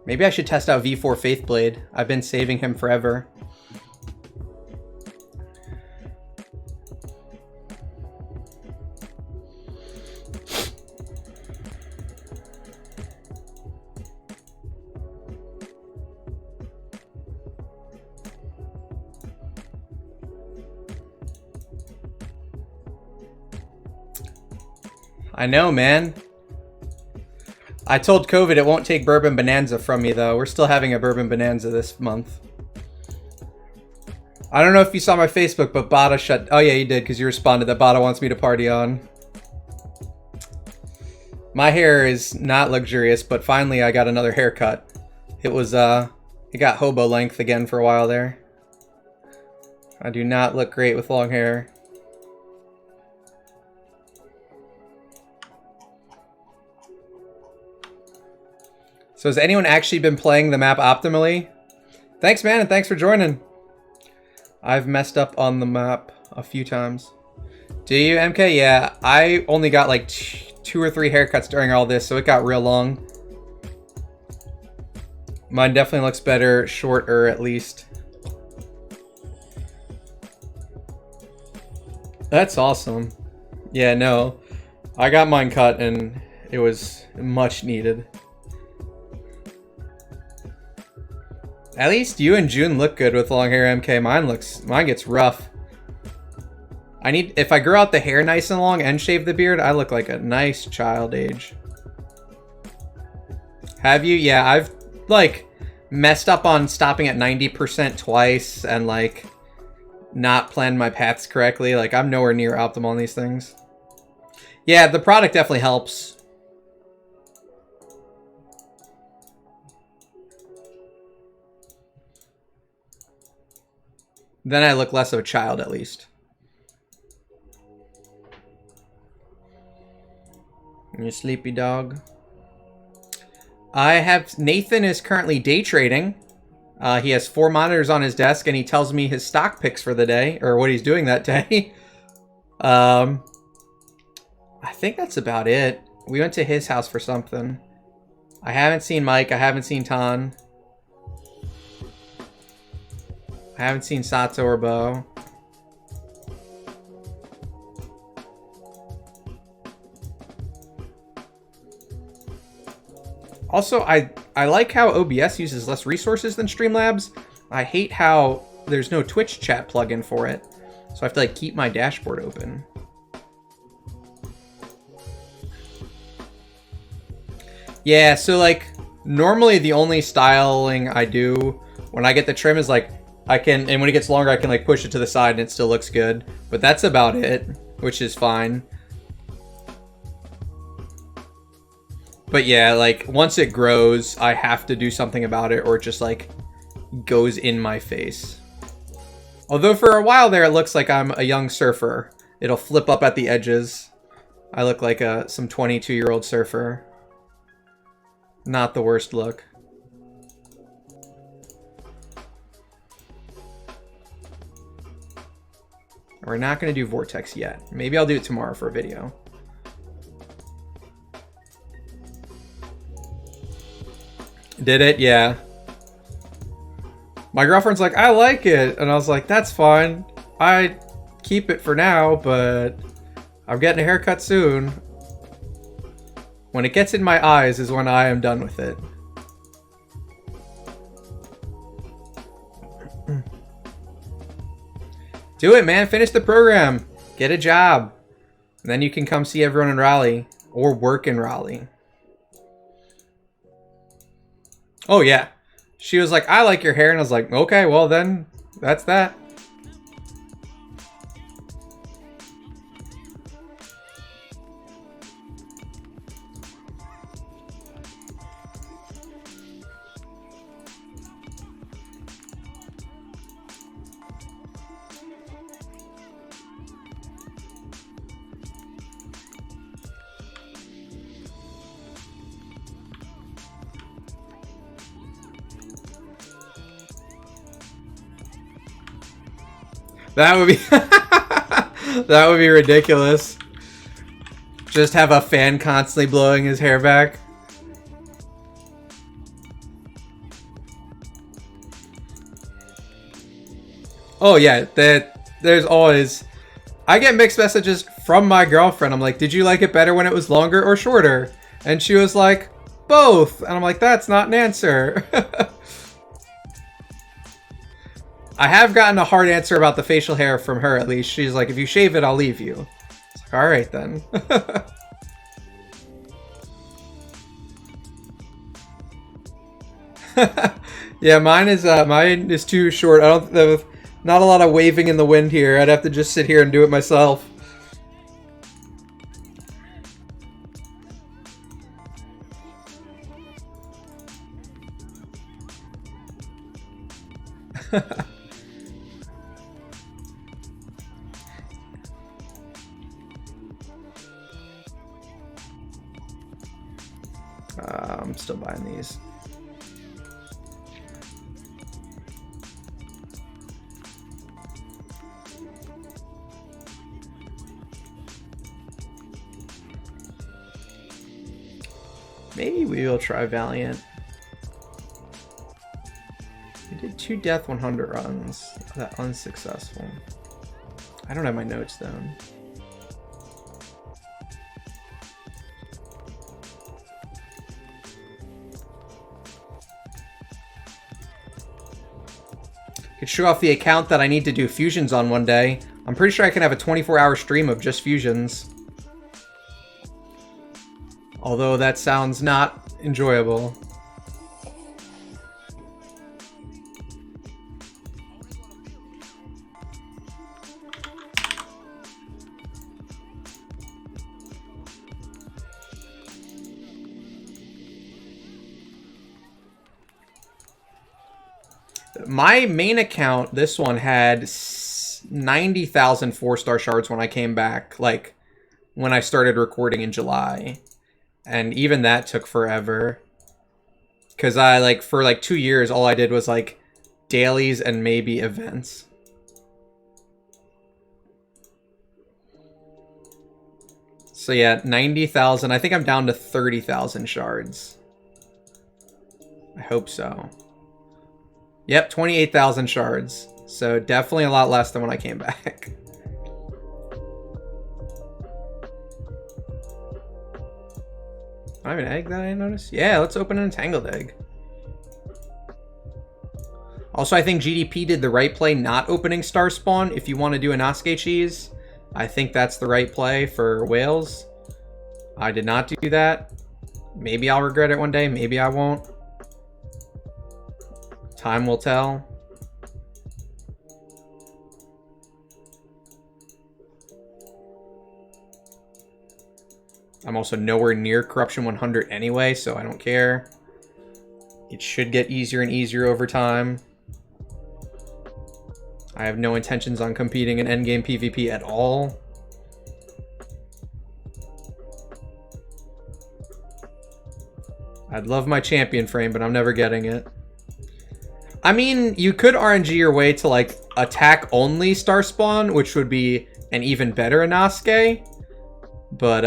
Maybe I should test out V4 Faithblade. I've been saving him forever. I know, man. I told COVID it won't take Bourbon Bonanza from me, though. We're still having a Bourbon Bonanza this month. I don't know if you saw my Facebook, but Bada shut... Oh, yeah, you did, because you responded that Bada wants me to party on. My hair is not luxurious, but finally I got another haircut. It was, it got hobo length again for a while there. I do not look great with long hair. So has anyone actually been playing the map optimally? Thanks, man, and thanks for joining. I've messed up on the map a few times. Do you, MK? Yeah, I only got like 2 or 3 haircuts during all this, so it got real long. Mine definitely looks better, shorter at least. That's awesome. Yeah, no. I got mine cut and it was much needed. At least you and June look good with long hair, MK. Mine gets rough. If I grow out the hair nice and long and shave the beard, I look like a nice child age. Have you? Yeah, I've like messed up on stopping at 90% twice and like not planned my paths correctly. Like I'm nowhere near optimal on these things. Yeah, the product definitely helps. Then I look less of a child, at least. You sleepy dog? Nathan is currently day trading. He has 4 monitors on his desk, and he tells me his stock picks for the day, or what he's doing that day. I think that's about it. We went to his house for something. I haven't seen Mike. I haven't seen Tan. I haven't seen Sato or Bo. Also, I like how OBS uses less resources than Streamlabs. I hate how there's no Twitch chat plugin for it. So I have to like keep my dashboard open. Yeah, so like normally the only styling I do when I get the trim is like I can, and when it gets longer, I can like push it to the side and it still looks good. But that's about it, which is fine. But yeah, like once it grows, I have to do something about it or it just like goes in my face. Although for a while there, it looks like I'm a young surfer. It'll flip up at the edges. I look like some 22-year-old surfer. Not the worst look. We're not going to do Vortex yet. Maybe I'll do it tomorrow for a video. Did it? Yeah. My girlfriend's like, I like it. And I was like, that's fine. I keep it for now, but I'm getting a haircut soon. When it gets in my eyes is when I am done with it. Do it, man. Finish the program. Get a job. And then you can come see everyone in Raleigh. Or work in Raleigh. Oh, yeah. She was like, I like your hair. And I was like, okay, well then, that's that. That would be that would be ridiculous. Just have a fan constantly blowing his hair back. Oh yeah, there's always, I get mixed messages from my girlfriend. I'm like, did you like it better when it was longer or shorter? And she was like, both. And I'm like, that's not an answer. I have gotten a hard answer about the facial hair from her, at least. She's like, if you shave it, I'll leave you. It's like, all right, then. Yeah, mine is too short. I don't, not a lot of waving in the wind here. I'd have to just sit here and do it myself. I'm still buying these. Maybe we will try Valiant. We did 2 Death 100 runs. That unsuccessful. I don't have my notes down. Could show off the account that I need to do fusions on one day. I'm pretty sure I can have a 24-hour stream of just fusions. Although that sounds not enjoyable. My main account, this one, had 90,000 4-star shards when I came back, like, when I started recording in July. And even that took forever. Because I, like, for, like, 2 years, all I did was, like, dailies and maybe events. So, yeah, 90,000. I think I'm down to 30,000 shards. I hope so. Yep, 28,000 shards. So definitely a lot less than when I came back. I have an egg that I noticed? Yeah, let's open an entangled egg. Also, I think GDP did the right play not opening Star Spawn if you want to do a Nasuke cheese. I think that's the right play for whales. I did not do that. Maybe I'll regret it one day. Maybe I won't. Time will tell. I'm also nowhere near Corruption 100 anyway, so I don't care. It should get easier and easier over time. I have no intentions on competing in endgame PvP at all. I'd love my champion frame, but I'm never getting it. I mean, you could RNG your way to, like, attack only star spawn, which would be an even better Inosuke. But,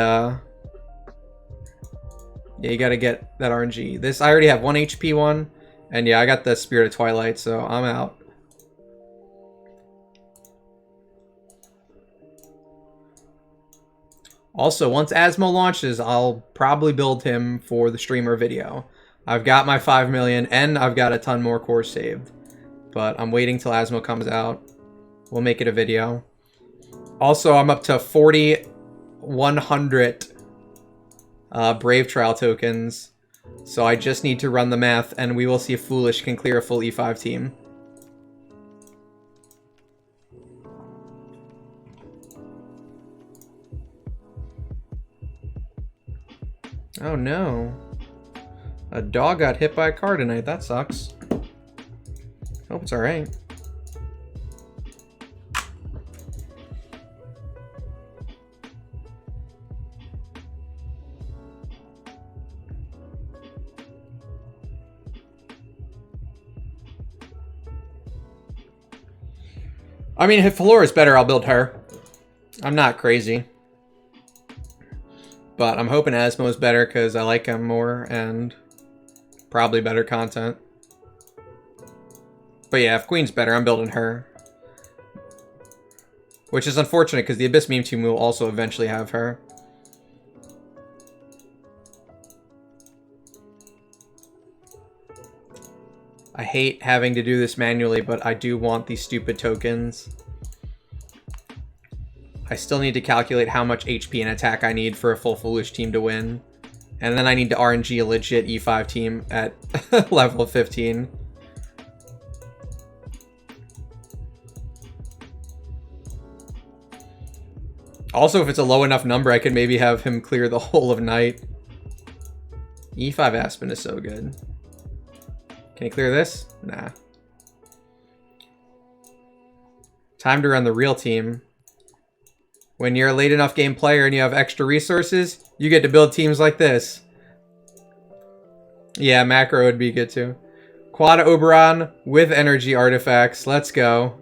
yeah, you gotta get that RNG. This, I already have 1 HP one. And yeah, I got the Spirit of Twilight, so I'm out. Also, once Asmo launches, I'll probably build him for the streamer video. I've got my 5 million, and I've got a ton more cores saved. But I'm waiting till Asmo comes out. We'll make it a video. Also, I'm up to 4,100 Brave Trial tokens. So I just need to run the math, and we will see if Foolish can clear a full E5 team. Oh no. A dog got hit by a car tonight. That sucks. Hope it's alright. I mean, if Flora's better, I'll build her. I'm not crazy. But I'm hoping Asmo's better because I like him more and probably better content. But yeah, if Queen's better, I'm building her. Which is unfortunate because the Abyss Meme Team will also eventually have her. I hate having to do this manually, but I do want these stupid tokens. I still need to calculate how much HP and attack I need for a full Foolish team to win. And then I need to RNG a legit E5 team at level 15. Also, if it's a low enough number, I could maybe have him clear the whole of night. E5 Aspen is so good. Can he clear this? Nah. Time to run the real team. When you're a late enough game player and you have extra resources, you get to build teams like this. Yeah, macro would be good too. Quad Oberon with energy artifacts. Let's go.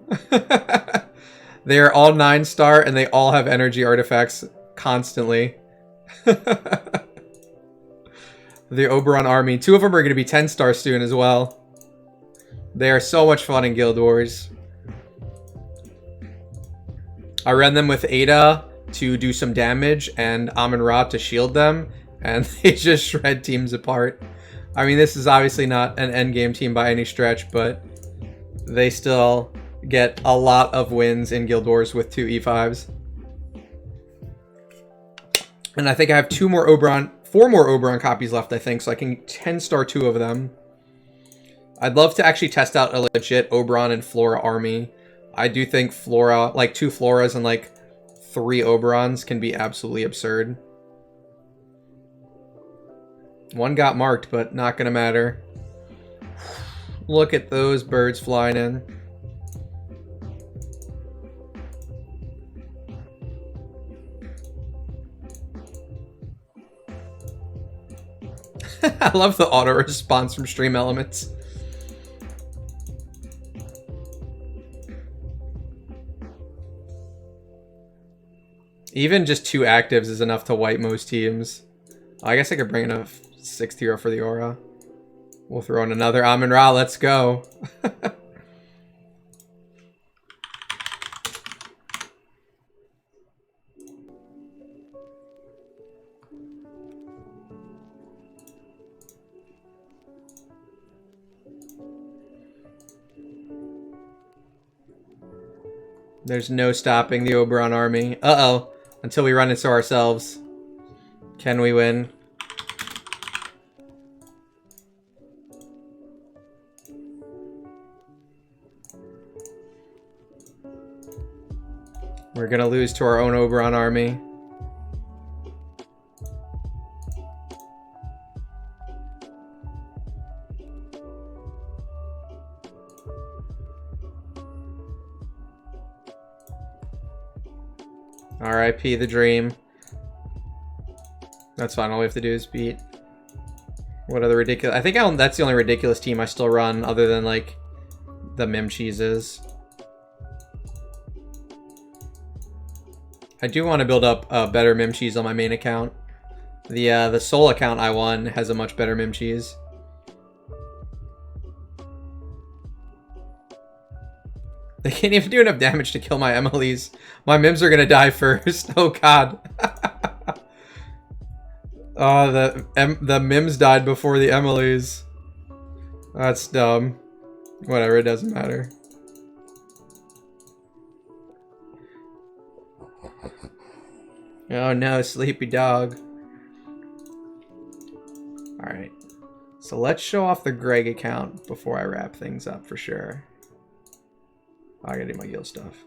They are all 9-star and they all have energy artifacts constantly. The Oberon army. 2 of them are going to be 10-star soon as well. They are so much fun in Guild Wars. I ran them with Ada to do some damage and Amun-Ra to shield them, and they just shred teams apart. I mean, this is obviously not an endgame team by any stretch, but they still get a lot of wins in Guild Wars with 2 E5s. And I think I have 4 more Oberon copies left, I think, so I can 10-star 2 of them. I'd love to actually test out a legit Oberon and Flora army. I do think Flora, like 2 Floras and like 3 Oberons can be absolutely absurd. 1 got marked, but not gonna matter. Look at those birds flying in. I love the auto response from Stream Elements. Even just 2 actives is enough to wipe most teams. I guess I could bring in a 6th hero for the aura. We'll throw in another Amun-Ra. Let's go. There's no stopping the Oberon army. Uh-oh. Until we run into ourselves. Can we win? We're gonna lose to our own Oberon army. R.I.P. the dream. That's fine. All we have to do is beat. What other ridiculous? I think that's the only ridiculous team I still run, other than like the Mim cheeses. I do want to build up a better Mim cheese on my main account. The Soul account I won has a much better Mim cheese. They can't even do enough damage to kill my Emily's. My Mims are gonna die first. Oh god. Oh, the Mims died before the Emily's. That's dumb. Whatever, it doesn't matter. Oh no, sleepy dog. Alright. So let's show off the Greg account before I wrap things up for sure. I gotta do my guild stuff.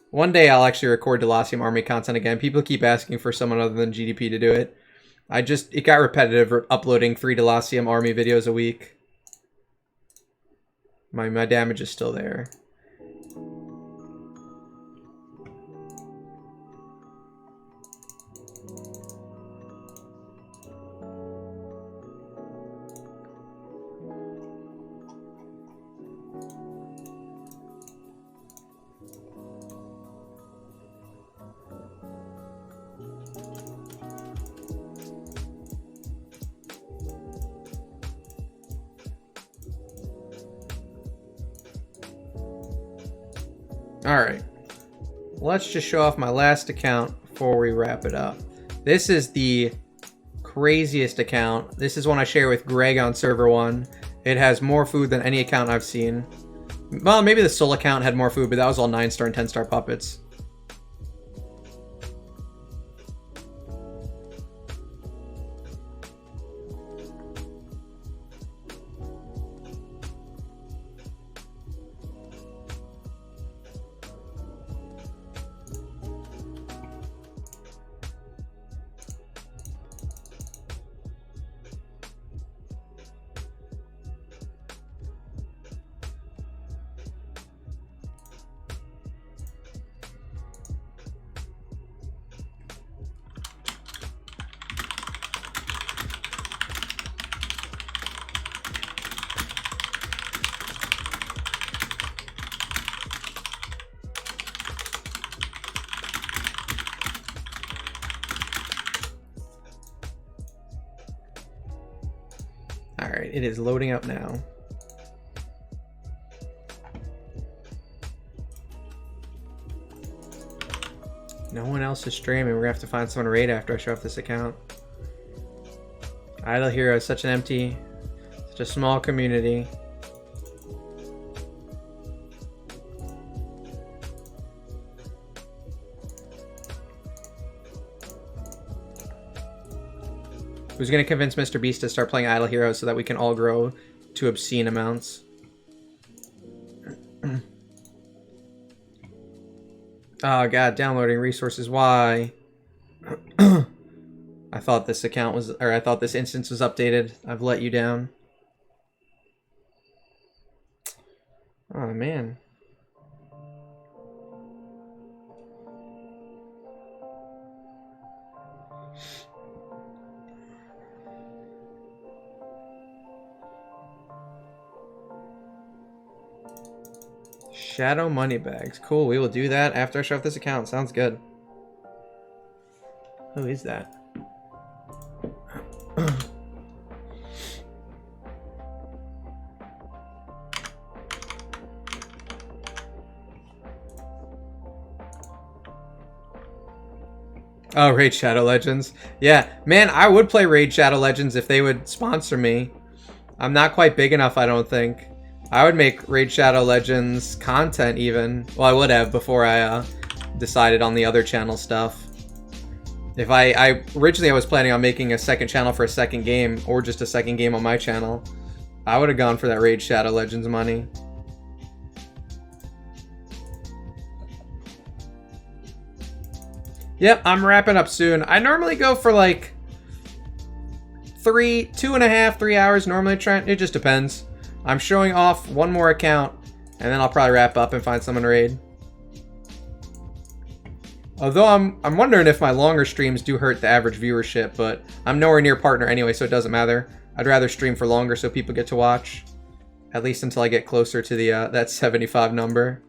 One day I'll actually record Delacium army content again. People keep asking for someone other than GDP to do it. It got repetitive uploading 3 Delacium army videos a week. My damage is still there. Alright, let's just show off my last account before we wrap it up. This is the craziest account. This is one I share with Greg on server 1. It has more food than any account I've seen. Well, maybe the Soul account had more food, but that was all 9-star and 10-star puppets. Alright, it is loading up now. No one else is streaming. We're gonna have to find someone to raid after I show off this account. Idle Heroes, such an empty, such a small community. Who's gonna convince Mr. Beast to start playing Idle Heroes so that we can all grow to obscene amounts? Oh god, downloading resources, why? I thought this account was, or I thought this instance was updated. I've let you down. Oh man. Shadow money bags. Cool, we will do that after I show off this account. Sounds good. Who is that? Oh, Raid Shadow Legends. Yeah, man, I would play Raid Shadow Legends if they would sponsor me. I'm not quite big enough, I don't think. I would make Raid Shadow Legends content even. Well, I would have before I decided on the other channel stuff. If originally I was planning on making a second channel for a second game, or just a second game on my channel. I would have gone for that Raid Shadow Legends money. Yep, I'm wrapping up soon. I normally go for like 2.5, 3 hours normally. It just depends. I'm showing off one more account, and then I'll probably wrap up and find someone to raid. Although I'm wondering if my longer streams do hurt the average viewership, but I'm nowhere near partner anyway, so it doesn't matter. I'd rather stream for longer so people get to watch. At least until I get closer to the that 75 number.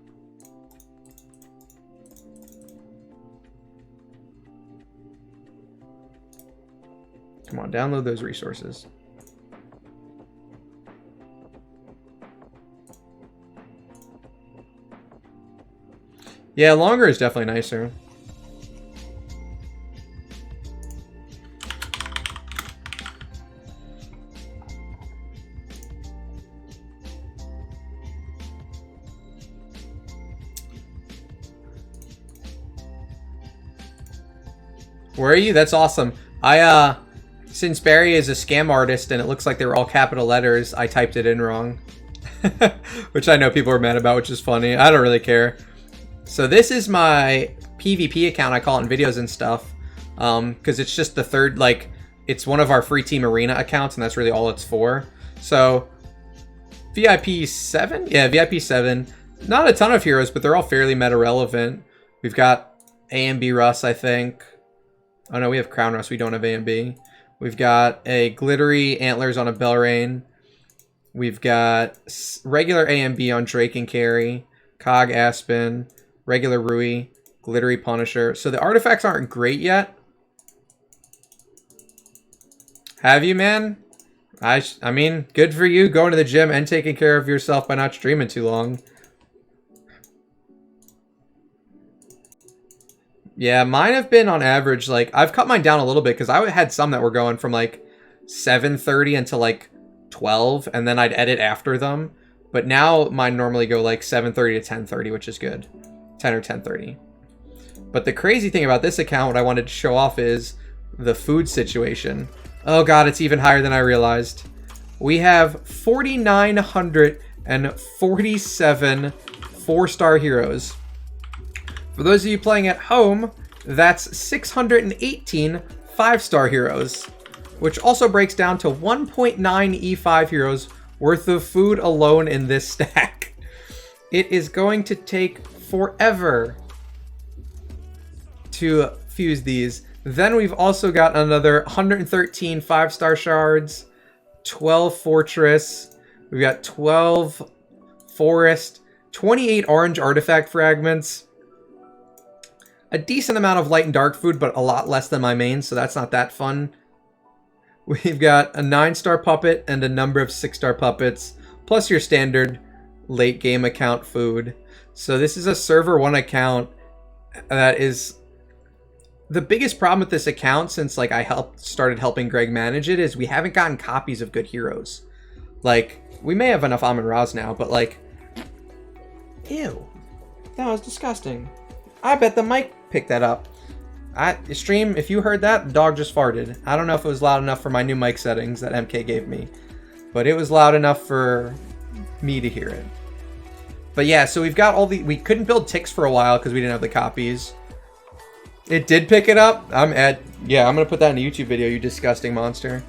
Come on, download those resources. Yeah, longer is definitely nicer. Where are you? That's awesome. Since Barry is a scam artist and it looks like they were all capital letters, I typed it in wrong. Which I know people are mad about, which is funny. I don't really care. So this is my PvP account. I call it in videos and stuff. Because it's just the third, like, it's one of our free team arena accounts, and that's really all it's for. So, VIP 7? Yeah, VIP 7. Not a ton of heroes, but they're all fairly meta relevant. We've got A and B Russ, I think. Oh no, we have Crown Russ. We don't have A and B. We've got a Glittery Antlers on a Belrain. We've got regular A and B on Drake and Carry. Cog Aspen. Regular Rui. Glittery Punisher. So the artifacts aren't great yet. Have you, man? I mean, good for you going to the gym and taking care of yourself by not streaming too long. Yeah, mine have been on average, like, I've cut mine down a little bit because I had some that were going from like 7:30 until like 12, and then I'd edit after them. But now mine normally go like 7:30 to 10:30, which is good. 10 or 10:30. But the crazy thing about this account, what I wanted to show off is the food situation. Oh god, it's even higher than I realized. We have 4,947 4-star heroes. For those of you playing at home, that's 618 5-star heroes, which also breaks down to 1.9 E5 heroes worth of food alone in this stack. It is going to take forever to fuse these. Then we've also got another 113 5-star shards, 12 fortress, we've got 12 forest, 28 orange artifact fragments, a decent amount of light and dark food, but a lot less than my main, so that's not that fun. We've got a 9-star puppet and a number of 6-star puppets, plus your standard late game account food. So this is a server 1 account that is... The biggest problem with this account, since like I started helping Greg manage it, is we haven't gotten copies of good heroes. Like, we may have enough Amun-Ra's now, but like... Ew. That was disgusting. I bet the mic picked that up. Stream, if you heard that, the dog just farted. I don't know if it was loud enough for my new mic settings that MK gave me, but it was loud enough for me to hear it. But yeah, so we've got all the... We couldn't build ticks for a while because we didn't have the copies. It did pick it up. Yeah, I'm gonna put that in a YouTube video, you disgusting monster.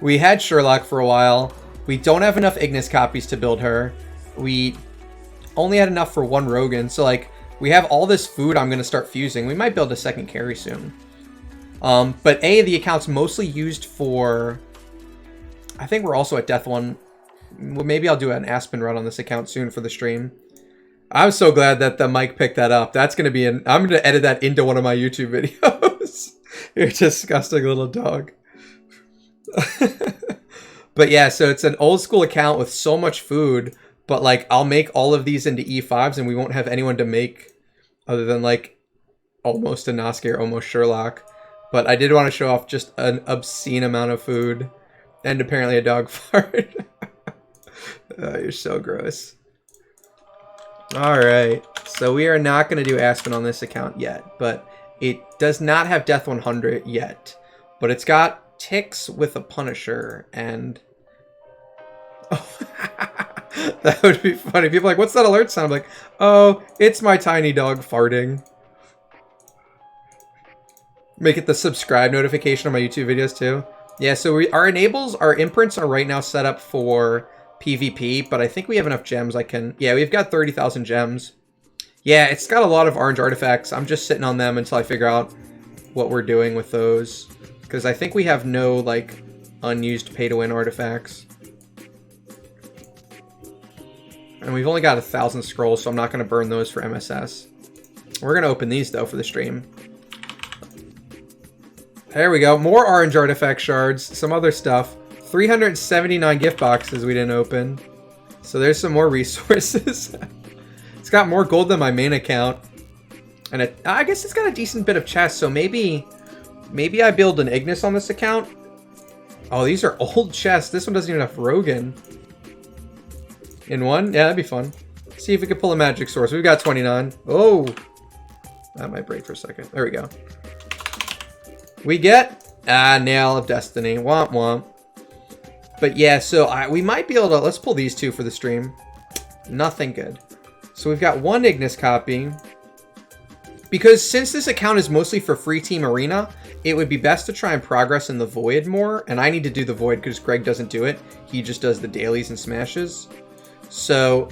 We had Sherlock for a while. We don't have enough Ignis copies to build her. We only had enough for 1 Rogan, so like we have all this food I'm gonna start fusing. We might build a second carry soon. But the account's mostly used for... I think we're also at Death 1. Well, maybe I'll do an Aspen run on this account soon for the stream. I'm so glad that the mic picked that up. That's gonna be I'm gonna edit that into one of my YouTube videos. You're a disgusting little dog. But yeah, so it's an old school account with so much food, but like I'll make all of these into E5s and we won't have anyone to make other than like almost a Nosuke or almost Sherlock. But I did want to show off just an obscene amount of food and apparently a dog fart. You're so gross. Alright, so we are not going to do Aspen on this account yet, but it does not have Death 100 yet. But it's got ticks with a Punisher, and... Oh, that would be funny. People are like, what's that alert sound? I'm like, oh, it's my tiny dog farting. Make it the subscribe notification on my YouTube videos too. Yeah, so our imprints are right now set up for PvP, but I think we have enough gems I can... Yeah, we've got 30,000 gems. Yeah, it's got a lot of orange artifacts. I'm just sitting on them until I figure out what we're doing with those. Because I think we have no, like, unused pay-to-win artifacts. And we've only got 1,000 scrolls, so I'm not going to burn those for MSS. We're going to open these, though, for the stream. There we go. More orange artifact shards. Some other stuff. 379 gift boxes we didn't open. So there's some more resources. It's got more gold than my main account. And I guess it's got a decent bit of chest, so maybe I build an Ignis on this account. Oh, these are old chests. This one doesn't even have Rogan. In one? Yeah, that'd be fun. See if we can pull a magic source. We've got 29. Oh! That might break for a second. There we go. We get... Nail of Destiny. Womp womp. But yeah, so we might be able to... Let's pull these two for the stream. Nothing good. So we've got one Ignis copy. Because since this account is mostly for free team arena, it would be best to try and progress in the Void more. And I need to do the Void because Greg doesn't do it. He just does the dailies and smashes. So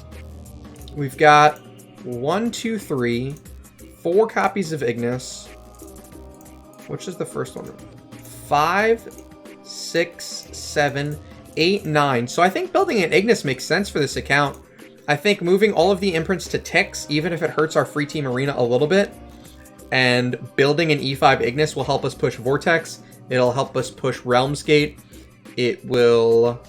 we've got 1, 2, 3, 4 copies of Ignis. Which is the first one? 5, 6, 7, 8, 9. So I think building an Ignis makes sense for this account. I think moving all of the imprints to ticks, even if it hurts our free team arena a little bit, and building an E5 Ignis will help us push Vortex. It'll help us push Realmsgate. It will...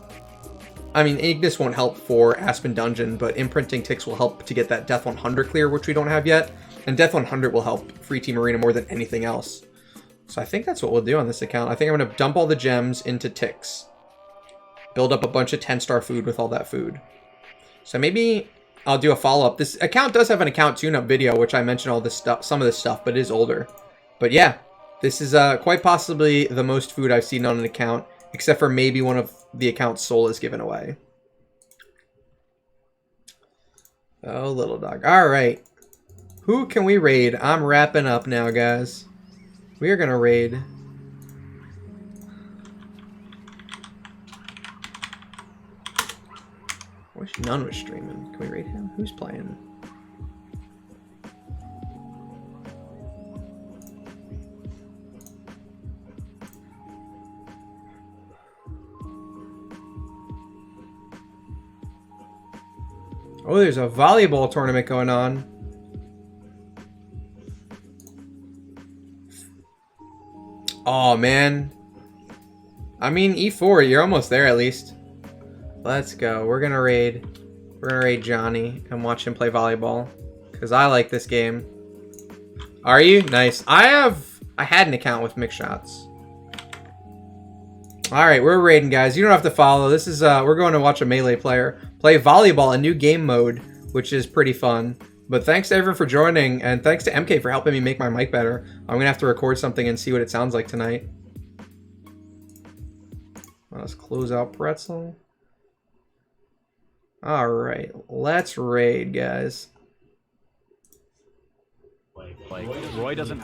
I mean, Ignis won't help for Aspen Dungeon, but imprinting ticks will help to get that Death 100 clear, which we don't have yet. And Death 100 will help free team arena more than anything else. So I think that's what we'll do on this account. I think I'm going to dump all the gems into ticks. Build up a bunch of 10-star food with all that food. So maybe I'll do a follow-up. This account does have an account tune-up video, which I mentioned all this stuff, some of this stuff, but it is older. But yeah, this is quite possibly the most food I've seen on an account, except for maybe one of the account's soul is given away. Oh, little dog. All right. Who can we raid? I'm wrapping up now, guys. We are going to raid... I wish none was streaming. Can we raid him? Who's playing? Oh, there's a volleyball tournament going on. Oh, man. I mean, E4, you're almost there at least. Let's go. We're gonna raid Johnny and watch him play volleyball. Because I like this game. Are you? Nice. I had an account with MKxJUMP. Alright, we're raiding, guys. You don't have to follow. This is we're going to watch a melee player play volleyball, a new game mode, which is pretty fun. But thanks to everyone for joining, and thanks to MK for helping me make my mic better. I'm gonna have to record something and see what it sounds like tonight. Let's close out Pretzel. Alright, let's raid, guys. Roy doesn't